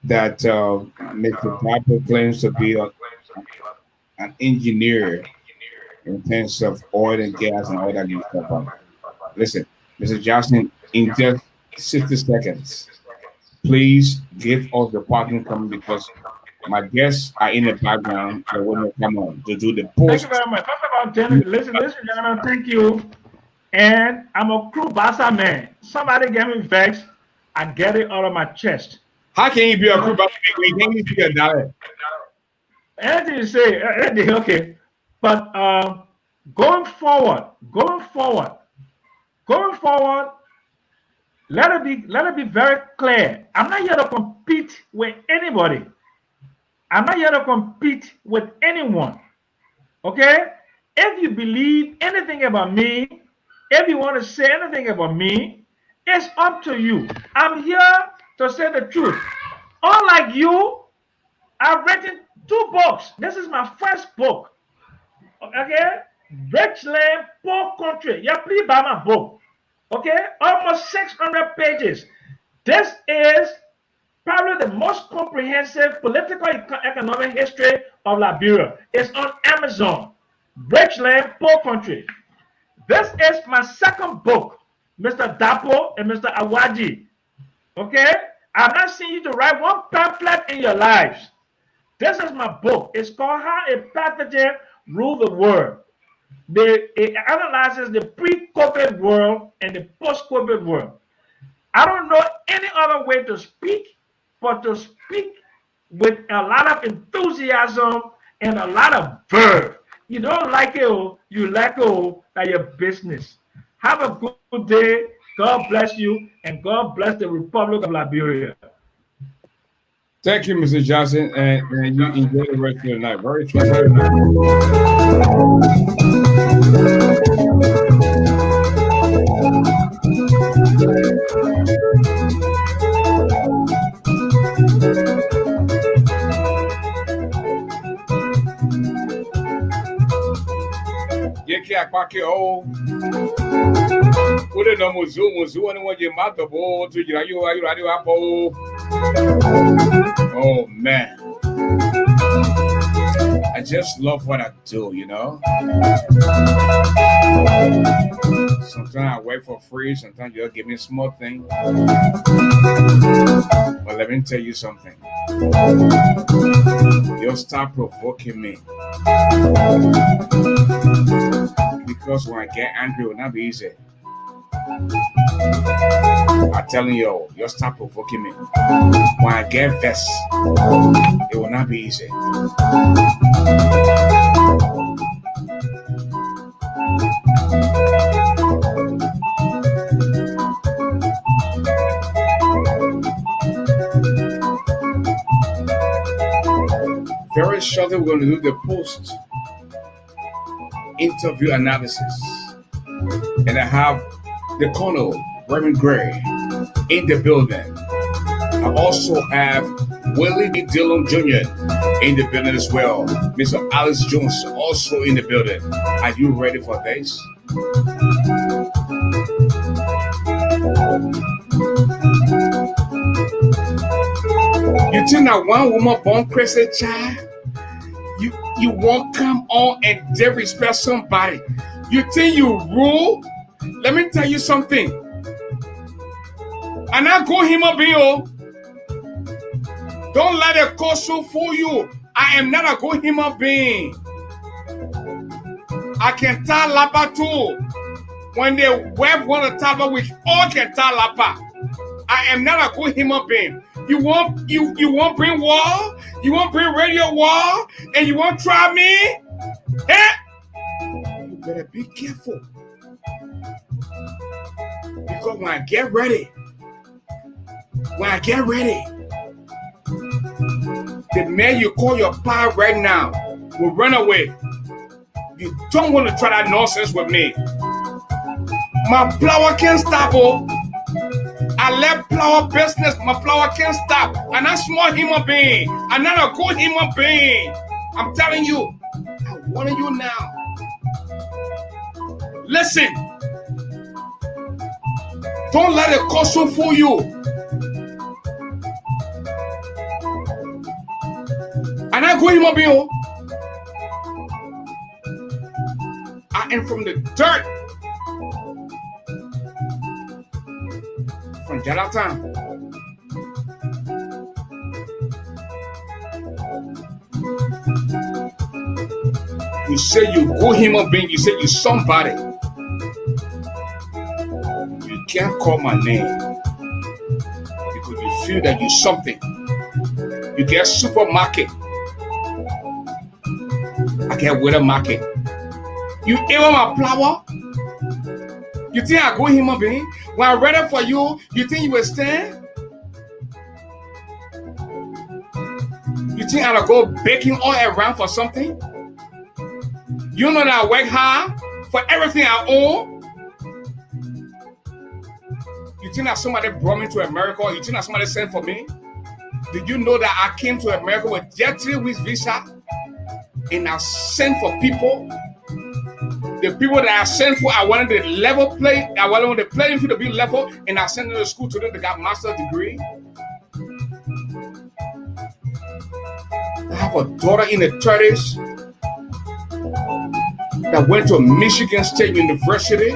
That Mr. Dapo claims to be an engineer in terms of oil and gas and all that good stuff. Listen, Mr. Jackson, in just 60 seconds, please give us the parking coming because my guests are in the background. So when they come on to do the post. Thank you very much. Talk about Jenny. Listen, gentlemen, thank you. And I'm a crew bassa man. Somebody get me vexed. I get it out of my chest. How can you be a crew bassa man when you can't even speak a dollar? Anything you say, okay. But going forward, let it be very clear. I'm not here to compete with anybody. I'm not here to compete with anyone. Okay? If you believe anything about me, if you want to say anything about me, it's up to you. I'm here to say the truth. Unlike you, I've written 2 books. This is my first book. Okay? Rich Land, Poor Country. Yeah, please buy my book. Okay? Almost 600 pages. This is probably the most comprehensive political economic history of Liberia. It's on Amazon. Rich Land, Poor Country. This is my second book, Mr. Dapo and Mr. Awaji. Okay? I'm not seeing you to write one pamphlet in your lives. This is my book. It's called How a Pathogen Ruled the World. It analyzes the pre-COVID world and the post-COVID world. I don't know any other way to speak but to speak with a lot of enthusiasm and a lot of verve. You don't like it, you like it, that's your business. Have a good day. God bless you, and God bless the Republic of Liberia. Thank you, Mr. Johnson, and you enjoy the rest of the night. Very true. Oh man, I just love what I do, you know. Sometimes I work for free, sometimes you'll give me a small thing. But let me tell you something. You'll start provoking me. Because when I get angry, it will not be easy. I'm telling you, you'll start provoking me. When I get vexed, it will not be easy. Very shortly, we're going to do the post interview analysis. And I have the Colonel, Reverend Gray, in the building. I also have Willie D. Dillon Jr. in the building as well. Mr. Alice Jones also in the building. Are you ready for this? You think that one woman born crazy child, you won't come on and disrespect somebody? You think you rule? Let me tell you something. And I go him up here. Don't let the coastal fool you. I am not a good human being. I can tell lapa too. When the wife want to tell, we all can tell lapa. I am not a good human being. You won't bring war? You won't bring radio war? And you won't try me? Eh? You better be careful. Because when I get ready, the man you call your pa right now will run away. You don't want to try that nonsense with me. My flower can't stop, oh. I left flower business. My flower can't stop. I'm not a small human being. I'm not a good human being. I'm telling you. I'm warning you now. Listen. Don't let it coastal fool you. I'm not a good human being. I am from the dirt. From Jonathan. You say you good human being, you say you somebody. You can't call my name because you feel that you something. You get supermarket. I get winter market. You ever my flower? You think I go human being? When I'm ready for you, you think you will stand? You think I'll go baking all around for something? You know that I work hard for everything I own? You think that somebody brought me to America? You think that somebody sent for me? Did you know that I came to America with just 3 weeks visa? And I sent for people? The people that I sent for, I wanted the level play. I wanted the playing field to be level, and I sent them to school to them. They got master's degree. I have a daughter in the 30s that went to Michigan State University.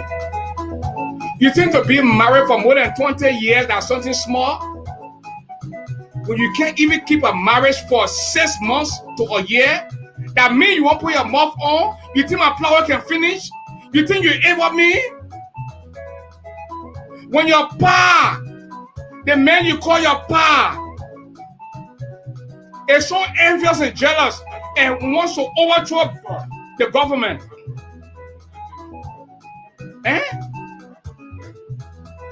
You think to be married for more than 20 years, that's something small? When you can't even keep a marriage for 6 months to a year, that means you won't put your mouth on? You think my flower can finish? You think you ever me? When your pa, the man you call your pa, is so envious and jealous and wants to overthrow the government. Eh?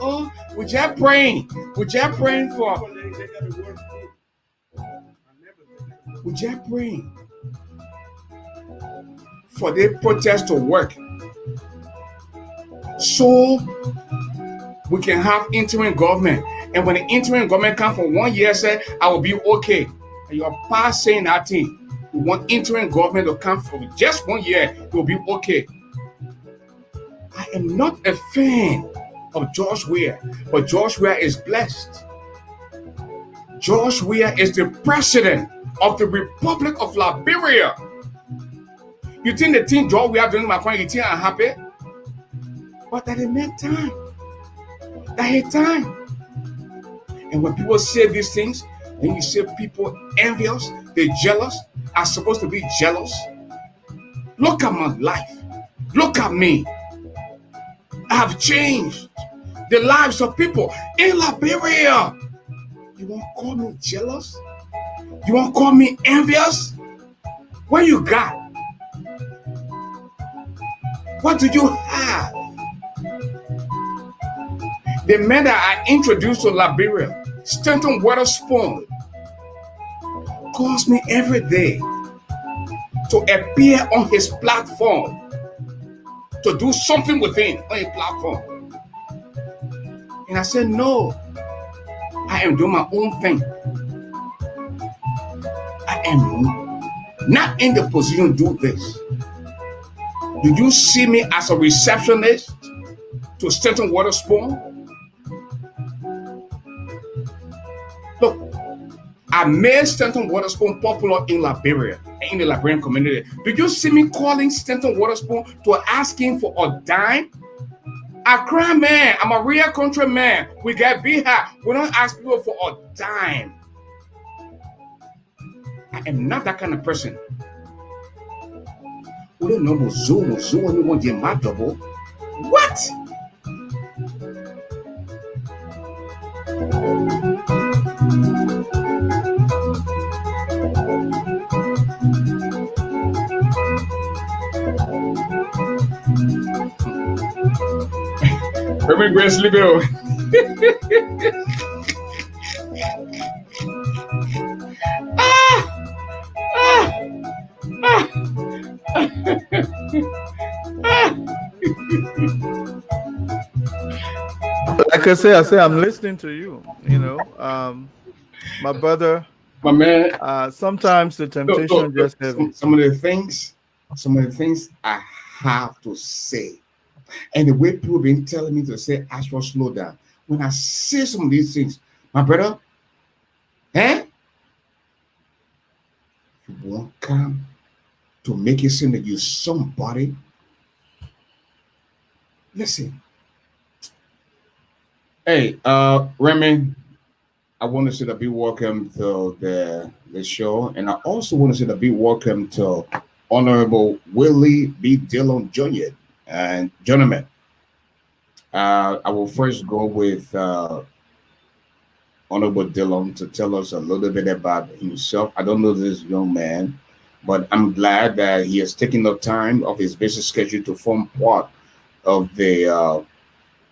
Oh, we just praying. We just praying for. We just praying for the protest to work, so we can have interim government. And when the interim government comes for 1 year, say I will be okay. And your past saying that thing, we want interim government to come for just 1 year, it will be okay. I am not a fan of George Weah, but George Weah is blessed. George Weah is the president of the Republic of Liberia. You think the thing George Weah doing in my country, you think I'm happy? But that it meant time. That had time. And when people say these things, then you say people envious, they're jealous, are supposed to be jealous. Look at my life. Look at me. I have changed the lives of people in Liberia. You won't call me jealous? You won't call me envious? What you got? What do you have? The man that I introduced to Liberia, Stanton Witherspoon, calls me every day to appear on his platform, to do something within on a platform. And I said, no, I am doing my own thing. I am not in the position to do this. Do you see me as a receptionist to Stanton Waterspoon? Look, I made Stanton Waterspoon popular in Liberia, in the Liberian community. Do you see me calling Stanton Waterspoon to ask him for a dime? Accra man, I'm a real country man. We get Biha. We don't ask people for a dime. I am not that kind of person. We don't know Muzu, anyone get mad double. What? Reverend Grace Libero. Like I say, I'm listening to you. You know, my brother, my man. Sometimes the temptation just heavy. Some of the things I have to say, and the way people been telling me to say, "Ashford, slow down." When I say some of these things, my brother, you won't come to make it seem that you're somebody. Listen. Hey, Remy, I want to say a big welcome to the show, and I also want to say a big welcome to Honorable Willie B. Dillon Jr. And gentlemen, I will first go with Honorable Dillon to tell us a little bit about himself. I don't know this young man, but I'm glad that he has taken the time of his busy schedule to form part of the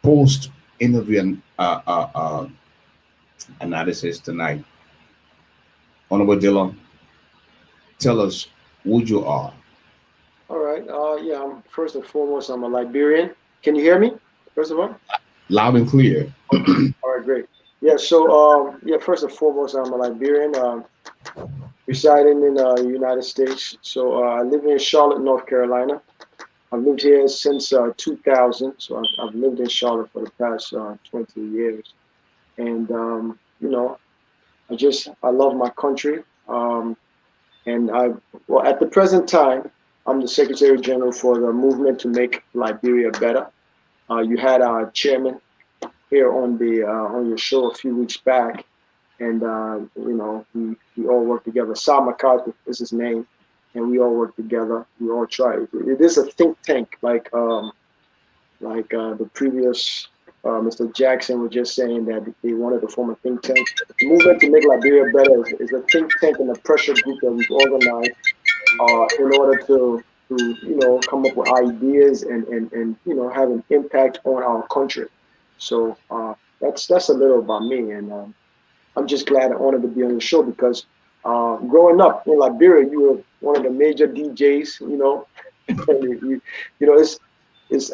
post-interview analysis tonight. Honorable Dillon, tell us who you are. All right. Yeah. First and foremost, I'm a Liberian. Can you hear me? First of all. Loud and clear. All right. Great. Yeah. So, first and foremost, I'm a Liberian, residing in the United States. So, I live in Charlotte, North Carolina. I've lived here since 2000. So, I've lived in Charlotte for the past 20 years, and you know, I love my country. And at the present time, I'm the Secretary General for the movement to make Liberia better. You had our chairman here on your show a few weeks back, and we all work together. Sal McCarthy is his name, and we all work together. We all try. It is a think tank, like the previous Mr. Jackson was just saying that they wanted to form a think tank. The movement to make Liberia better is a think tank and a pressure group that we've organized in order to come up with ideas and have an impact on our country. So that's a little about me, and I'm just glad and honored to be on the show because growing up in Liberia, you were one of the major DJs.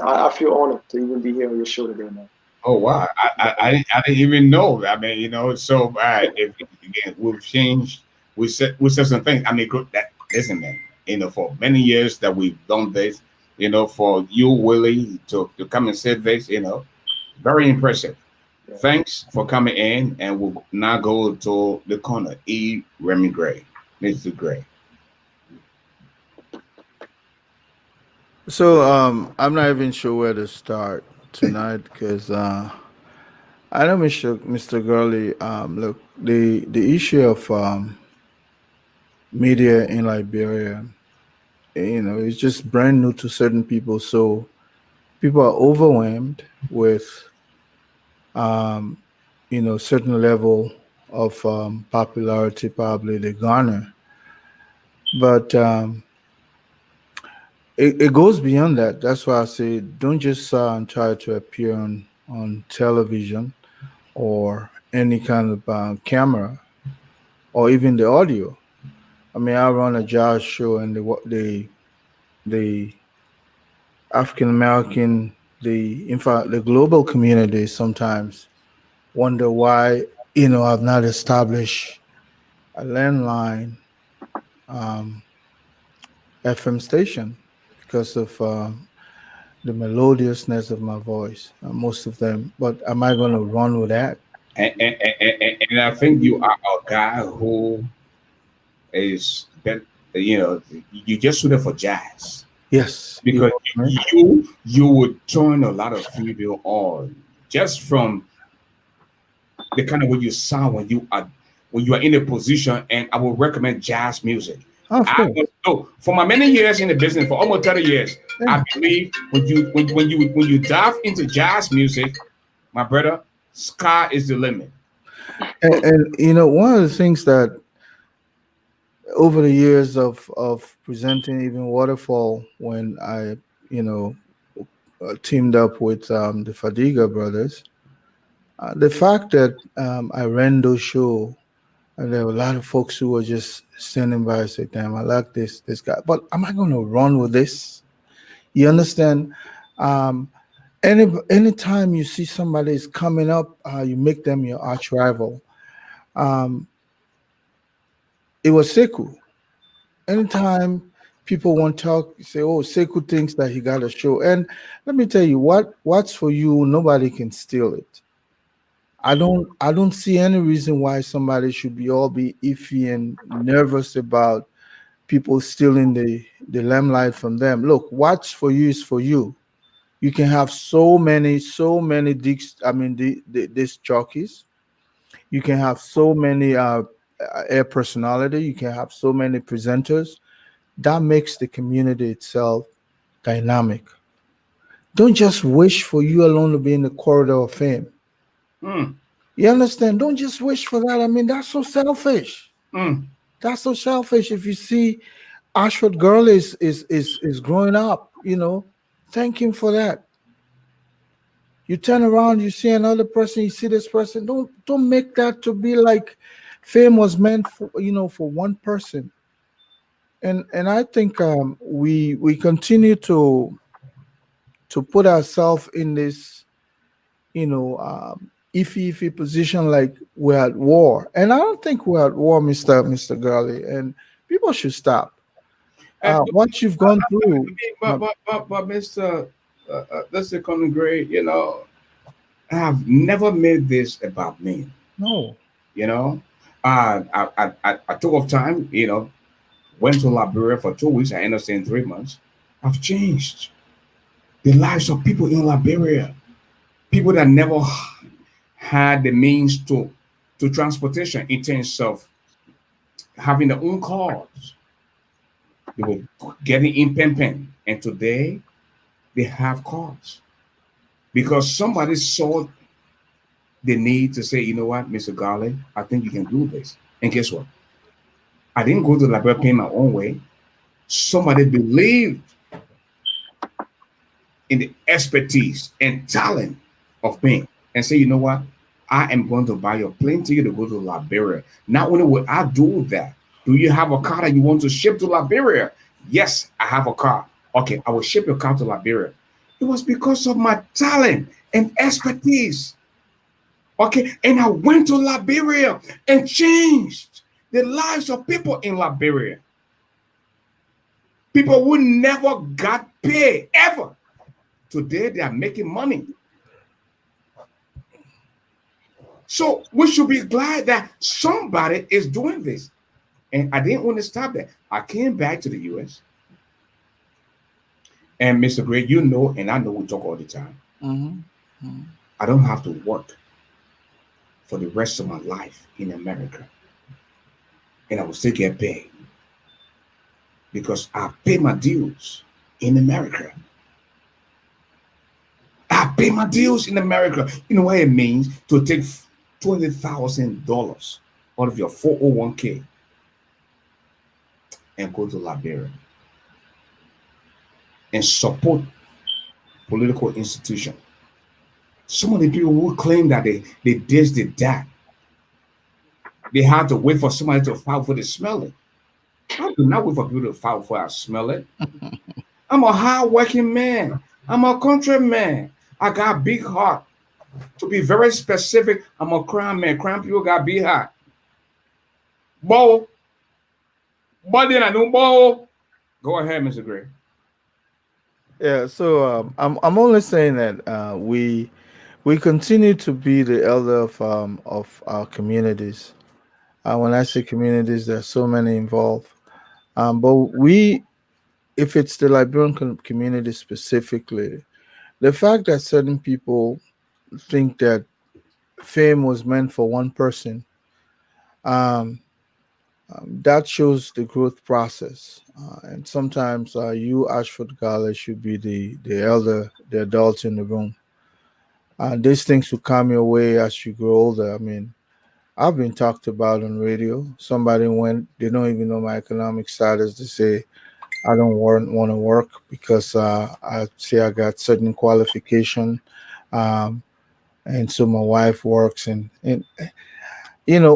I feel honored to even be here on your show today, man. Oh wow! I didn't even know. I mean, so if again we've changed, we said some things. I mean, listen, man. For many years that we've done this, for you, Willie, to come and say this, very impressive. Yeah. Thanks for coming in, and we'll now go to the corner. Remy Gray, Mr. Gray. So I'm not even sure where to start tonight because I know Mr. Garley. Look, the issue of media in Liberia, it's just brand new to certain people. So people are overwhelmed with certain level of popularity probably they garner, but it goes beyond that. That's why I say don't just try to appear on television or any kind of camera or even the audio. I mean, I run a jazz show, and the African American, in fact, the global community sometimes wonder why I've not established a landline um, FM station because of the melodiousness of my voice. Most of them, but am I going to run with that? And I think you are a guy who is been, you just suited for jazz Yes, because you would turn a lot of people on just from the kind of way you sound when you are in a position. And I would recommend jazz music. Of course. For my many years in the business, for almost 30 years, I believe when you dive into jazz music, my brother, sky is the limit. And one of the things that over the years of presenting even Waterfall, when I teamed up with the Fadiga brothers, the fact that I ran those shows, and there were a lot of folks who were just standing by and say, "Damn, I like this guy, but am I going to run with this?" You understand? Anytime you see somebody is coming up, you make them your arch rival. It was Sekou. Anytime people want to talk, you say, "Oh, Sekou thinks that he got a show." And let me tell you, what's for you, nobody can steal it. I don't see any reason why somebody should be iffy and nervous about people stealing the limelight from them. Look, what's for you is for you. You can have so many disc, I mean disc jockeys. You can have so many air personality. You can have so many presenters. That makes the community itself dynamic. Don't just wish for you alone to be in the corridor of fame. You understand? Don't just wish for that. I mean, that's so selfish. That's so selfish. If you see ASHFORD Garley is growing up, thank him for that. You turn around, you see another person, you see this person. Don't make that to be like fame was meant for for one person. And I think we continue to put ourselves in this iffy position, like we're at war. And I don't think we're at war, Mr. Garley, and people should stop. What you've gone through. But Mr. Let's Coming Great, I have never made this about me. No. I took off time, went to Liberia for 2 weeks. I ended up staying 3 months. I've changed the lives of people in Liberia. People that never had the means to transportation in terms of having their own cars. They were getting in pen, and today they have cars because somebody saw the need to say, you know what, Mr. Garley, I think you can do this. And guess what? I didn't go to Liberia paying my own way. Somebody believed in the expertise and talent of me and say, you know what? I am going to buy your plane ticket to go to Liberia. Not only will I do that, do you have a car that you want to ship to Liberia? Yes, I have a car. Okay, I will ship your car to Liberia. It was because of my talent and expertise. Okay, and I went to Liberia and changed the lives of people in Liberia. People who never got paid, ever. Today, they are making money. So we should be glad that somebody is doing this. And I didn't want to stop that. I came back to the U.S. And Mr. Gray, and I know we talk all the time. I don't have to work for the rest of my life in America. And I will still get paid because I pay my dues in America. I pay my dues in America. You know what it means to take $20,000 out of your 401k and go to Liberia and support political institution. Some of the people who claim that they did that, they had to wait for somebody to file for the smelling. I do not wait for people to file before I smell it. I'm a hard-working man. I'm a country man. I got big heart. To be very specific, I'm a crime man. Crime people got big heart. Bow. But then I don't bow. Go ahead, Mr. Gray. Yeah, so I'm only saying that we continue to be the elder of our communities. When I say communities, there's so many involved. But we, if it's the Liberian community specifically, the fact that certain people think that fame was meant for one person, um, that shows the growth process. And sometimes you, Ashford Garley, should be the elder, the adult in the room. These things will come your way as you grow older. I mean, I've been talked about on radio. Somebody went, they don't even know my economic status. They say, I don't want to work because I say I got certain qualification. Um, and so my wife works and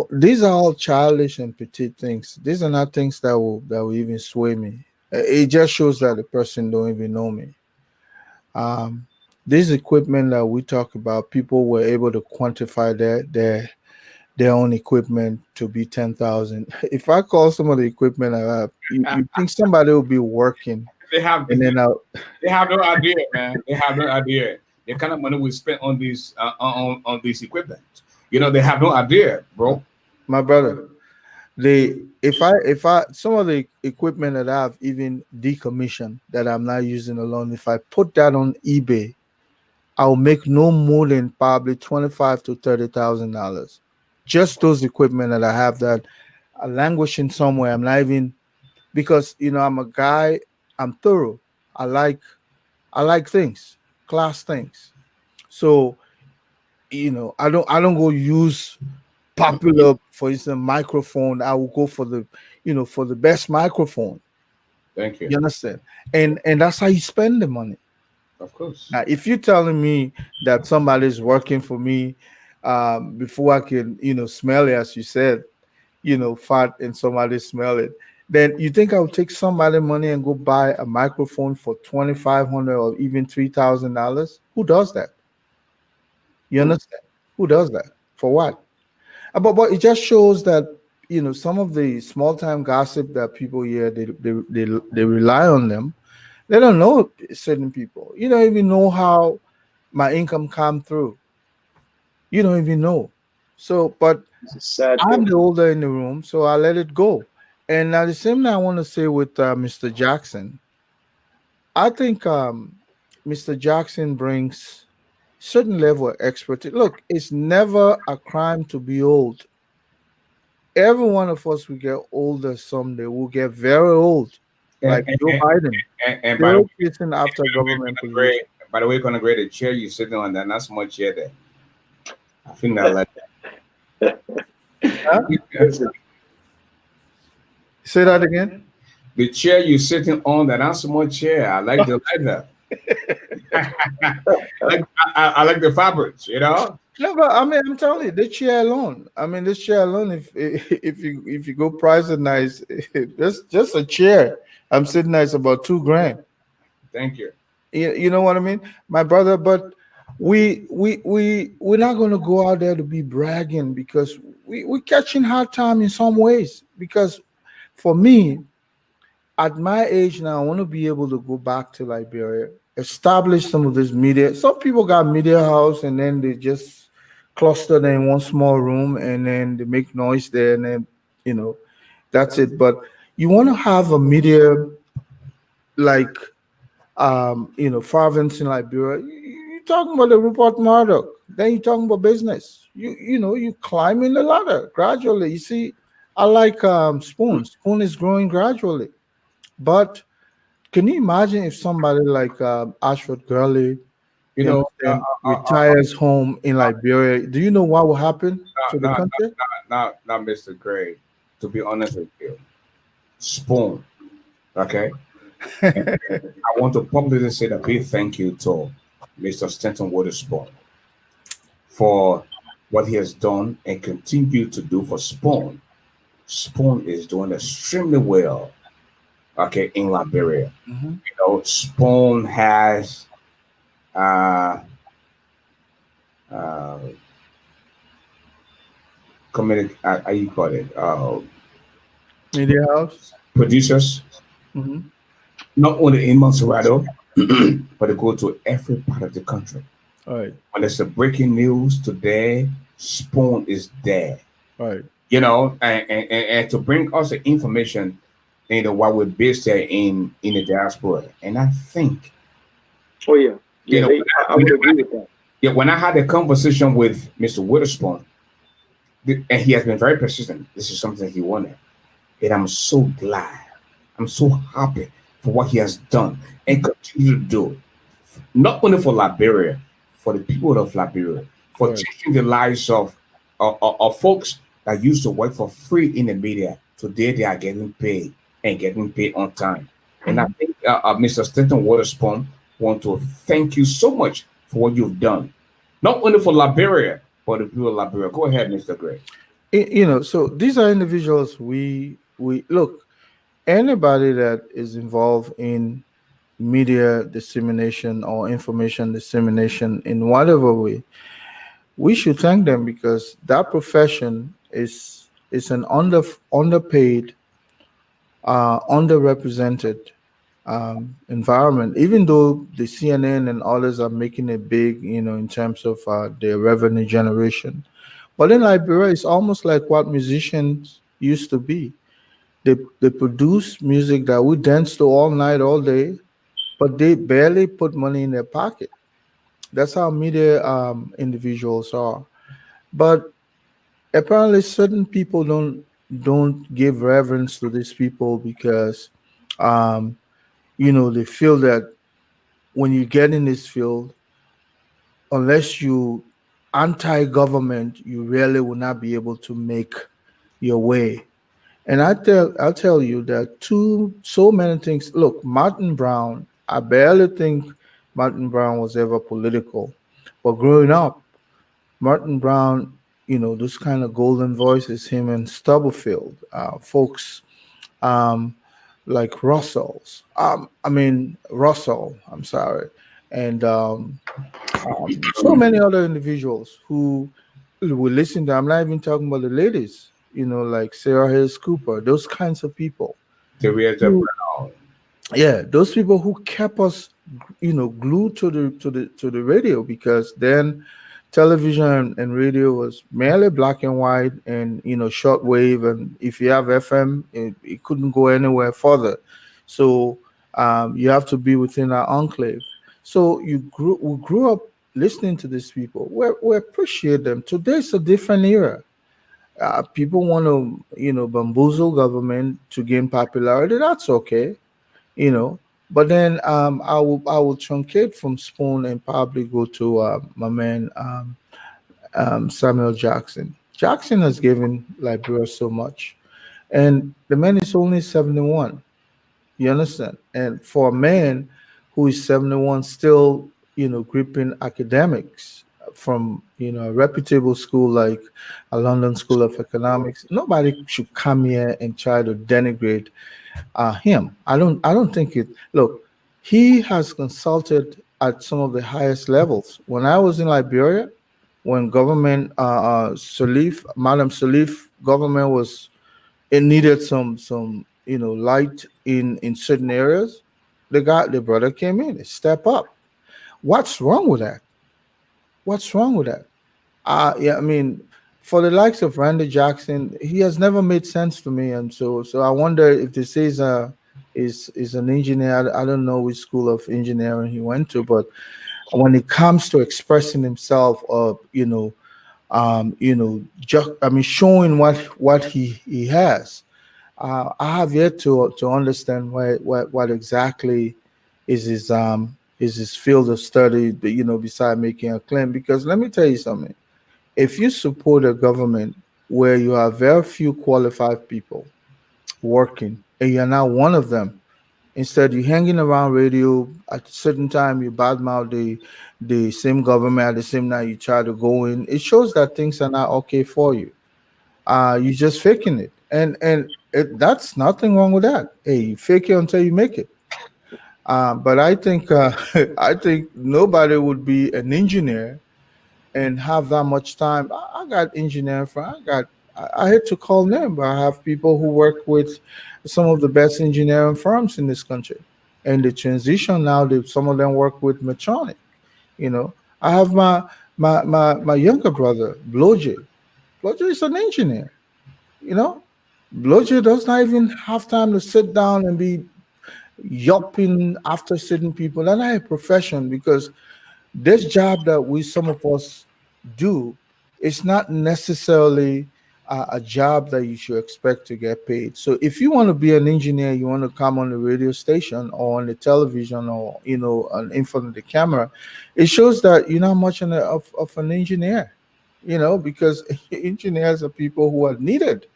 these are all childish and petite things. These are not things that will even sway me. It just shows that the person don't even know me. um, this equipment that we talk about, people were able to quantify their own equipment to be 10,000. If I call some of the equipment I have, you think somebody will be working They have and then out. they have no idea, man. They have no idea the kind of money we spent on these equipment. They have no idea, bro. My brother, they if I some of the equipment that I've even decommissioned that I'm not using alone, if I put that on eBay, I'll make no more than probably 25 to $30,000. Just those equipment that I have that are languishing somewhere. I'm not even, because I'm a guy. I'm thorough. I like I like things, class things. So I don't go use popular, for instance, microphone. I will go for the best microphone. Thank you. You understand? And that's how you spend the money. Of course. Now, if you're telling me that somebody's working for me, before I can, smell it, as you said, fart and somebody smell it, then you think I would take somebody money and go buy a microphone for 2,500 or even $3,000? Who does that? You understand? Who does that? For what? But it just shows that some of the small time gossip that people hear, they rely on them. They don't know certain people. You don't even know how my income come through. You don't even know. So, but It's a sad I'm thing. the older in the room, so I let it go. And now the same thing I want to say with Mr. Jackson. I think Mr. Jackson brings certain level of expertise. Look, it's never a crime to be old. Every one of us will get older someday. We'll get very old, And, like and, Joe and, Biden, and by the still way, chasing after government Gray, position. by the way, Conor Gray, the chair you're sitting on, that not so much chair there. I feel that like Huh? Listen, Say that again. the chair you're sitting on, that not so much chair. I like the leather. I like the fabrics, No, but I mean, I'm telling you, this chair alone. I mean, this chair alone. If you go price it nice, just a chair. I'm sitting nice about 2 grand. Thank you. You know what I mean, my brother. But we're not gonna go out there to be bragging, because we're catching hard time in some ways. Because for me, at my age now, I want to be able to go back to Liberia, establish some of this media. Some people got media house and then they just cluster in one small room and then they make noise there and then you know that's it. But you want to have a media like province in Liberia. You're talking about the Rupert Murdoch. Then you're talking about business. You climbing the ladder gradually. You see, I like Spoon. Spoon is growing gradually. But can you imagine if somebody like Ashford Gurley, You you know, understand, retires home in Liberia? Do you know what will happen to the not, country? not Mr. Gray. To be honest with you, Spoon. Okay. And I want to publicly say a big thank you to Mr. Stanton Witherspoon for what he has done and continue to do for Spawn. Spoon is doing extremely well. Okay, in Liberia, Mhm. Spoon has uh, uh, how you call it, Media house. producers, Mhm. not only in Montserrat, but they go to every part of the country. All right. When there's a breaking news today, Spoon is there. All right. And to bring us the information, while we're based there in the diaspora. And I think, Oh yeah, you yeah. know, I would agree with that. yeah, when I had a conversation with Mr. Witherspoon, and he has been very persistent, this is something he wanted. And I'm so glad. I'm so happy for what he has done and continue to do. Not only for Liberia, for the people of Liberia, for Right. changing the lives of folks that used to work for free in the media. Today they are getting paid and getting paid on time. And I think Mr. Stanton Waterspoon want to thank you so much for what you've done, not only for Liberia but the people of Liberia. Go ahead, Mr. Gray. So these are individuals we look, anybody that is involved in media dissemination or information dissemination in whatever way, we should thank them because that profession is an underpaid, underrepresented environment. Even though the CNN and others are making it big, in terms of their revenue generation, but in Liberia, it's almost like what musicians used to be. They produce music that we dance to all night, all day, but they barely put money in their pocket. That's how media individuals are. But apparently, certain people don't give reverence to these people because, um, they feel that when you get in this field, unless you anti-government, you really will not be able to make your way. And I'll tell you that so many things. Look, Martin Brown, I barely think Martin Brown was ever political. But growing up, Martin Brown, those kind of golden voices, him and Stubblefield, folks um, like Russell, I'm sorry, and so many other individuals who we listen to. I'm not even talking about the ladies, like Sarah Hayes Cooper, those kinds of people. Teresa Who, Brown. yeah, those people who kept us, glued to the radio, because then television and radio was merely black and white and shortwave, and if you have FM, it couldn't go anywhere further. So you have to be within our enclave. So we grew up listening to these people. We appreciate them. Today's a different era. People want to bamboozle government to gain popularity. That's okay, you know. But then I will truncate from Spoon and probably go to my man Samuel Jackson. Jackson has given Liberia so much, and the man is only 71. You understand? And for a man who is 71, still, gripping academics from, a reputable school like a London School of Economics, nobody should come here and try to denigrate him. I don't think it. Look, he has consulted at some of the highest levels. When I was in Liberia, when government, Madam Salif government was, it needed some light in certain areas. The brother came in, step up. What's wrong with that? What's wrong with that? Yeah, I mean, for the likes of Randy Jackson, he has never made sense to me, and so I wonder if this is an engineer. I don't know which school of engineering he went to, but when it comes to expressing himself, or just, I mean, showing what he has, I have yet to understand what exactly is his field of study. Beside making a claim, because let me tell you something. If you support a government where you have very few qualified people working, and you're not one of them, instead you're hanging around radio at a certain time, you badmouth the same government, at the same time you try to go in, it shows that things are not okay for you. You're just faking it. that's nothing wrong with that. Hey, you fake it until you make it. But I think I think nobody would be an engineer and have that much time. I got engineering friends. I hate to call them, but I have people who work with some of the best engineering firms in this country. And the transition now, some of them work with Medtronic. You know, I have my younger brother, Bloje. Bloje is an engineer. You know, Bloje does not even have time to sit down and be yelping after certain people. That's not a profession because this job that we some of us do, it's not necessarily a job that you should expect to get paid. So if you want to be an engineer, you want to come on the radio station or on the television or in front of the camera, it shows that you're not much of an engineer. Because engineers are people who are needed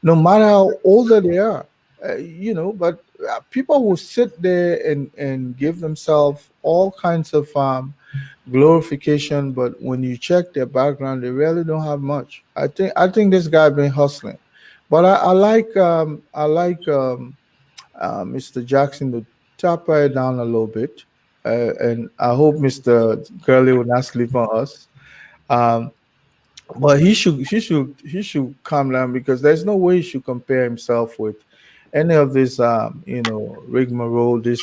no matter how older they are. But people will sit there and give themselves all kinds of glorification, but when you check their background, they really don't have much. I think this guy been hustling, but I like Mr. Jackson to tap it down a little bit, and I hope Mr. Curley will not sleep on us. Um, but he should calm down because there's no way he should compare himself with any of this rigmarole, this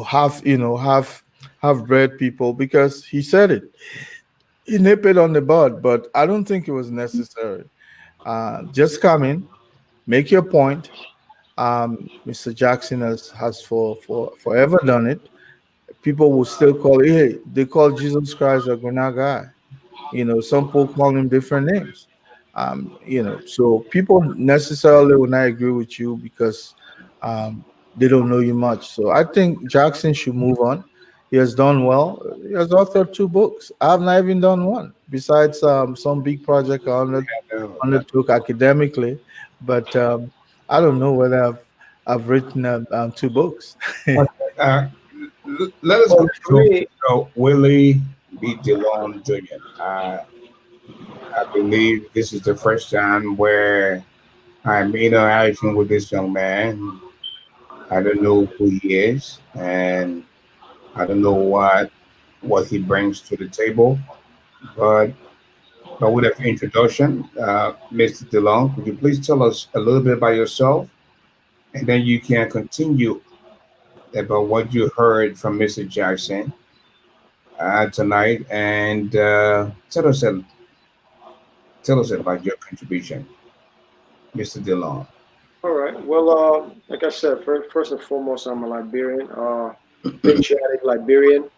half bred people, because he said it. He nipped it on the bud, but I don't think it was necessary. Just come in, make your point. Mr. Jackson has for forever done it. People will still call it. Hey, they call Jesus Christ a guy. Some people call him different names. So people necessarily will not agree with you because um, they don't know you much. So I think Jackson should move on. He has done well. He has authored 2 books. I have not even done one, besides some big project undertook academically. But I don't know whether I've written 2 books. Uh, Let us Well, go for to me, Willie B. DeLon Jr. I believe this is the first time where I'm interacting with this young man. I don't know who he is, and I don't know what he brings to the table. But with that introduction, Mr. DeLong, could you please tell us a little bit about yourself, and then you can continue about what you heard from Mr. Jackson tonight, and tell us about your contribution, Mr. DeLong. all right. Well, like I said, first and foremost, I'm a Liberian, patriotic Liberian,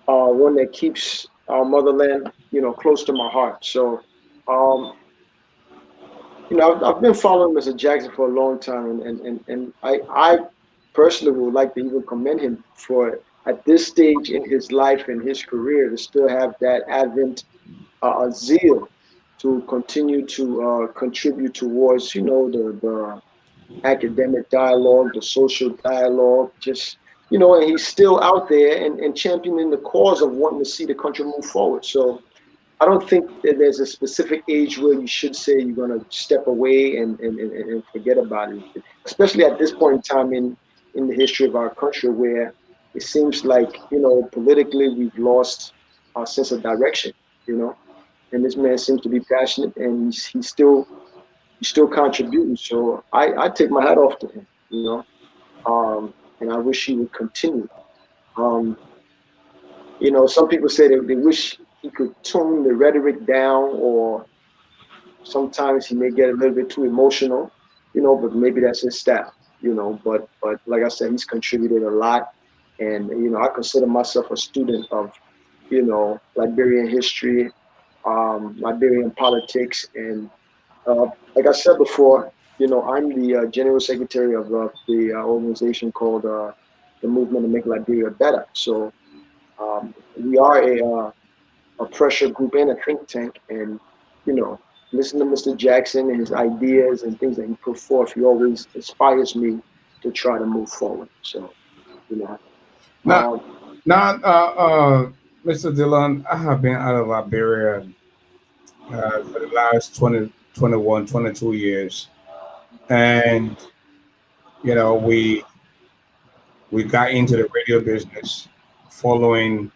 one that keeps our motherland, close to my heart. So, um, I've been following Mr. Jackson for a long time, and I personally would like to even commend him for at this stage in his life and his career to still have that advent zeal to continue to contribute towards, the academic dialogue, the social dialogue, just, and he's still out there and championing the cause of wanting to see the country move forward. So I don't think that there's a specific age where you should say you're going to step away and forget about it, especially at this point in time in the history of our country where it seems like, politically we've lost our sense of direction, and this man seems to be passionate and he's still contributing. So I take my hat off to him, and I wish he would continue. Um, some people say they wish he could tone the rhetoric down, or sometimes he may get a little bit too emotional, but maybe that's his style, But like I said, he's contributed a lot, and I consider myself a student of, Liberian history, Liberian politics, and like I said before, I'm the general secretary of the organization called the Movement to Make Liberia Better. So we are a pressure group and a think tank, and listen to Mr. Jackson and his ideas and things that he put forth. He always inspires me to try to move forward. So, you know, Now, um, Mr. Dillon, I have been out of Liberia for the last 21, 22 years. And, you know, we got into the radio business following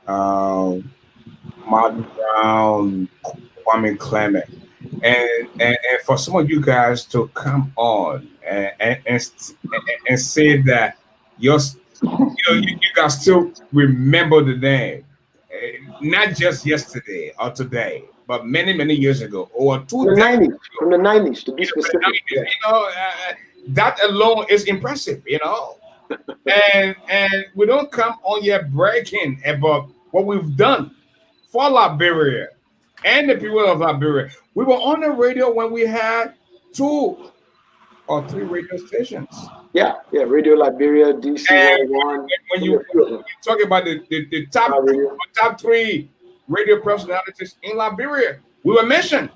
Martin Brown, Kwame Clement. And for some of you guys to come on and say that you guys still remember the name, not just yesterday or today, but many years ago or two decades from the 90s to be specific. you know, that alone is impressive, you know. And we don't come on yet bragging about what we've done for Liberia and the people of Liberia. We were on the radio when we had 2 or 3 radio stations. Yeah, Radio Liberia, DC 101. When you talk about the top 3 radio personalities in Liberia, we were mentioned.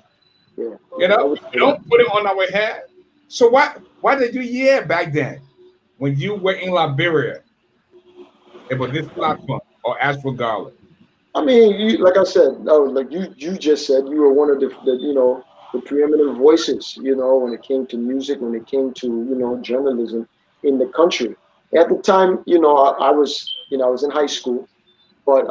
Yeah. You know, we don't put it on our head. So why did you hear back then when you were in Liberia about this platform or ASHFORD GARLEY? I mean, like I said, like you just said, you were one of the the preeminent voices, when it came to music, when it came to, journalism in the country. At the time, I was in high school, but,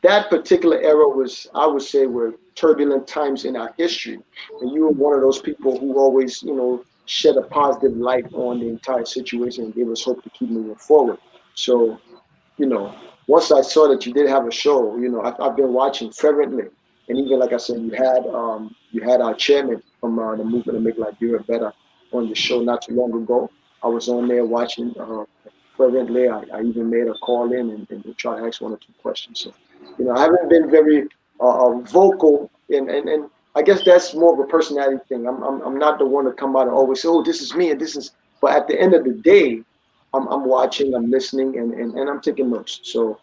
that particular era was, I would say, were turbulent times in our history. And you were one of those people who always, shed a positive light on the entire situation and gave us hope to keep moving forward. So, once I saw that you did have a show, I've been watching fervently. And even like I said, you had our chairman from the movement to make Liberia better on the show not too long ago. I was on there watching fervently. I even made a call in and try to ask 1 or 2 questions. So, I haven't been very vocal, and I guess that's more of a personality thing. I'm not the one to come out and always say, oh, this is me and this is. But at the end of the day, I'm watching, I'm listening, and I'm taking notes. So,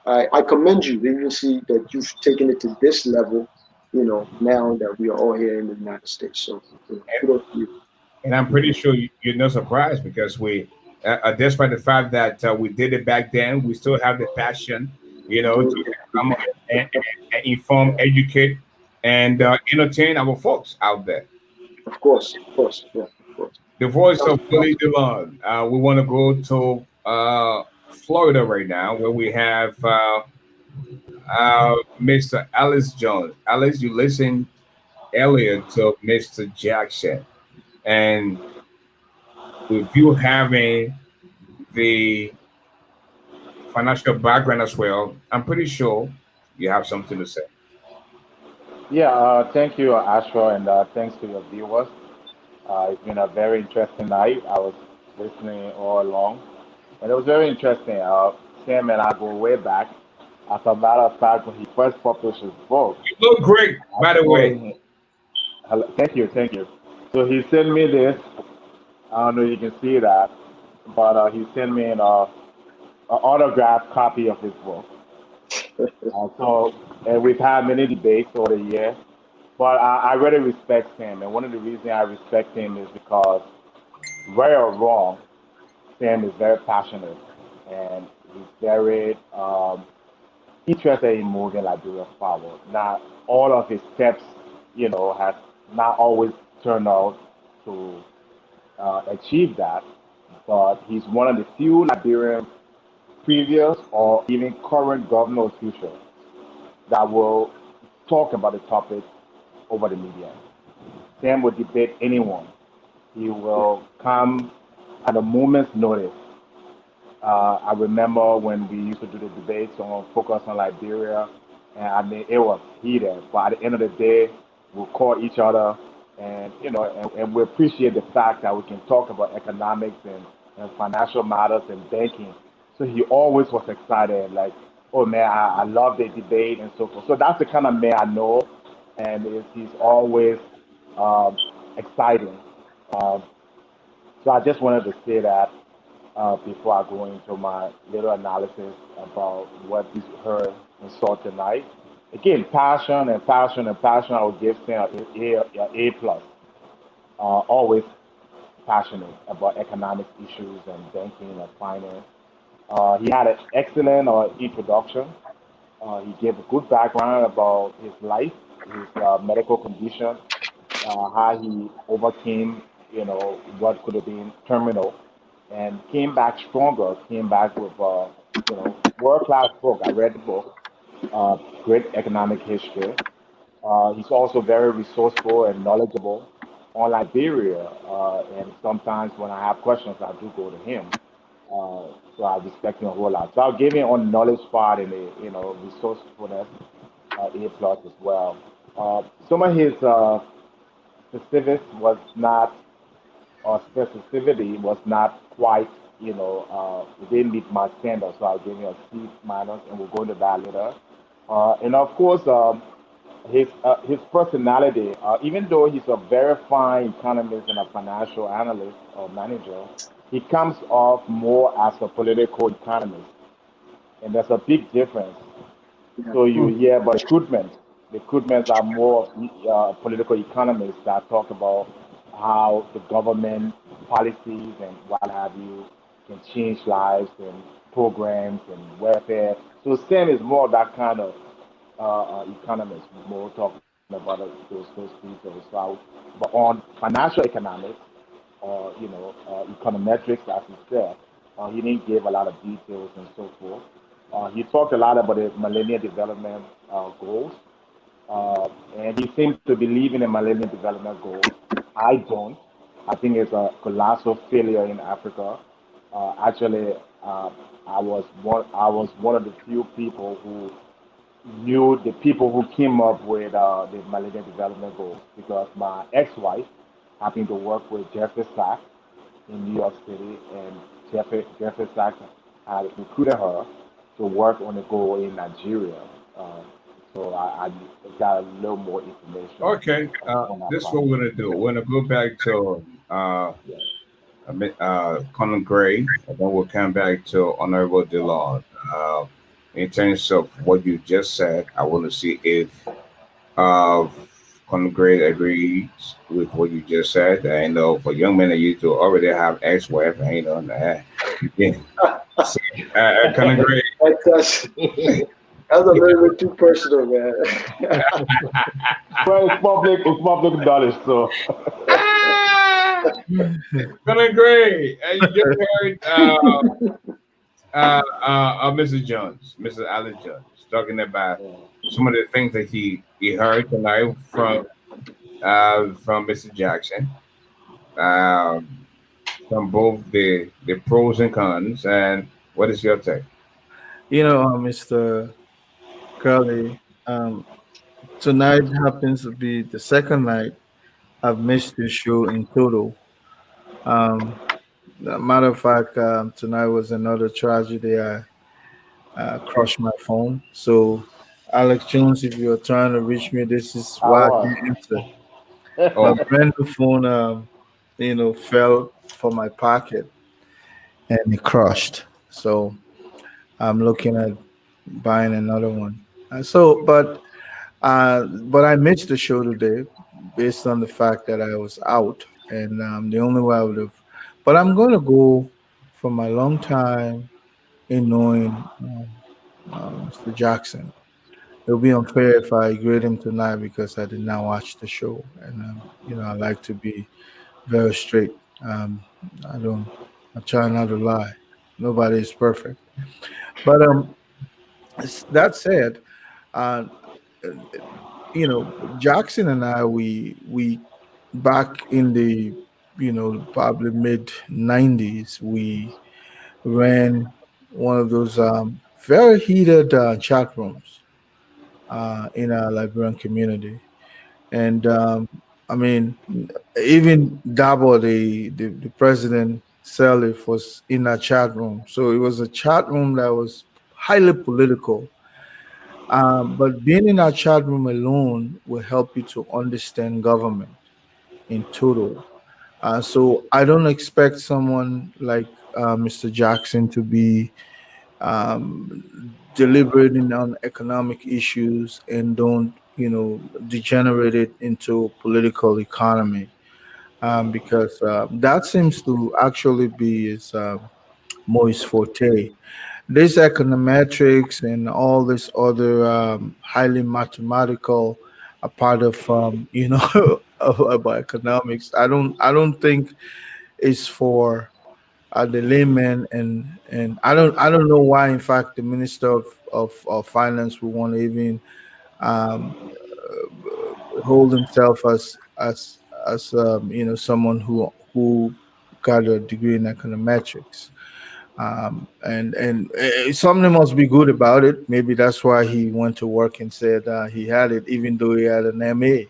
I commend you. You can see that you've taken it to this level, now that we are all here in the United States. So, kudos to you. And I'm pretty sure you're not surprised because we, despite the fact that we did it back then, we still have the passion, to come and inform, educate, and entertain our folks out there. Of course, yeah, of course. The voice of Billy Dillon. We want to go to Florida right now, where we have Mr. Alice Jones. Alice, you listened earlier to Mr. Jackson, and with you having the financial background as well, I'm pretty sure you have something to say. Yeah, thank you, Ashford, and thanks to your viewers. It's been a very interesting night. I was listening all along, and it was very interesting. Sam and I go way back. As a matter of fact, when he first published his book, you look great, by the way. Thank you. So he sent me this. I don't know if you can see that, but he sent me an autographed copy of his book. And we've had many debates over the years, but I really respect Sam. And one of the reasons I respect him is because, right or wrong, Sam is very passionate and he's very interested in moving Liberia forward. Now, all of his steps, have not always turned out to achieve that, but he's one of the few Liberian previous or even current governor officials that will talk about the topic over the media. Sam will debate anyone. He will come at a moment's notice. I remember when we used to do the debates on Focus on Liberia, and it was heated. But at the end of the day, we'll call each other, and and we appreciate the fact that we can talk about economics and financial matters and banking. So he always was excited, like, oh man, I love the debate and so forth. So that's the kind of man I know, and he's always exciting. So I just wanted to say that before I go into my little analysis about what we heard and saw tonight. Again, passion. I would give Sam an A plus. Always passionate about economic issues and banking and finance. He had an excellent introduction. He gave a good background about his life, his medical condition, how he overcame, what could have been terminal, and came back stronger. Came back with, world class book. I read the book, great economic history. He's also very resourceful and knowledgeable on Liberia. And sometimes when I have questions, I do go to him. So I respect him a whole lot. So I'll give him on knowledge part and the resourcefulness A plus as well. Some of his specifics was not or specificity was not quite, it didn't meet my standard. So I'll give him a C minus, and we'll go into that later. And of course, his personality, even though he's a very fine economist and a financial analyst or manager, he comes off more as a political economist, and there's a big difference. So you hear about recruitment. Recruitments are more political economists that talk about how the government policies and what have you can change lives and programs and welfare. So Sam is more that kind of economist, more talking about those people. So, but on financial economics, econometrics, as he said, he didn't give a lot of details and so forth. He talked a lot about the Millennium Development Goals, and he seems to believe in the Millennium Development Goals. I don't. I think it's a colossal failure in Africa. Actually, I was one of the few people who knew the people who came up with the Millennium Development Goals because my ex-wife happened to work with Jeffrey Sachs in New York City, and Jeffrey Sachs had recruited her to work on the goal in Nigeria. So I got a little more information Okay, on that this is part. what we're gonna do. We're gonna go back to Colin Gray, and then we'll come back to Honorable DeLon. In terms of what you just said, I want to see if uh, Colin Gray agrees with what you just said. I know for young men that you to already have ex-wife, I ain't on that. Yeah. So, Colin Gray. That's a little bit too personal, man. Well, it's public knowledge, so. Colin Gray, you just heard Mrs. Jones, Mrs. Alice Jones, talking about some of the things that he heard tonight from Mr. Jackson, um, from both the pros and cons. And what is your take? Mr. Curley, tonight happens to be the second night I've missed the show in total. Um, Matter of fact, tonight was another tragedy. I crushed my phone. So, Alex Jones, if you're trying to reach me, this is I why I was. can't answer. My Oh, brand new phone, fell from my pocket and it crushed. So, I'm looking at buying another one. But I missed the show today based on the fact that I was out, and the only way I would have. But I'm going to go for my long time in knowing Mr. Jackson. It'll be unfair if I grade him tonight because I did not watch the show, and I like to be very straight. Um, I don't. I try not to lie. Nobody is perfect, but that said, uh, Jackson and I, we back in the probably mid 90s, we ran one of those very heated chat rooms in our Liberian community, and I mean, even Dabo, the president, Sirleaf, was in that chat room. So it was a chat room that was highly political, but being in a chat room alone will help you to understand government in total. So I don't expect someone like Mr. Jackson to be deliberating on economic issues and don't, degenerate it into political economy, because that seems to actually be his Moise forte. this econometrics and all this other highly mathematical a part of about economics. I don't think it's for the layman, and I don't know why. In fact, the minister of finance would want to even um, hold himself as someone who got a degree in econometrics. And something must be good about it. Maybe that's why he went to work and said he had it, even though he had an MA.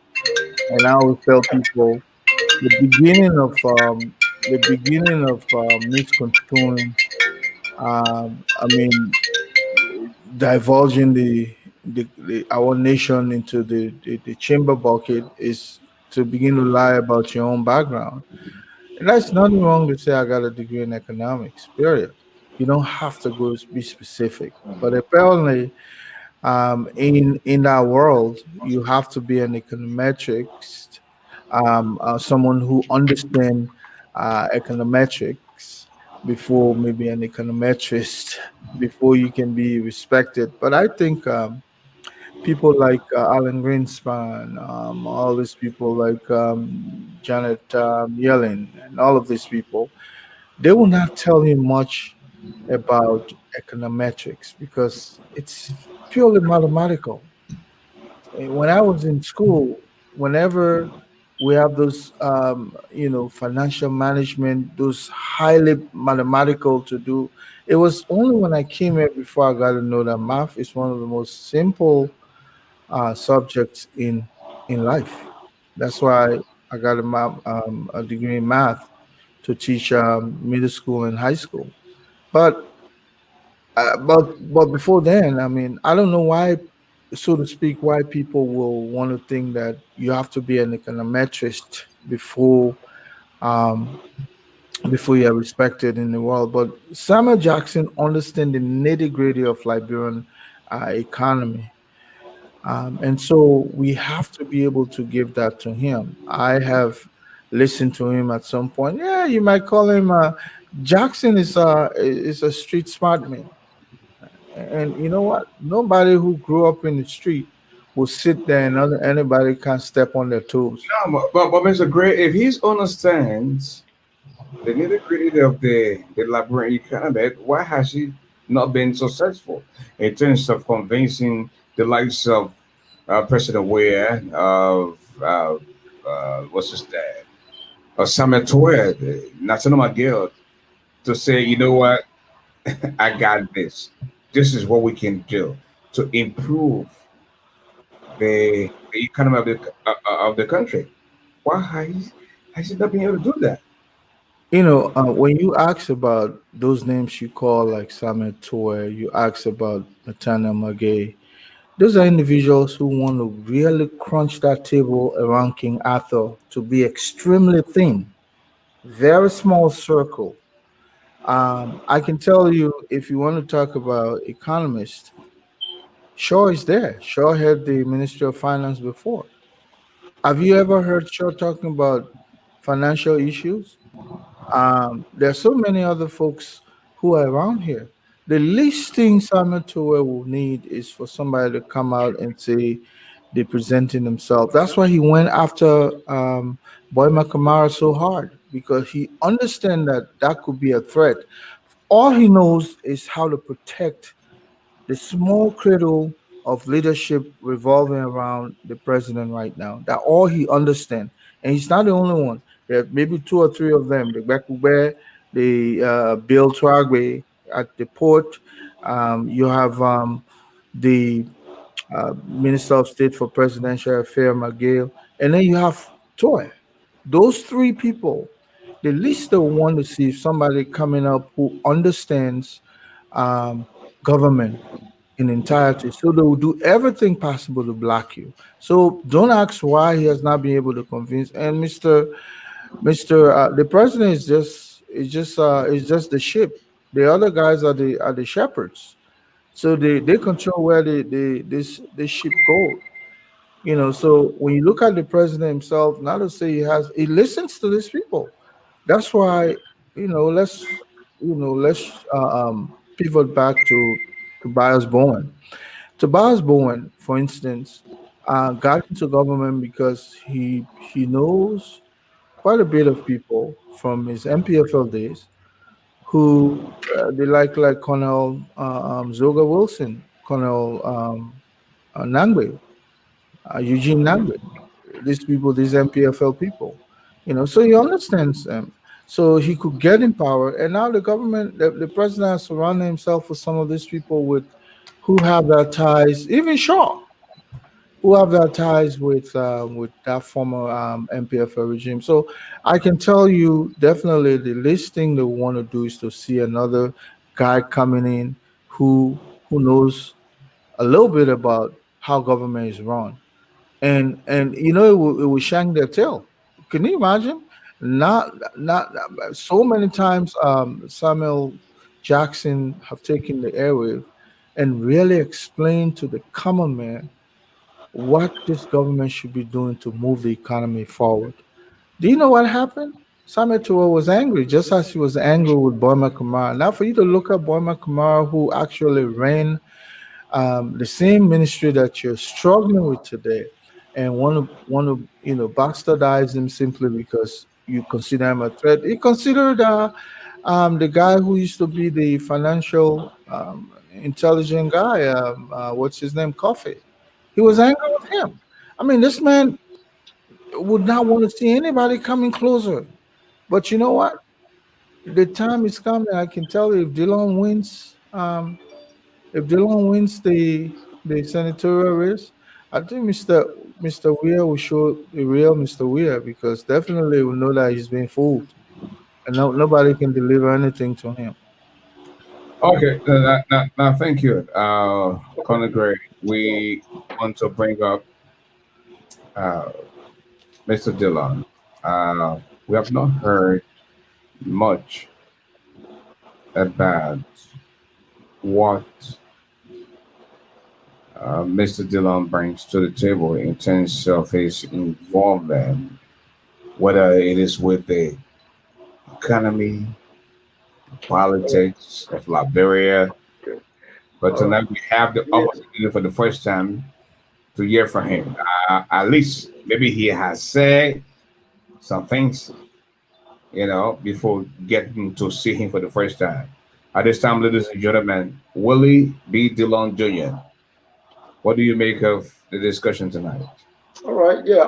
And I always tell people the beginning of misconstruing. I mean, divulging our nation into the chamber bucket is to begin to lie about your own background. And that's nothing wrong to say I got a degree in economics, period. You don't have to go be specific. But apparently, in our world, you have to be an econometrist, someone who understands econometrics before maybe an econometrist, before you can be respected. But I think people like Alan Greenspan, all these people like Janet Yellen, and all of these people, they will not tell you much about econometrics because it's purely mathematical. When I was in school, whenever we have those, financial management, those highly mathematical to do, it was only when I came here before I got to know that math is one of the most simple subjects in life. That's why I got a degree in math to teach middle school and high school. But before then, I mean, I don't know why, so to speak, why people will want to think that you have to be an econometrist um, before you're respected in the world. But Samuel Jackson understand the nitty gritty of Liberian economy. And so we have to be able to give that to him. I have listened to him at some point. Yeah, you might call him Jackson is a street smart man. And you know what? Nobody who grew up in the street will sit there and anybody can step on their toes. No, but Mr. Gray, if he understands the nitty gritty of the Liberian economy, why has he not been successful in terms of convincing the likes of President Ware, of what's his name, of Samuel Toer, the National McGill, to say, you know what, I got this. This is what we can do to improve the economy of the country. Why has he not been able to do that? When you ask about those names you call like Samuel Toy, you ask about Nathaniel McGay, those are individuals who want to really crunch that table around King Arthur to be extremely thin, very small circle. I can tell you, if you want to talk about economists, Shaw is there. Shaw had the Ministry of Finance before. Have you ever heard Shaw talking about financial issues? There are so many other folks who are around here. The least thing Samuel Toure will need is for somebody to come out and say they're presenting themselves. That's why he went after Boy McNamara so hard, because he understands that that could be a threat. All he knows is how to protect the small cradle of leadership revolving around the president right now. That all he understands, and he's not the only one. There are maybe two or three of them. The Bekube, the Bill Twagwe at the port. You have the Minister of State for Presidential Affairs, McGill, and then you have Toy. Those three people, the least they want to see is somebody coming up who understands um, government in entirety. So they will do everything possible to block you. So don't ask why he has not been able to convince. And the president is just the ship. The other guys are the shepherds. So they control where this ship goes. So when you look at the president himself, not to say he listens to these people. That's why let's pivot back to Tobias Bowen. Tobias Bowen, for instance, got into government because he knows quite a bit of people from his MPFL days who they like Colonel Zoga Wilson, Colonel Nangbe, Eugene Nangbe. These people, these MPFL people, so he understands them. So he could get in power, and now the government, the president has surrounded himself with some of these people who have their ties, even Shaw, who have their ties with that former MPFL regime. So I can tell you definitely the least thing they want to do is to see another guy coming in who knows a little bit about how government is run, and it will shank their tail. Can you imagine? Not so many times Samuel Jackson have taken the airwave and really explained to the common man what this government should be doing to move the economy forward. Do you know what happened? Samuel Toure was angry, just as he was angry with Boy McNamara. Now, for you to look at Boy McNamara, who actually ran the same ministry that you're struggling with today, and want to bastardize him simply because you consider him a threat. He considered the guy who used to be the financial intelligent guy. What's his name? Coffee. He was angry with him. I mean, this man would not want to see anybody coming closer. But you know what? The time is coming. I can tell you, if Dillon wins the senatorial race, I think Mr. Weir will show the real Mr. Weir, because definitely we know that he's been fooled, and nobody can deliver anything to him. Okay, now thank you, Conor Gray. We want to bring up uh, Mr. Dillon. We have not heard much about what Mr. Dillon brings to the table in terms of his involvement, whether it is with the economy, politics of Liberia. But tonight we have the opportunity for the first time to hear from him. At least maybe he has said some things, before getting to see him for the first time. At this time, ladies and gentlemen, Willie B. Dillon Jr., what do you make of the discussion tonight? All right, yeah.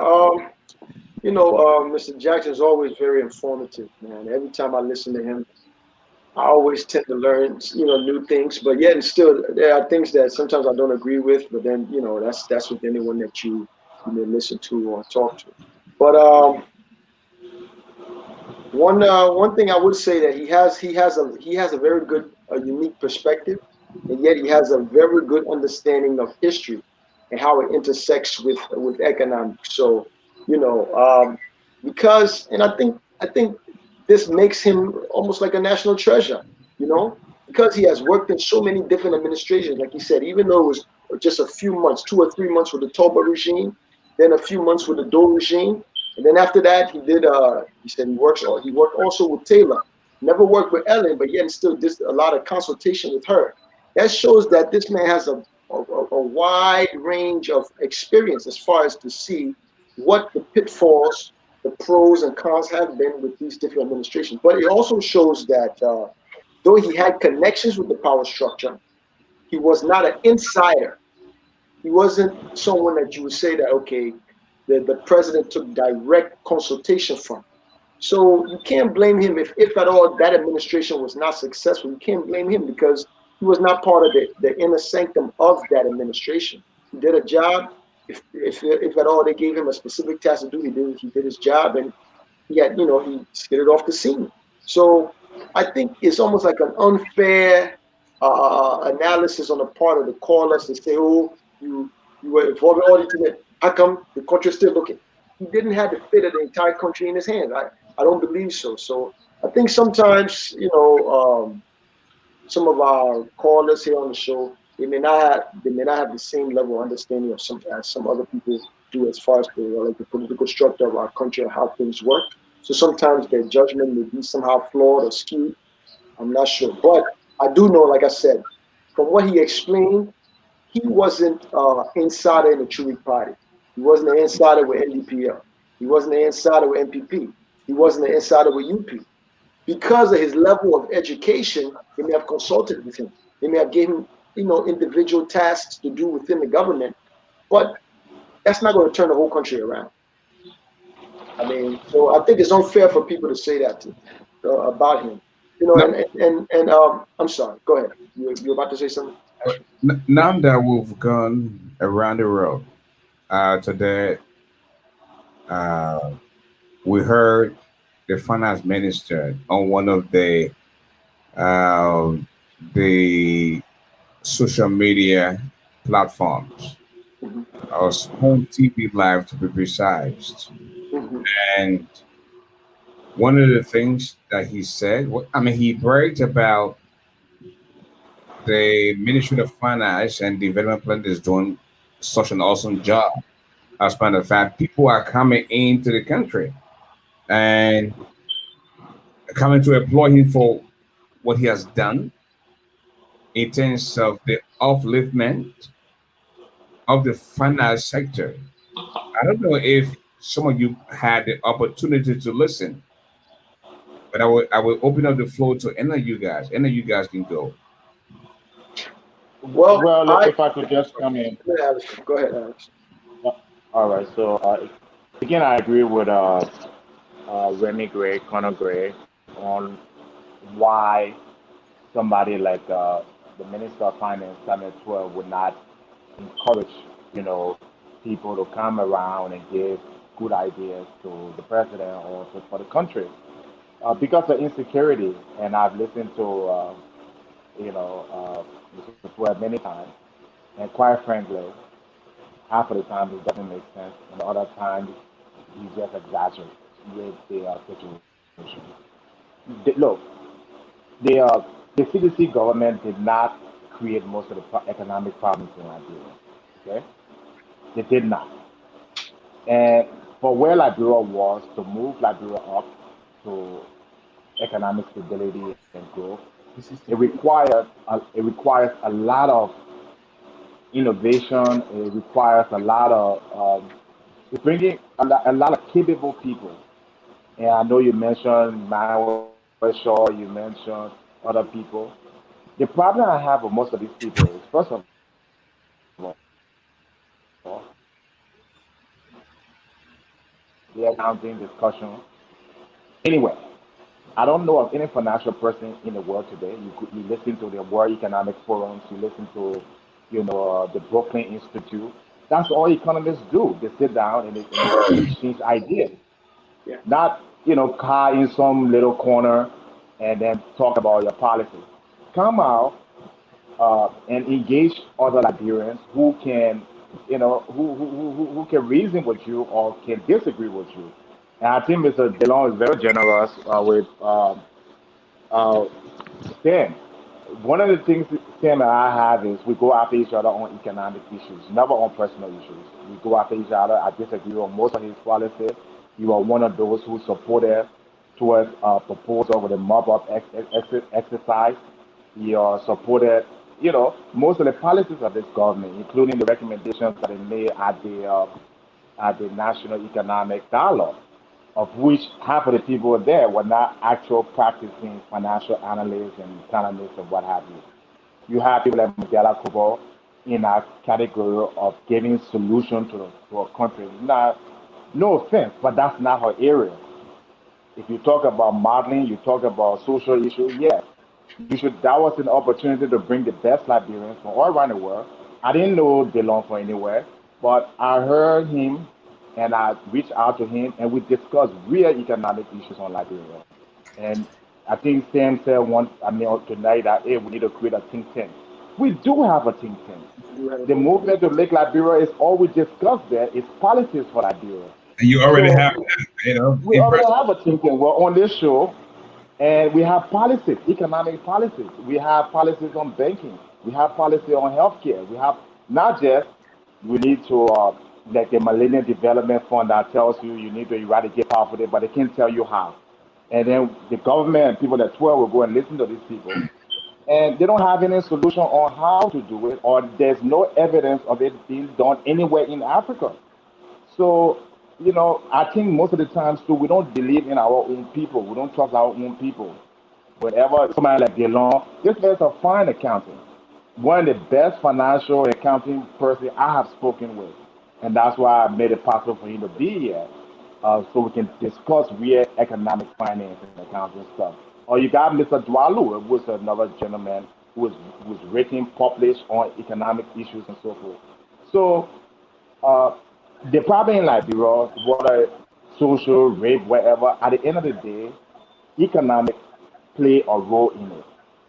Mr. Jackson is always very informative, man. Every time I listen to him, I always tend to learn, new things. But yet, and still, there are things that sometimes I don't agree with. But then, that's with anyone that you may listen to or talk to. But one thing I would say that he has a very good, unique perspective, and yet he has a very good understanding of history and how it intersects with economics. So, because, and I think this makes him almost like a national treasure, because he has worked in so many different administrations. Like he said, even though it was just a few months, 2 or 3 months with the Toba regime, then a few months with the Dole regime, and then after that, he said he worked also with Taylor. Never worked with Ellen, but yet still did a lot of consultation with her. That shows that this man has a wide range of experience as far as to see what the pitfalls, the pros and cons have been with these different administrations. But it also shows that though he had connections with the power structure, he was not an insider. He wasn't someone that you would say that, okay, the president took direct consultation from. So you can't blame him if at all that administration was not successful. You can't blame him because he was not part of the inner sanctum of that administration. He did a job. If at all they gave him a specific task to do, he did his job, and he skidded off the scene. So I think it's almost like an unfair analysis on the part of the callers to say, oh, you were involved in all these. How come the country is still looking? He didn't have the fate of the entire country in his hands. I don't believe so. So I think sometimes, some of our callers here on the show, they may not have the same level of understanding of some other people do as far as the political structure of our country and how things work. So sometimes their judgment may be somehow flawed or skewed. I'm not sure, but I do know, like I said, from what he explained, he wasn't insider in the Chewing Party. He wasn't an insider with NDPL. He wasn't an insider with NPP. He wasn't an insider with UP. Because of his level of education, they may have consulted with him. They may have given him, individual tasks to do within the government. But that's not going to turn the whole country around. I mean, so I think it's unfair for people to say that about him. I'm sorry. Go ahead. You're about to say something? Now that we've gone around the world today, we heard the finance minister on one of the social media platforms, or home TV live to be precise. And one of the things that he said, he bragged about the Ministry of Finance and Development Plan is doing such an awesome job. As a matter of fact, people are coming into the country and coming to employ him for what he has done in terms of the upliftment of the finance sector. I don't know if some of you had the opportunity to listen, but I will open up the floor to any of you guys. Any of you guys can go. Well, if I could just come in. Go ahead, Alex. All right. So again, I agree with Remy Gray, Conor Gray, on why somebody like the Minister of Finance, Samuel 12, would not encourage, people to come around and give good ideas to the president or for the country because of insecurity. And I've listened to, Mr. 12 many times, and quite frankly, half of the time it doesn't make sense, and the other times he just exaggerates with the situation. Look, the CDC government did not create most of the economic problems in Liberia. Okay, they did not. And for where Liberia was, to move Liberia up to economic stability and growth, it requires a lot of innovation. It requires a lot of it's bringing a lot of capable people. And I know you mentioned Manuel Shaw, you mentioned other people. The problem I have with most of these people is, first of all, the accounting discussion. Anyway, I don't know of any financial person in the world today. You listen to the World Economic Forums, you listen to, the Brooklyn Institute. That's all economists do. They sit down and they exchange ideas. Yeah. Not, car in some little corner and then talk about your policy. Come out and engage other Liberians who can, who can reason with you or can disagree with you. And I think Mr. DeLong is very generous with Stan. One of the things Stan and I have is we go after each other on economic issues, never on personal issues. We go after each other. I disagree on most of his policies. You are one of those who supported towards a proposal with a mop-up exercise. You are supported, most of the policies of this government, including the recommendations that they made at the National Economic Dialogue, of which half of the people there were not actual practicing financial analysts and economists and what have you. You have people like Mandela Kubo in a category of giving solution to a country. Now, no offense, but that's not her area. If you talk about modeling, you talk about social issues, yes. That was an opportunity to bring the best Liberians from all around the world. I didn't know DeLong from anywhere, but I heard him and I reached out to him and we discussed real economic issues on Liberia. And I think Sam said tonight that, hey, we need to create a think tank. We do have a think tank. The movement to make Liberia is all we discussed there is policies for Liberia. And you already have, we already have a think tank. We're on this show. And we have policies, economic policies. We have policies on banking. We have policy on healthcare. We have not just we need to like the Millennium Development Fund that tells you need to eradicate poverty, but they can't tell you how. And then the government and people at 12 will go and listen to these people and they don't have any solution on how to do it, or there's no evidence of it being done anywhere in Africa. So, I think most of the times too, we don't believe in our own people. We don't trust our own people. Whenever somebody like Delon, this man's a fine accountant, one of the best financial accounting person I have spoken with, and that's why I made it possible for him to be here, so we can discuss real economic finance and accounting stuff. Or you got Mr. Dwalu, who was another gentleman who was written, published on economic issues and so forth. So uh, the problem in Liberia, whether social, rape, whatever, at the end of the day, economic play a role in it.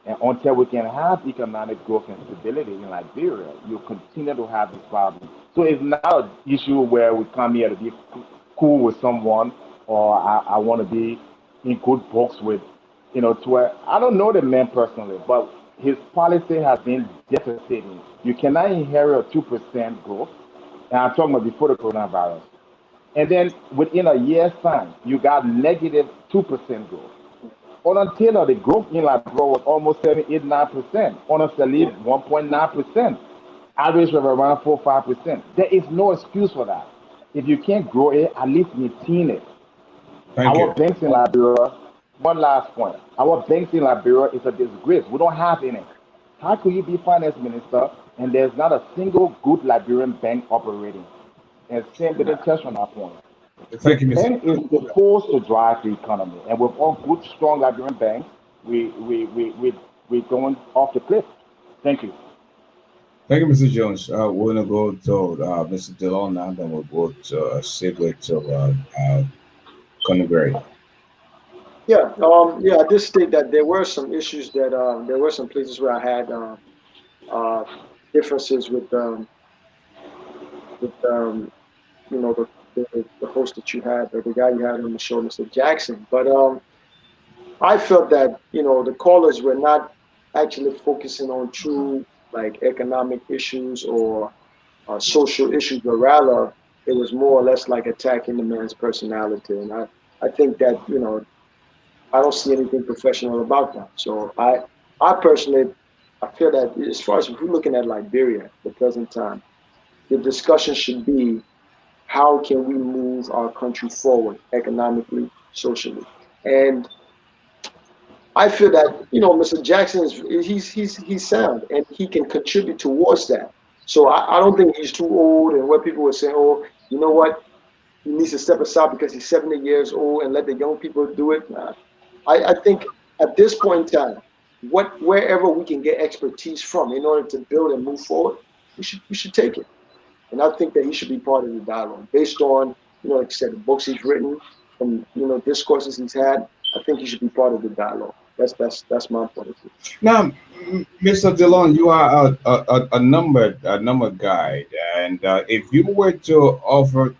And until we can have economic growth and stability in Liberia, you continue to have this problem. So it's not an issue where we come here to be cool with someone, or I want to be in good books with, to where I don't know the man personally, but his policy has been devastating. You cannot inherit a 2% growth, and I'm talking about before the coronavirus. And then within a year's time, you got negative 2% growth. On Taylor, the growth in Liberia was almost 7, 8, 9%. On a Salib, 1.9%. Average of around 4, 5%. There is no excuse for that. If you can't grow it, at least maintain it. Thank Our you. banks in Liberia, one last point. Our banks in Liberia is a disgrace. We don't have any. How could you be finance minister and there's not a single good Liberian bank operating? And same didn't touch on that point. Thank you, Mr. Bank is supposed to drive the economy, and with all good, strong Liberian banks, we're going off the cliff. Thank you. Thank you, Mr. Jones. We're gonna go to Mr. Dillon now, then we'll go to segue to Conor Gray. Yeah, I did state that there were some issues that there were some places where I had differences with the host that you had, or the guy you had on the show, Mr. Jackson. But I felt that the callers were not actually focusing on true like economic issues or social issues, but rather it was more or less like attacking the man's personality. And I think that I don't see anything professional about that. So I personally I feel that as far as if we're looking at Liberia at the present time, the discussion should be how can we move our country forward economically, socially, and I feel that Mr. Jackson he's sound and he can contribute towards that. So I don't think he's too old. And what people were saying, oh, you know what, he needs to step aside because he's 70 years old and let the young people do it. I think at this point in time, wherever we can get expertise from in order to build and move forward, we should take it. And I think that he should be part of the dialogue based on, like I said, the books he's written, and discourses he's had. I think he should be part of the dialogue. That's my point of view. Now, Mr. Dillon, you are a number guy, and if you were to offer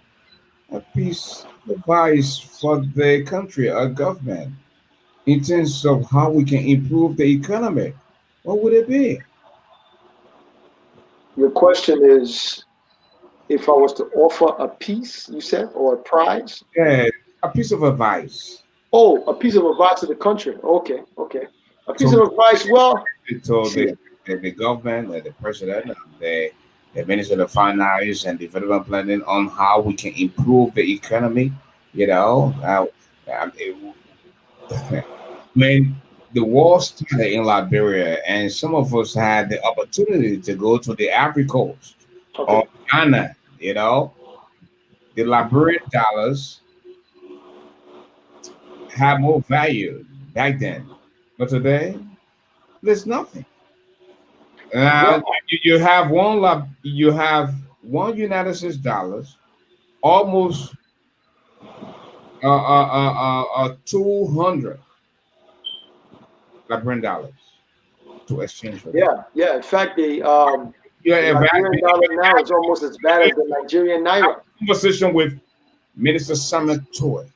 a piece of advice for the country, a government, in terms of how we can improve the economy, what would it be? Your question is, if I was to offer a piece, you said, or a prize? Yeah, a piece of advice. Oh, a piece of advice to the country. Okay. A piece of advice. Well, so the government, the president, the minister of finance and development planning on how we can improve the economy. When the war started in Liberia, and some of us had the opportunity to go to the Ivory Coast or Ghana, the Liberian dollars have more value back then, but today there's nothing. You have one United States dollars, almost 200 Liberian dollars to exchange for. Yeah. In fact, the Liberian dollar now is almost as bad as the Nigerian naira. Conversation with Minister Samuel Toy,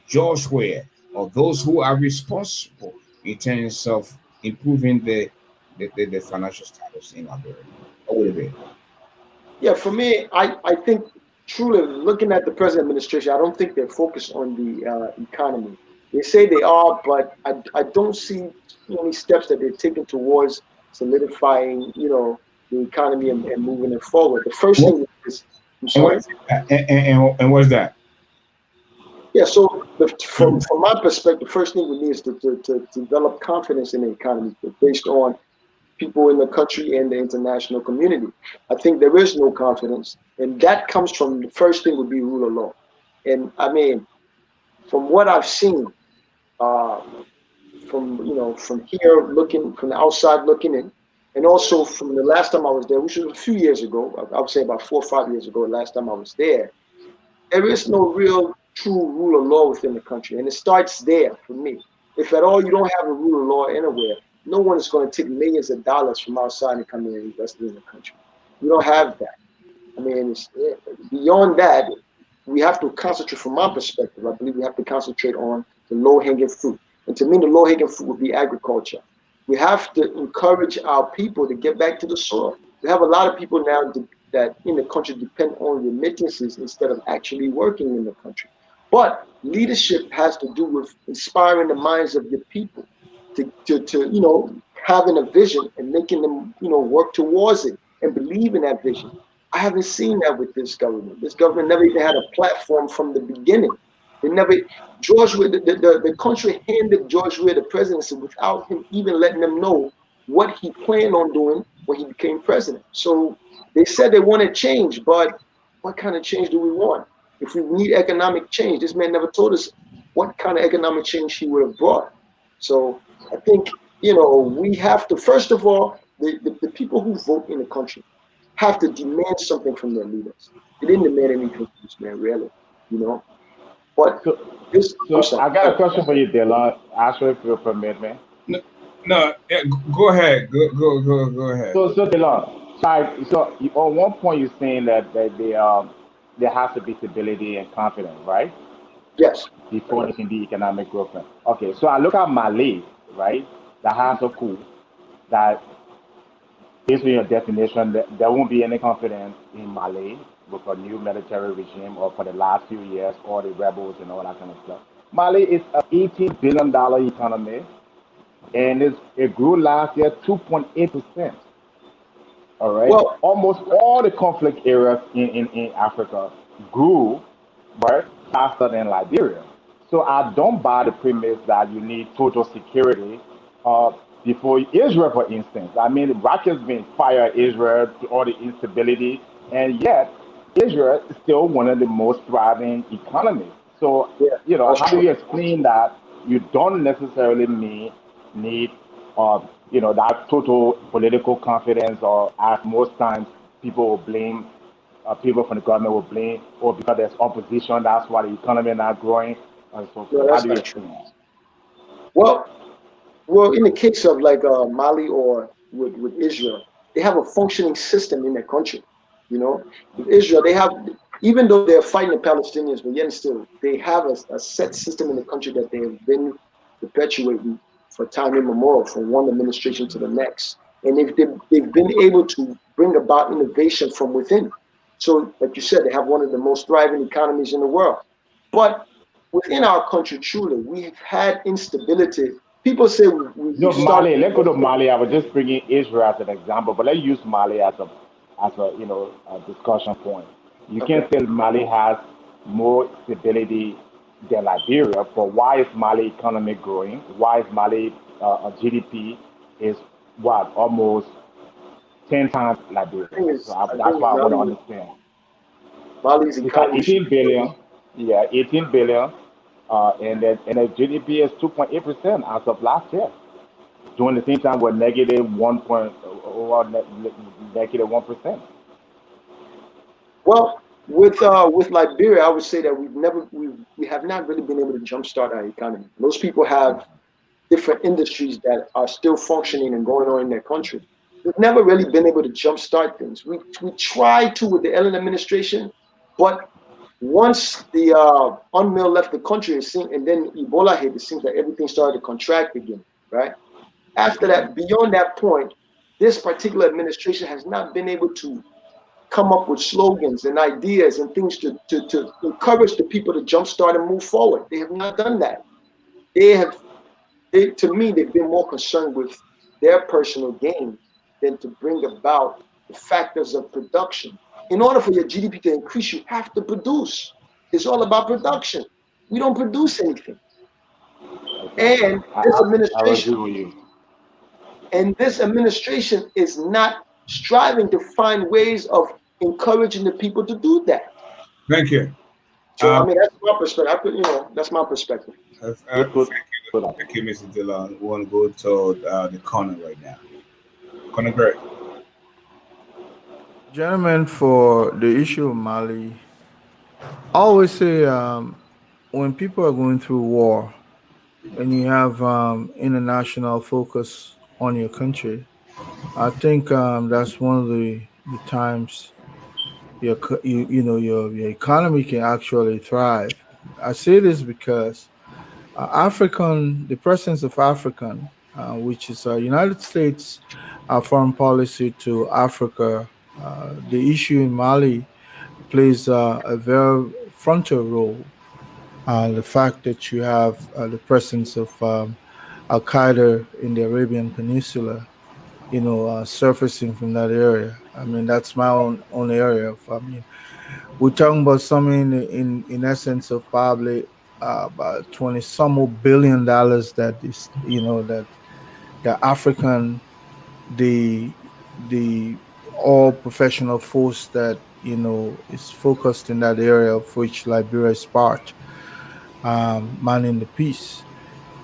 George Ware, or those who are responsible in terms of improving the financial status in Liberia. What would it be? Yeah, for me, I think truly looking at the present administration, I don't think they're focused on the economy. They say they are, but I don't see any steps that they're taking towards solidifying, the economy and moving it forward. The first What, thing is, I'm and, sorry. and what's that? Yeah, so from my perspective, the first thing we need is to develop confidence in the economy based on people in the country and the international community. I think there is no confidence, and that comes from the first thing would be rule of law. And I mean, from what I've seen, uh, from here looking, from the outside looking in, and also from the last time I was there, which was a few years ago, I would say about 4 or 5 years ago, the last time I was there, there is no real true rule of law within the country. And it starts there for me. If at all you don't have a rule of law anywhere, no one is going to take millions of dollars from outside and come in and invest in the country. We don't have that. I mean, beyond that, we have to concentrate, from my perspective, I believe we have to concentrate on the low-hanging fruit. And to me, the low-hanging fruit would be agriculture. We have to encourage our people to get back to the soil. We have a lot of people now that in the country depend on remittances instead of actually working in the country. But leadership has to do with inspiring the minds of your people to having a vision and making them, work towards it and believe in that vision. I haven't seen that with this government. This government never even had a platform from the beginning. They never, George Weah, the country handed George Weah the presidency without him even letting them know what he planned on doing when he became president. So they said they wanted change, but what kind of change do we want? If we need economic change, this man never told us what kind of economic change he would have brought. So I think, we have to, first of all, the people who vote in the country have to demand something from their leaders. They didn't demand anything from this man, really, But this, So I got a question for you, Dylan. Actually, if you permit me. No, go ahead. Go ahead. So Dylan, so on one point you're saying that there has to be stability and confidence, right? Yes. Before there can be economic growth. Okay, so I look at Mali, right? That has a coup that, based on your definition, there won't be any confidence in Mali with a new military regime or for the last few years, all the rebels and all that kind of stuff. Mali is an $18 billion economy, and it grew last year 2.8%. All right. Well, almost all the conflict areas in Africa grew, but faster than Liberia. So I don't buy the premise that you need total security before Israel, for instance. I mean, rockets being fired at Israel to all the instability, and yet Israel is still one of the most thriving economies. So, yeah, that's how do true. you explain that you don't necessarily need that total political confidence, or as most times people will blame, people from the government will blame, or because there's opposition, that's why the economy is not growing, and so No, forth. How that's do you not true. explain that? Well, in the case of like Mali or with Israel, they have a functioning system in their country. With Israel, they have, even though they're fighting the Palestinians, but yet still, they have a set system in the country that they have been perpetuating for time immemorial, from one administration to the next. And they've been able to bring about innovation from within. So, like you said, they have one of the most thriving economies in the world. But within our country, truly, we've had instability. People say we started. Mali. Let's go to Mali. I was just bringing Israel as an example, but let's use Mali as a discussion point. You Okay. can't say Mali has more stability than Liberia, but why is Mali economy growing? Why is Mali GDP is what, almost 10 times Liberia? So I that's think why I want to understand. Mali's It's like economy should 18 billion. Yeah, 18 billion. And the GDP is 2.8% as of last year. During the same time, we're negative 1%. Well, with Liberia, I would say that we have not really been able to jumpstart our economy. Most people have different industries that are still functioning and going on in their country. We've never really been able to jumpstart things. We tried to with the Ellen administration, but once the UNMIL left the country, and then Ebola hit, it seems like everything started to contract again, right? After that, beyond that point, this particular administration has not been able to come up with slogans and ideas and things to encourage the people to jumpstart and move forward. They have not done that. they have, to me, they've been more concerned with their personal gain than to bring about the factors of production. In order for your GDP to increase, you have to produce. It's all about production. We don't produce anything. Exactly. And this I agree administration, with you. is not striving to find ways of encouraging the people to do that. Thank you. So I mean, that's my perspective. That's my perspective. Good, good, good. Thank you, Mr. Dillon. We want to go to the corner right now. Corner Greg. Gentlemen, for the issue of Mali, I always say when people are going through war and you have international focus on your country, I think that's one of the times your economy can actually thrive. I say this because the presence of African, which is United States foreign policy to Africa, the issue in Mali plays a very frontal role. The fact that you have the presence of Al Qaeda in the Arabian Peninsula, surfacing from that area. I mean, that's my own area. I mean, we're talking about something in essence of probably about 20 some more $billion that is, that the African, the the all professional force that is focused in that area of which Liberia is part, manning the peace.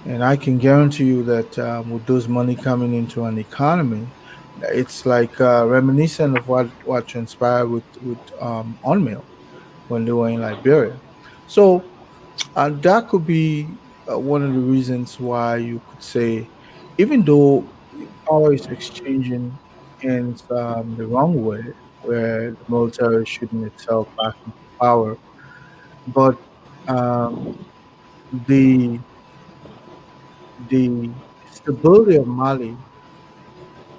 And I can guarantee you that with those money coming into an economy, it's like reminiscent of what transpired with Unmail when they were in Liberia. So that could be one of the reasons why you could say, even though power is exchanging hands the wrong way, where the military is shooting itself back into power, but um, the the stability of Mali,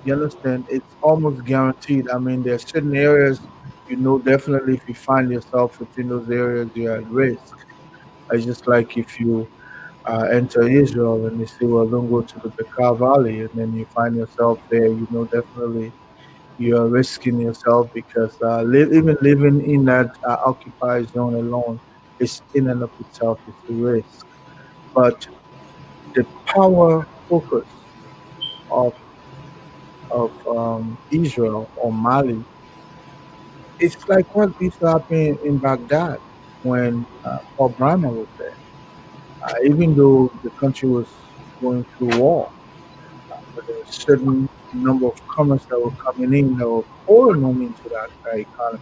you understand, it's almost guaranteed. I mean, there are certain areas, definitely if you find yourself within those areas, you're at risk. It's just like if you enter Israel and you say, well, don't go to the Bekaa Valley, and then you find yourself there, definitely you're risking yourself because even living in that occupied zone alone is in and of itself is a risk. But the power focus of Israel or Mali, it's like what used to happen in Baghdad when Paul Bremer was there. Even though the country was going through war, but there was a certain number of commerce that were coming in that were pouring money into that economy.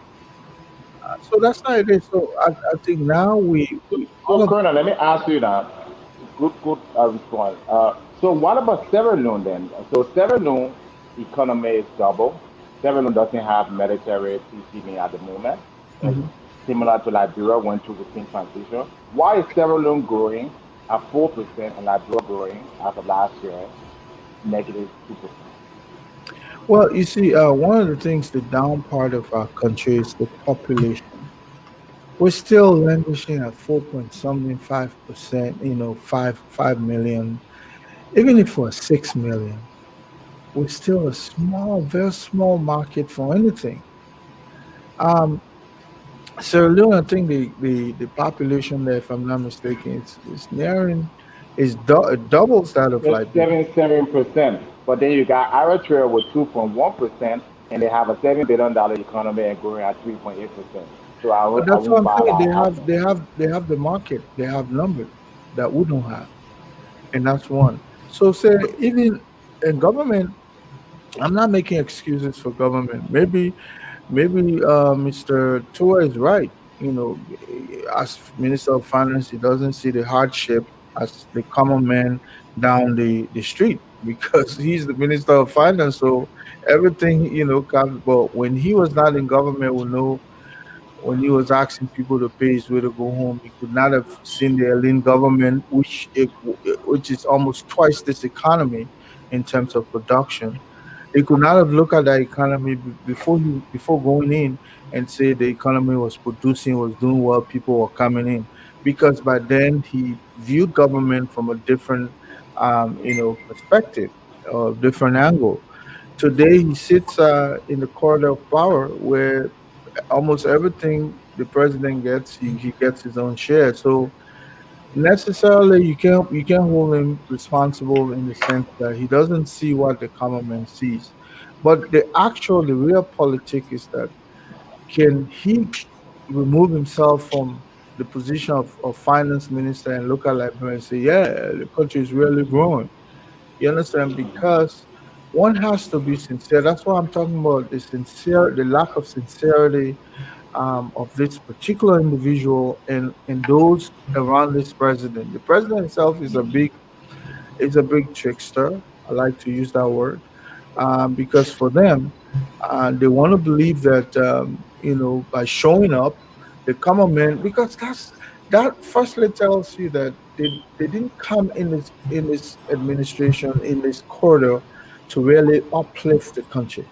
So that's how it is. So I think now all So, of Colonel, let me ask you that. Good, good response. So, what about Sierra Leone then? So, Sierra Leone economy is double. Sierra Leone doesn't have military peacekeeping at the moment. It's Mhm. similar to Liberia, went through the same transition. Why is Sierra Leone growing at 4% and Liberia growing as of last year, negative 2%? Well, you see, one of the things, the down part of our country is the population. We're still languishing at 4 point something 5%, 5 million. Even if we're 6 million, we're still a small, very small market for anything. Um, Sierra Leone, I think the population there, if I'm not mistaken, is nearing, it doubles that of It's Liberia. 7%. But then you got Eritrea with 2.1%, and they have a $7 billion economy and growing at 3.8%. So But I that's what won't I'm buy saying. that argument. They have the market. They have numbers that we don't have, and that's one. So say even in government, I'm not making excuses for government. Maybe Mr. Tua is right. As Minister of Finance, he doesn't see the hardship as the common man down the street because he's the Minister of Finance. So everything comes. But when he was not in government, we know when he was asking people to pay his way to go home, he could not have seen the Alien government, which is almost twice this economy in terms of production. He could not have looked at the economy before going in and say the economy was producing, was doing well, people were coming in. because by then he viewed government from a different, perspective or different angle. Today he sits in the corridor of power where almost everything the president gets, he gets his own share. So necessarily you can't hold him responsible in the sense that he doesn't see what the common man sees. But the real politic is that can he remove himself from the position of finance minister and look at Liberia and say, yeah, the country is really growing. You understand? Because one has to be sincere. That's why I'm talking about the lack of sincerity of this particular individual and those around this president. The president himself is a big trickster. I like to use that word because for them, they want to believe that by showing up, the common man, because that firstly tells you that they didn't come in this administration in this corridor to really uplift the country.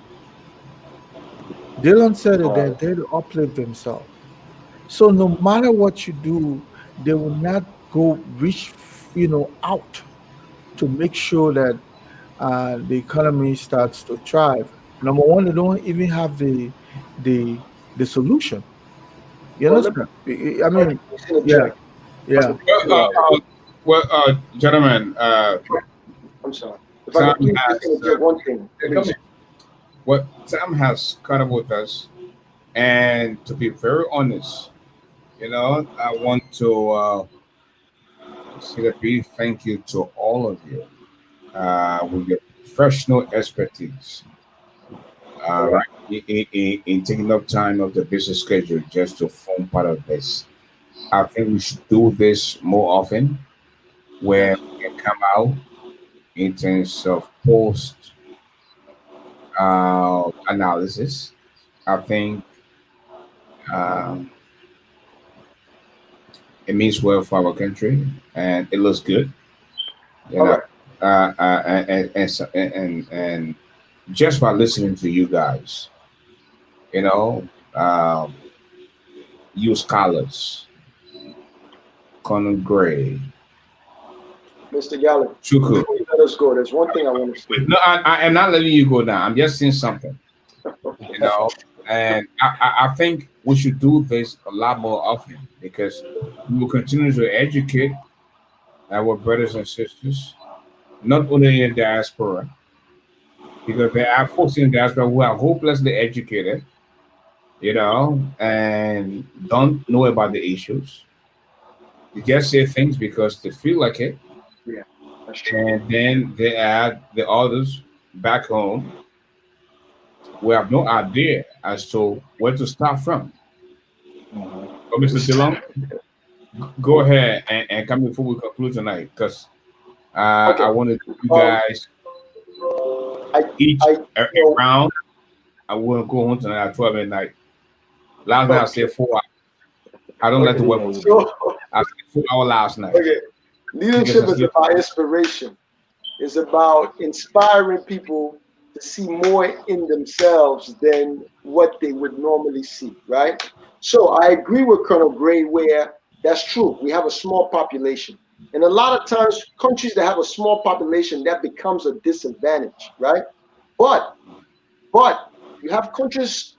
Dylan said it, they're there to uplift themselves. So no matter what you do, they will not go reach, out to make sure that the economy starts to thrive. Number one, they don't even have the the solution. You Well, let me understand? I mean, yeah, interject. yeah. Gentlemen, I'm sorry. If I Sam could please just has interject one thing, please. Sam has caught up with us, and to be very honest, I want to say a big thank you to all of you with your professional expertise. Right, in taking up time of the busy schedule just to form part of this. I think we should do this more often, where we can come out in terms of post analysis. I think um, it means well for our country, and it looks good. You All know, right. and just by listening to you guys, you know, um, you scholars, Conan Gray, Mr. Gallen, Chuku. before you let us go, there's one thing I want to say. No, I am not letting you go now. I'm just saying something, and I think we should do this a lot more often because we will continue to educate our brothers and sisters, not only in diaspora, because there are folks in diaspora who are hopelessly educated, and don't know about the issues. They just say things because they feel like it, Yeah, that's true. and then they add the others back home who have no idea as to where to start from. But Mr. Dillon, go ahead and come before we conclude tonight, because Okay. I wanted you guys each a round. I will go home tonight at 12 midnight. Last night I said 4 hours. I don't like to work. So, I said 4 hours last night. okay. Leadership is about inspiration. It's about inspiring people to see more in themselves than what they would normally see, right? So I agree with Colonel Gray where that's true. We have a small population. And a lot of times, countries that have a small population, that becomes a disadvantage, right? But you have countries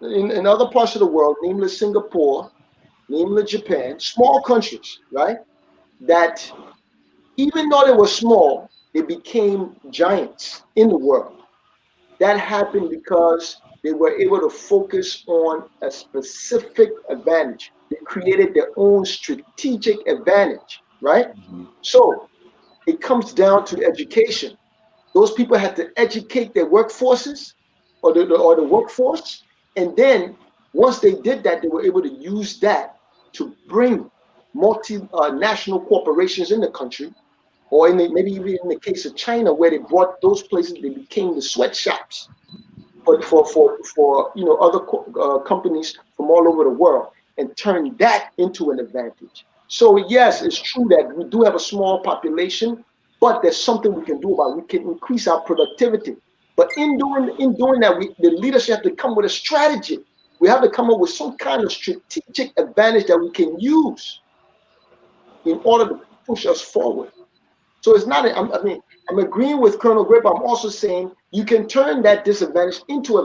in other parts of the world, namely Singapore, namely Japan, small countries, right? That even though they were small, they became giants in the world. That happened because they were able to focus on a specific advantage. They created their own strategic advantage, right? So it comes down to education. Those people had to educate their workforces or the workforce. And then once they did that, they were able to use that to bring multinational corporations in the country, or maybe even in the case of China, where they brought those places, they became the sweatshops for other companies from all over the world, and turned that into an advantage. So yes, it's true that we do have a small population, but there's something we can do about it. We can increase our productivity. But in doing that, the leadership have to come with a strategy. We have to come up with some kind of strategic advantage that we can use in order to push us forward. So it's not, I'm agreeing with Colonel Gray, but I'm also saying you can turn that disadvantage into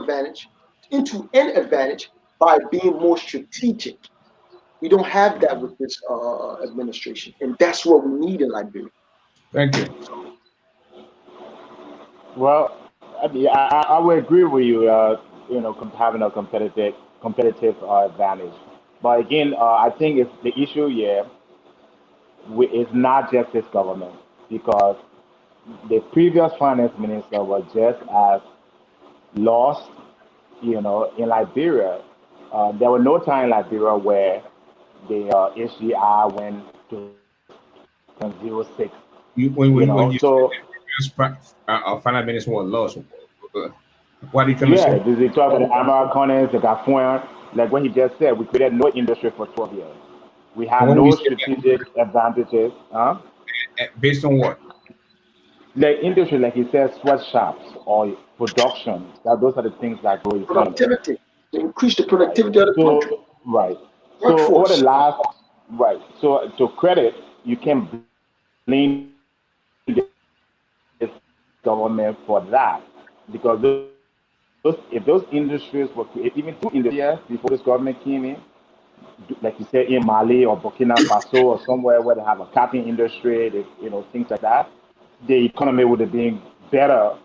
an advantage by being more strategic. We don't have that with this administration, and that's what we need in Liberia. Thank you. Well, I would agree with you. Having a competitive advantage. But again, I think it's the issue here is not just this government because the previous finance minister was just as lost, in Liberia. There was no time in Liberia where the HDI went to 0.06. When you So finance minister was lost, what are you trying to yeah, say? they talk about the Americans, the Gafuan, like what he just said, we created no industry for 12 years. We And had what we no say strategic advantages. Huh? based on what? Like industry, like he says, sweatshops or production. Those are the things that grow economy. Productivity, to increase the Right. productivity of the country. So right. So over the Workforce. last right. So to credit, you can blame this government for that because if those industries were created even 2 years before this government came in, like you said in Mali or Burkina Faso or somewhere where they have a cotton industry, things like that, the economy would have been better,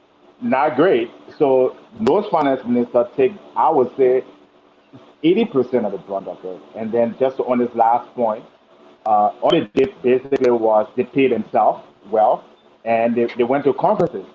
not great. So those finance ministers take, I would say, 80% of the brunt of it. And then just on this last point, all they did basically was they paid themselves well, and they went to conferences.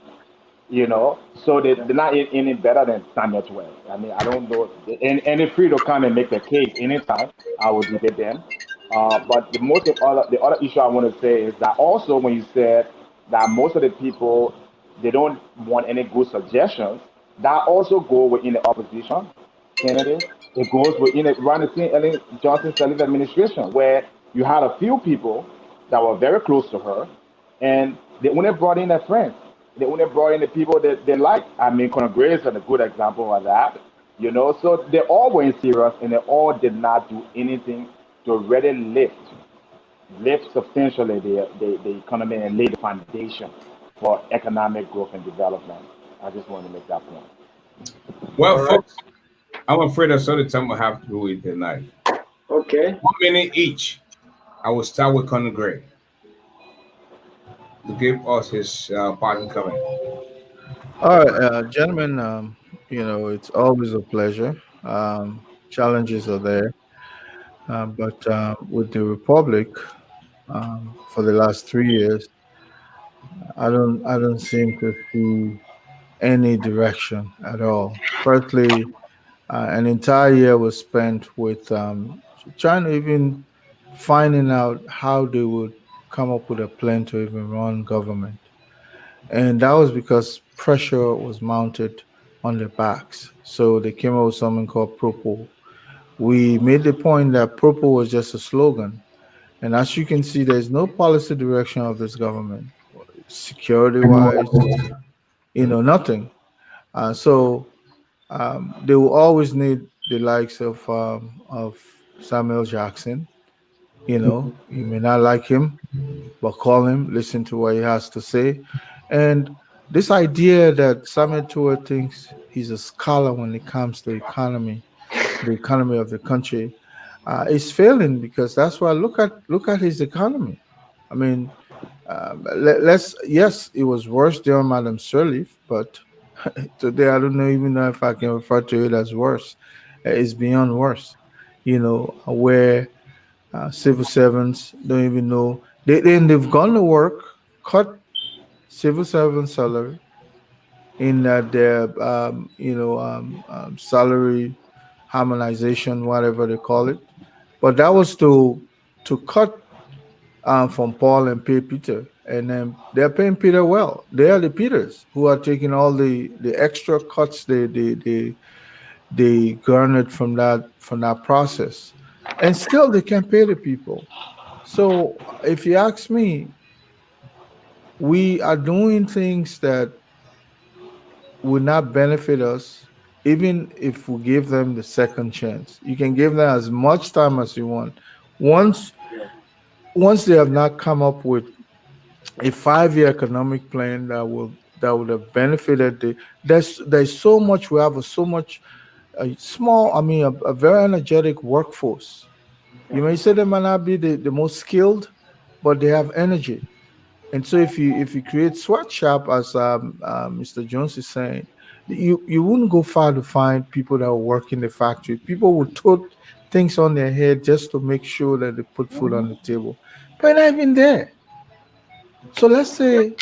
So they're not any better than Samuel 12. I mean, I don't know, and they're free to come and make the case anytime. I will debate them. But the other issue I want to say is that also when you said that most of the people they don't want any good suggestions, that also go within the opposition candidate. It goes within the Ronald Ellen Johnson Sirleaf administration, where you had a few people that were very close to her, and they only brought in their friends. They only brought in the people that they like. I mean, Conor Grace is a good example of that. So they all were serious, and they all did not do anything to really lift substantially the economy and lay the foundation for economic growth and development. I just wanted to make that point. Well, All right. folks, I'm afraid that's all the time I have to do it tonight. Okay. 1 minute each. I will start with Conor Gray to give us his parting comment. All right, gentlemen. It's always a pleasure. Challenges are there, but with the Republic, for the last 3 years, I don't seem to see any direction at all. Firstly, an entire year was spent with trying to even finding out how they would come up with a plan to even run government. And that was because pressure was mounted on their backs. So they came up with something called Propo. We made the point that Propo was just a slogan. And as you can see, there's no policy direction of this government, security wise, nothing. So they will always need the likes of Samuel Jackson. You may not like him, but call him, listen to what he has to say. And this idea that Samuel Tour thinks he's a scholar when it comes to the economy of the country, is failing because that's why look at his economy. I mean, let's yes, it was worse during Madam Sirleaf, but today I don't even know if I can refer to it as worse. It's beyond worse. Where civil servants don't even know they've gone to work, cut civil servant salary in their salary harmonization, whatever they call it. But that was to cut from Paul and pay Peter, and then they're paying Peter well. They are the Peters who are taking all the extra cuts they garnered from that process, and still they can pay the people. So if you ask me, we are doing things that would not benefit us, even if we give them the second chance. You can give them as much time as you want. Once once they have not come up with a 5-year economic plan that would have benefited there's so much we have so much a very energetic workforce. You may say they might not be the most skilled, but they have energy. And so if you create sweatshop, as Mr. Jones is saying, you wouldn't go far to find people that will work in the factory. People would put things on their head just to make sure that they put food on the table. But not even there. So let's say,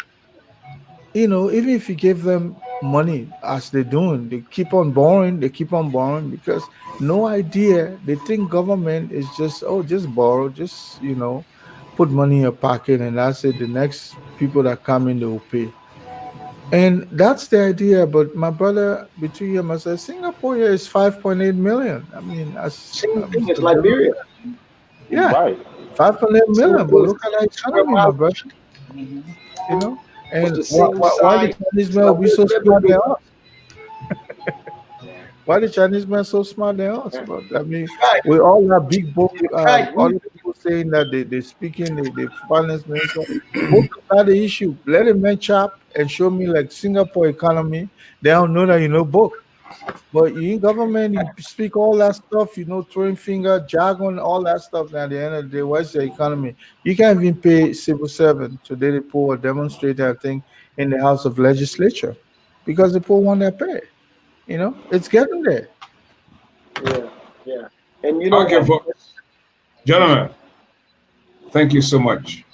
even if you give them money as they're doing, they keep on borrowing because no idea. They think government is just borrow, put money in your pocket and that's it. The next people that come in, they will pay. And that's the idea. But my brother, between you and myself, Singapore here is 5.8 million. I mean, as Same thing Mr. as Liberia. Yeah, Right. 5.8 million. But look at that Square economy, my mile brother. was And the same why the size. Chinese man will be so Liberia, smart than us? Why the Chinese man so smart than us? But I mean, we all have big book. fact, Other people saying that they speaking the finance minister. Book is not the issue. Let a man chop and show me like Singapore economy. They don't know that book. But you in government, you speak all that stuff, throwing finger, jargon, all that stuff. Now at the end of the day, what's the economy? You can't even pay civil servant today. The poor demonstrator, I think, in the House of Legislature, because the poor want their pay. It's getting there. Yeah. And Okay, gentlemen, thank you so much.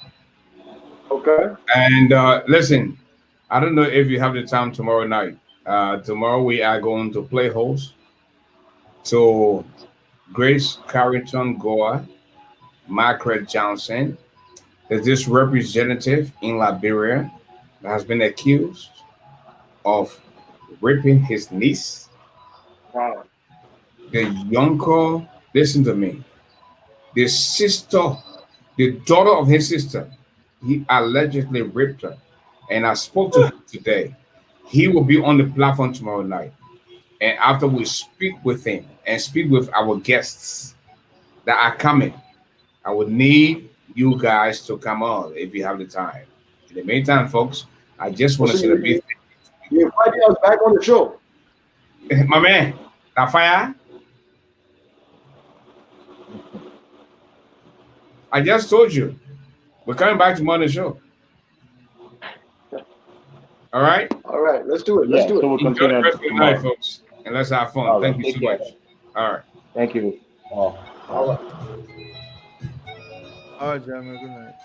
Okay. And listen, I don't know if you have the time tomorrow night. Tomorrow we are going to play host to Grace Carrington Goa, Margaret Johnson. There's this representative in Liberia that has been accused of raping his niece. Wow. The uncle, listen to me. The daughter of his sister, he allegedly raped her. And I spoke to him today. He will be on the platform tomorrow night. And after we speak with him and speak with our guests that are coming, I would need you guys to come on if you have the time. In the meantime, folks, I just want to say a big you invite us back on the show. my man, Lafayette. I just told you, we're coming back to Monday show. All right? All right, let's do it. Let's do it. So we'll Enjoy the continue rest of the night, folks. And let's have fun. All right, Thank you so take care. much. All right. Thank you. All right. All right, gentlemen. Good night.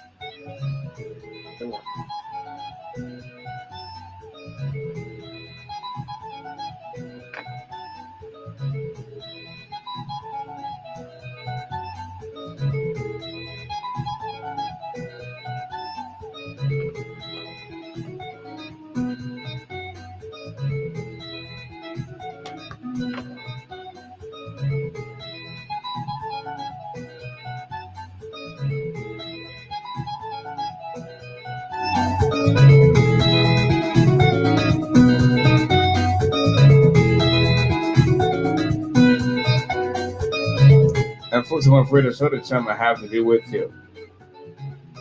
And folks, I'm afraid that's all the time I have to be with you.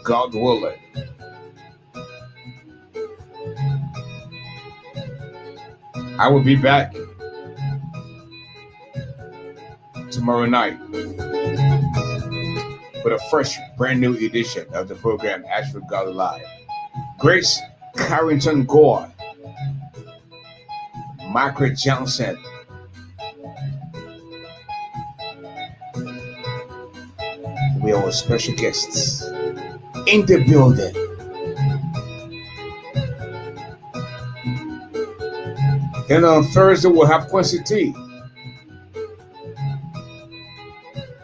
God willing. I will be back tomorrow night with a fresh, brand new edition of the program ASHFORD GARLEY Live. Grace Carrington Gore, Margaret Johnson, we are our special guests in the building. Then on Thursday, we'll have Quincy T.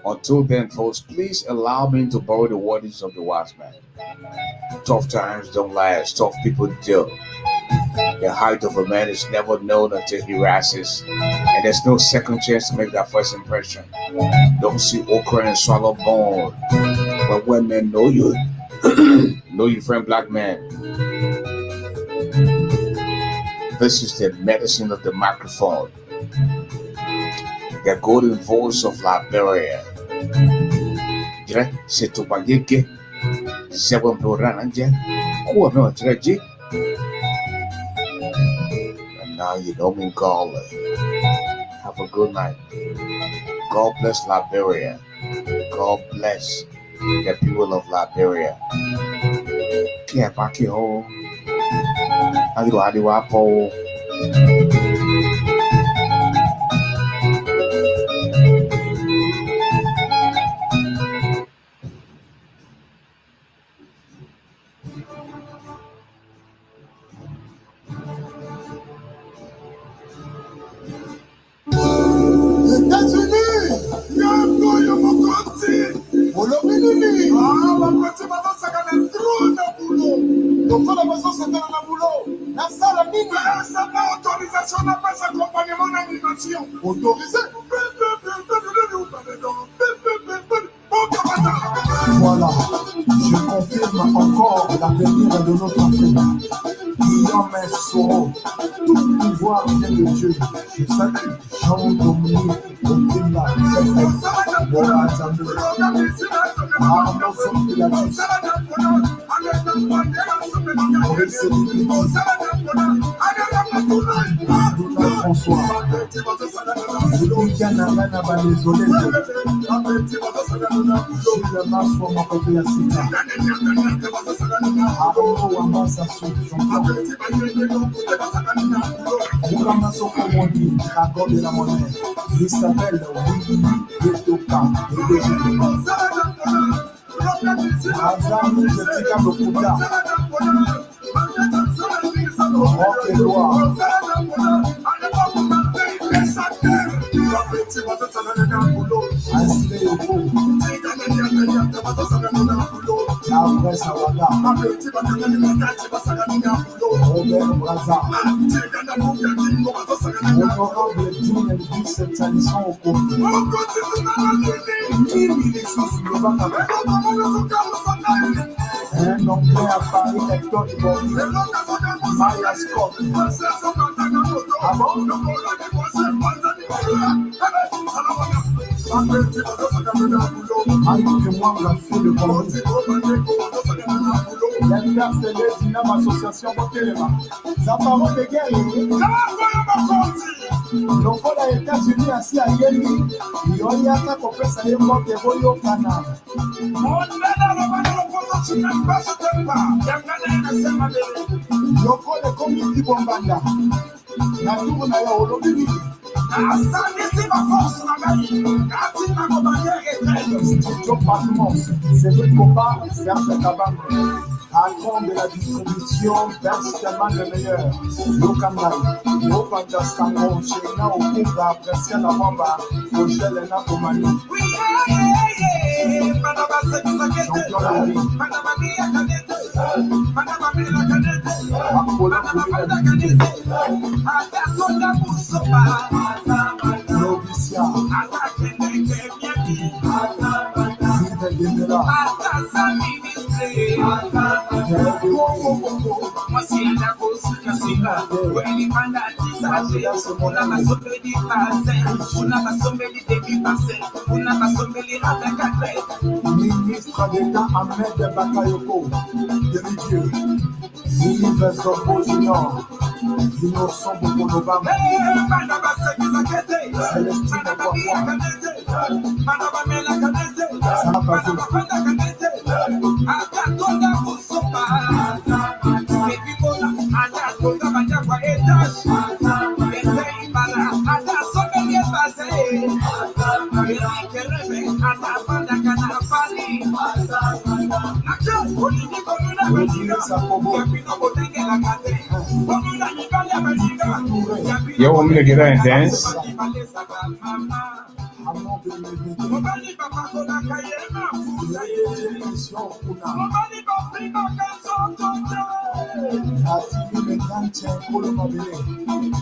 Until then, folks, please allow me to borrow the words of the wise man. Tough times don't last, tough people do. The height of a man is never known until he rises, and there's no second chance to make that first impression. Don't see okra and swallow bone. But when men know you, know you, friend, black man. This is the medicine of the microphone, the golden voice of Liberia. C'est to Bageke, Zebon Doranja, Kuano Treji. And now you know me, Garley. Have a good night. God bless Liberia. God bless the people of Liberia. Yeah, back here home. Adiwapo. Autorisation n'a pas accompagnement d'animation. Autorisé. Voilà, je confirme encore l'avenir de notre Afrique. Guillaume Soro, tout pouvoir vient de Dieu. Je salue Jean-Dominique Okimba, Bola Zambé, Arnaud Sopilatus, Maurice Lipiti, Abdoulaye François, Zouika Nagana Balezolé, Jules Maswa Makotoya Sita, Arnaud Wambasa Sou, Moukamaso Komoni, Jacob de la Monnaie, Isabelle, Wili, Yetoka, Edege, Azami, Jetika Lokuta, Rock Edouard, Asile Yoko, Après Sawada, Robert Braza, Honorable Dine Luis Talisson Oko, un Anglais à Paris, Hector Ibori, Maya Scott. Ah bon? Mike moi la fille de Congo. L'affaire c'est les Dinam Association Botelema. Ça parole de guerre. Lokola États-Unis assis à Yeli. Yoyaka kopesa ye mote boyo kana. Lokola komiti bombanda. Na tuko na ya olobi. C'est ma force, c'est le combat, Serge Kabam. Patron de la distribution, versement le meilleur. Lokamai, Lopanda Sango, Chena, Okumba, Pressia la Bamba, Rochelle na Komani. Novicia, ministre d'État Ahmed Bakayoko, Dérivieux, ministre Zobo Junior, Innocent Bokonobama, Célestine Kwakwa, Sabazo, You want me to get out and dance?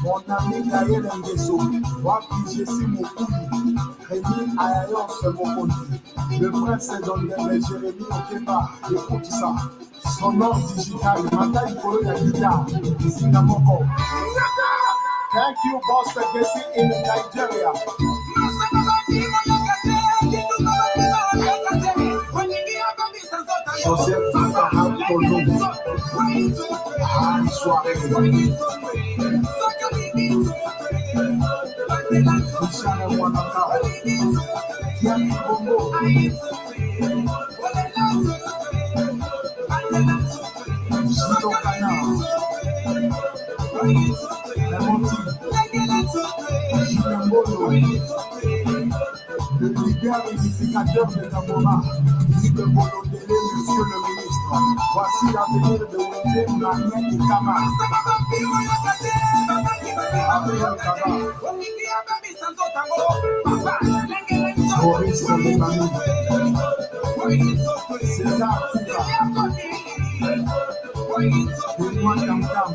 Mon ami Gaël Ngeso, Wapi Jessi Mokouni, Rémi Ayayos Mokondi, le prince est dans les Jérémy Okeba, écoute ça, sonore digital, Mata Ikolo ya guitare, Sinamoko. Thank you, Boss Gessi in Nigeria. Joseph Apollo, Anne Soirée, Michel Wanaka, Yanni Bongo, Gino Kana, Ramonti, Gino le leader unificateur de Namora, Ligue Bolodélé, monsieur le ministre. Voici l'avenir de Wende, Marien et Kama. Maurice Lebani, César Kouka, Benoît Tamtam,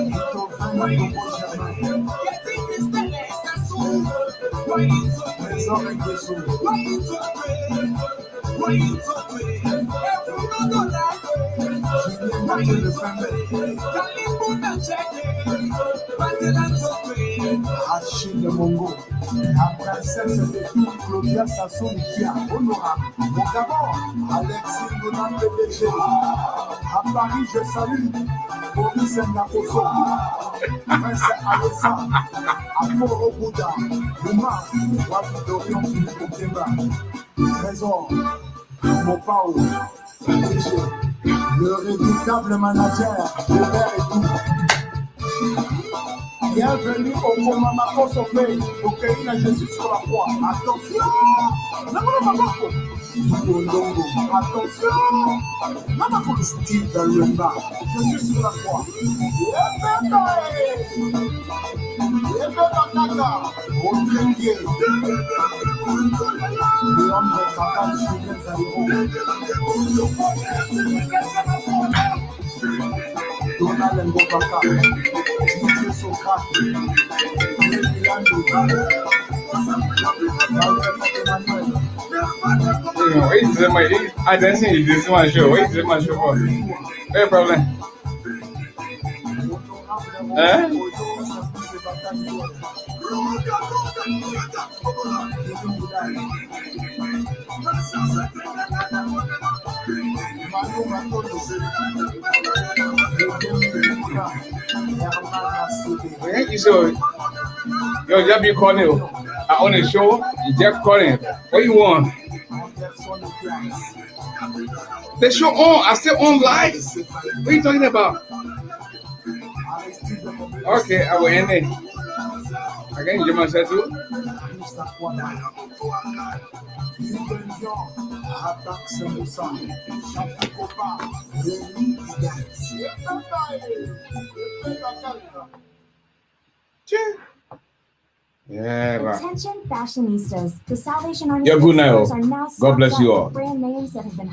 Vito Vraiment Germain, Trésor Nguesso, Julien Mathieu de Fembe, Achille Mongo, la princesse de tout, Claudia Sassou Nikia, honorable, mon d'abord, Alexis Donan PDG, à Paris je salue, Boris Ngakoso, Prince Alessa, Amoro Bouddha, Bouma, Wabi Dorion Philippe Okemba, Trésor, Mopao, PDG, le redoutable manager de l'air et tout. Bienvenue au Komamako Sofé, au pays de Jésus sur la croix. Attention! Attention! Namako Steve dans le bas. Jésus sur la croix. Donald Ngobaka, DJ Socrate, Milando, Wait, I don't think this is my show. Wait, this is my show for. Hey, problem. You so yo, just be calling on the show. You just calling. What you want? The show on. I still on live. What are you talking about? Okay, I will end it. I can hear myself too. Yeah, Attention fashionistas. The Salvation Army you're good now. are now God bless you all. brand names that have been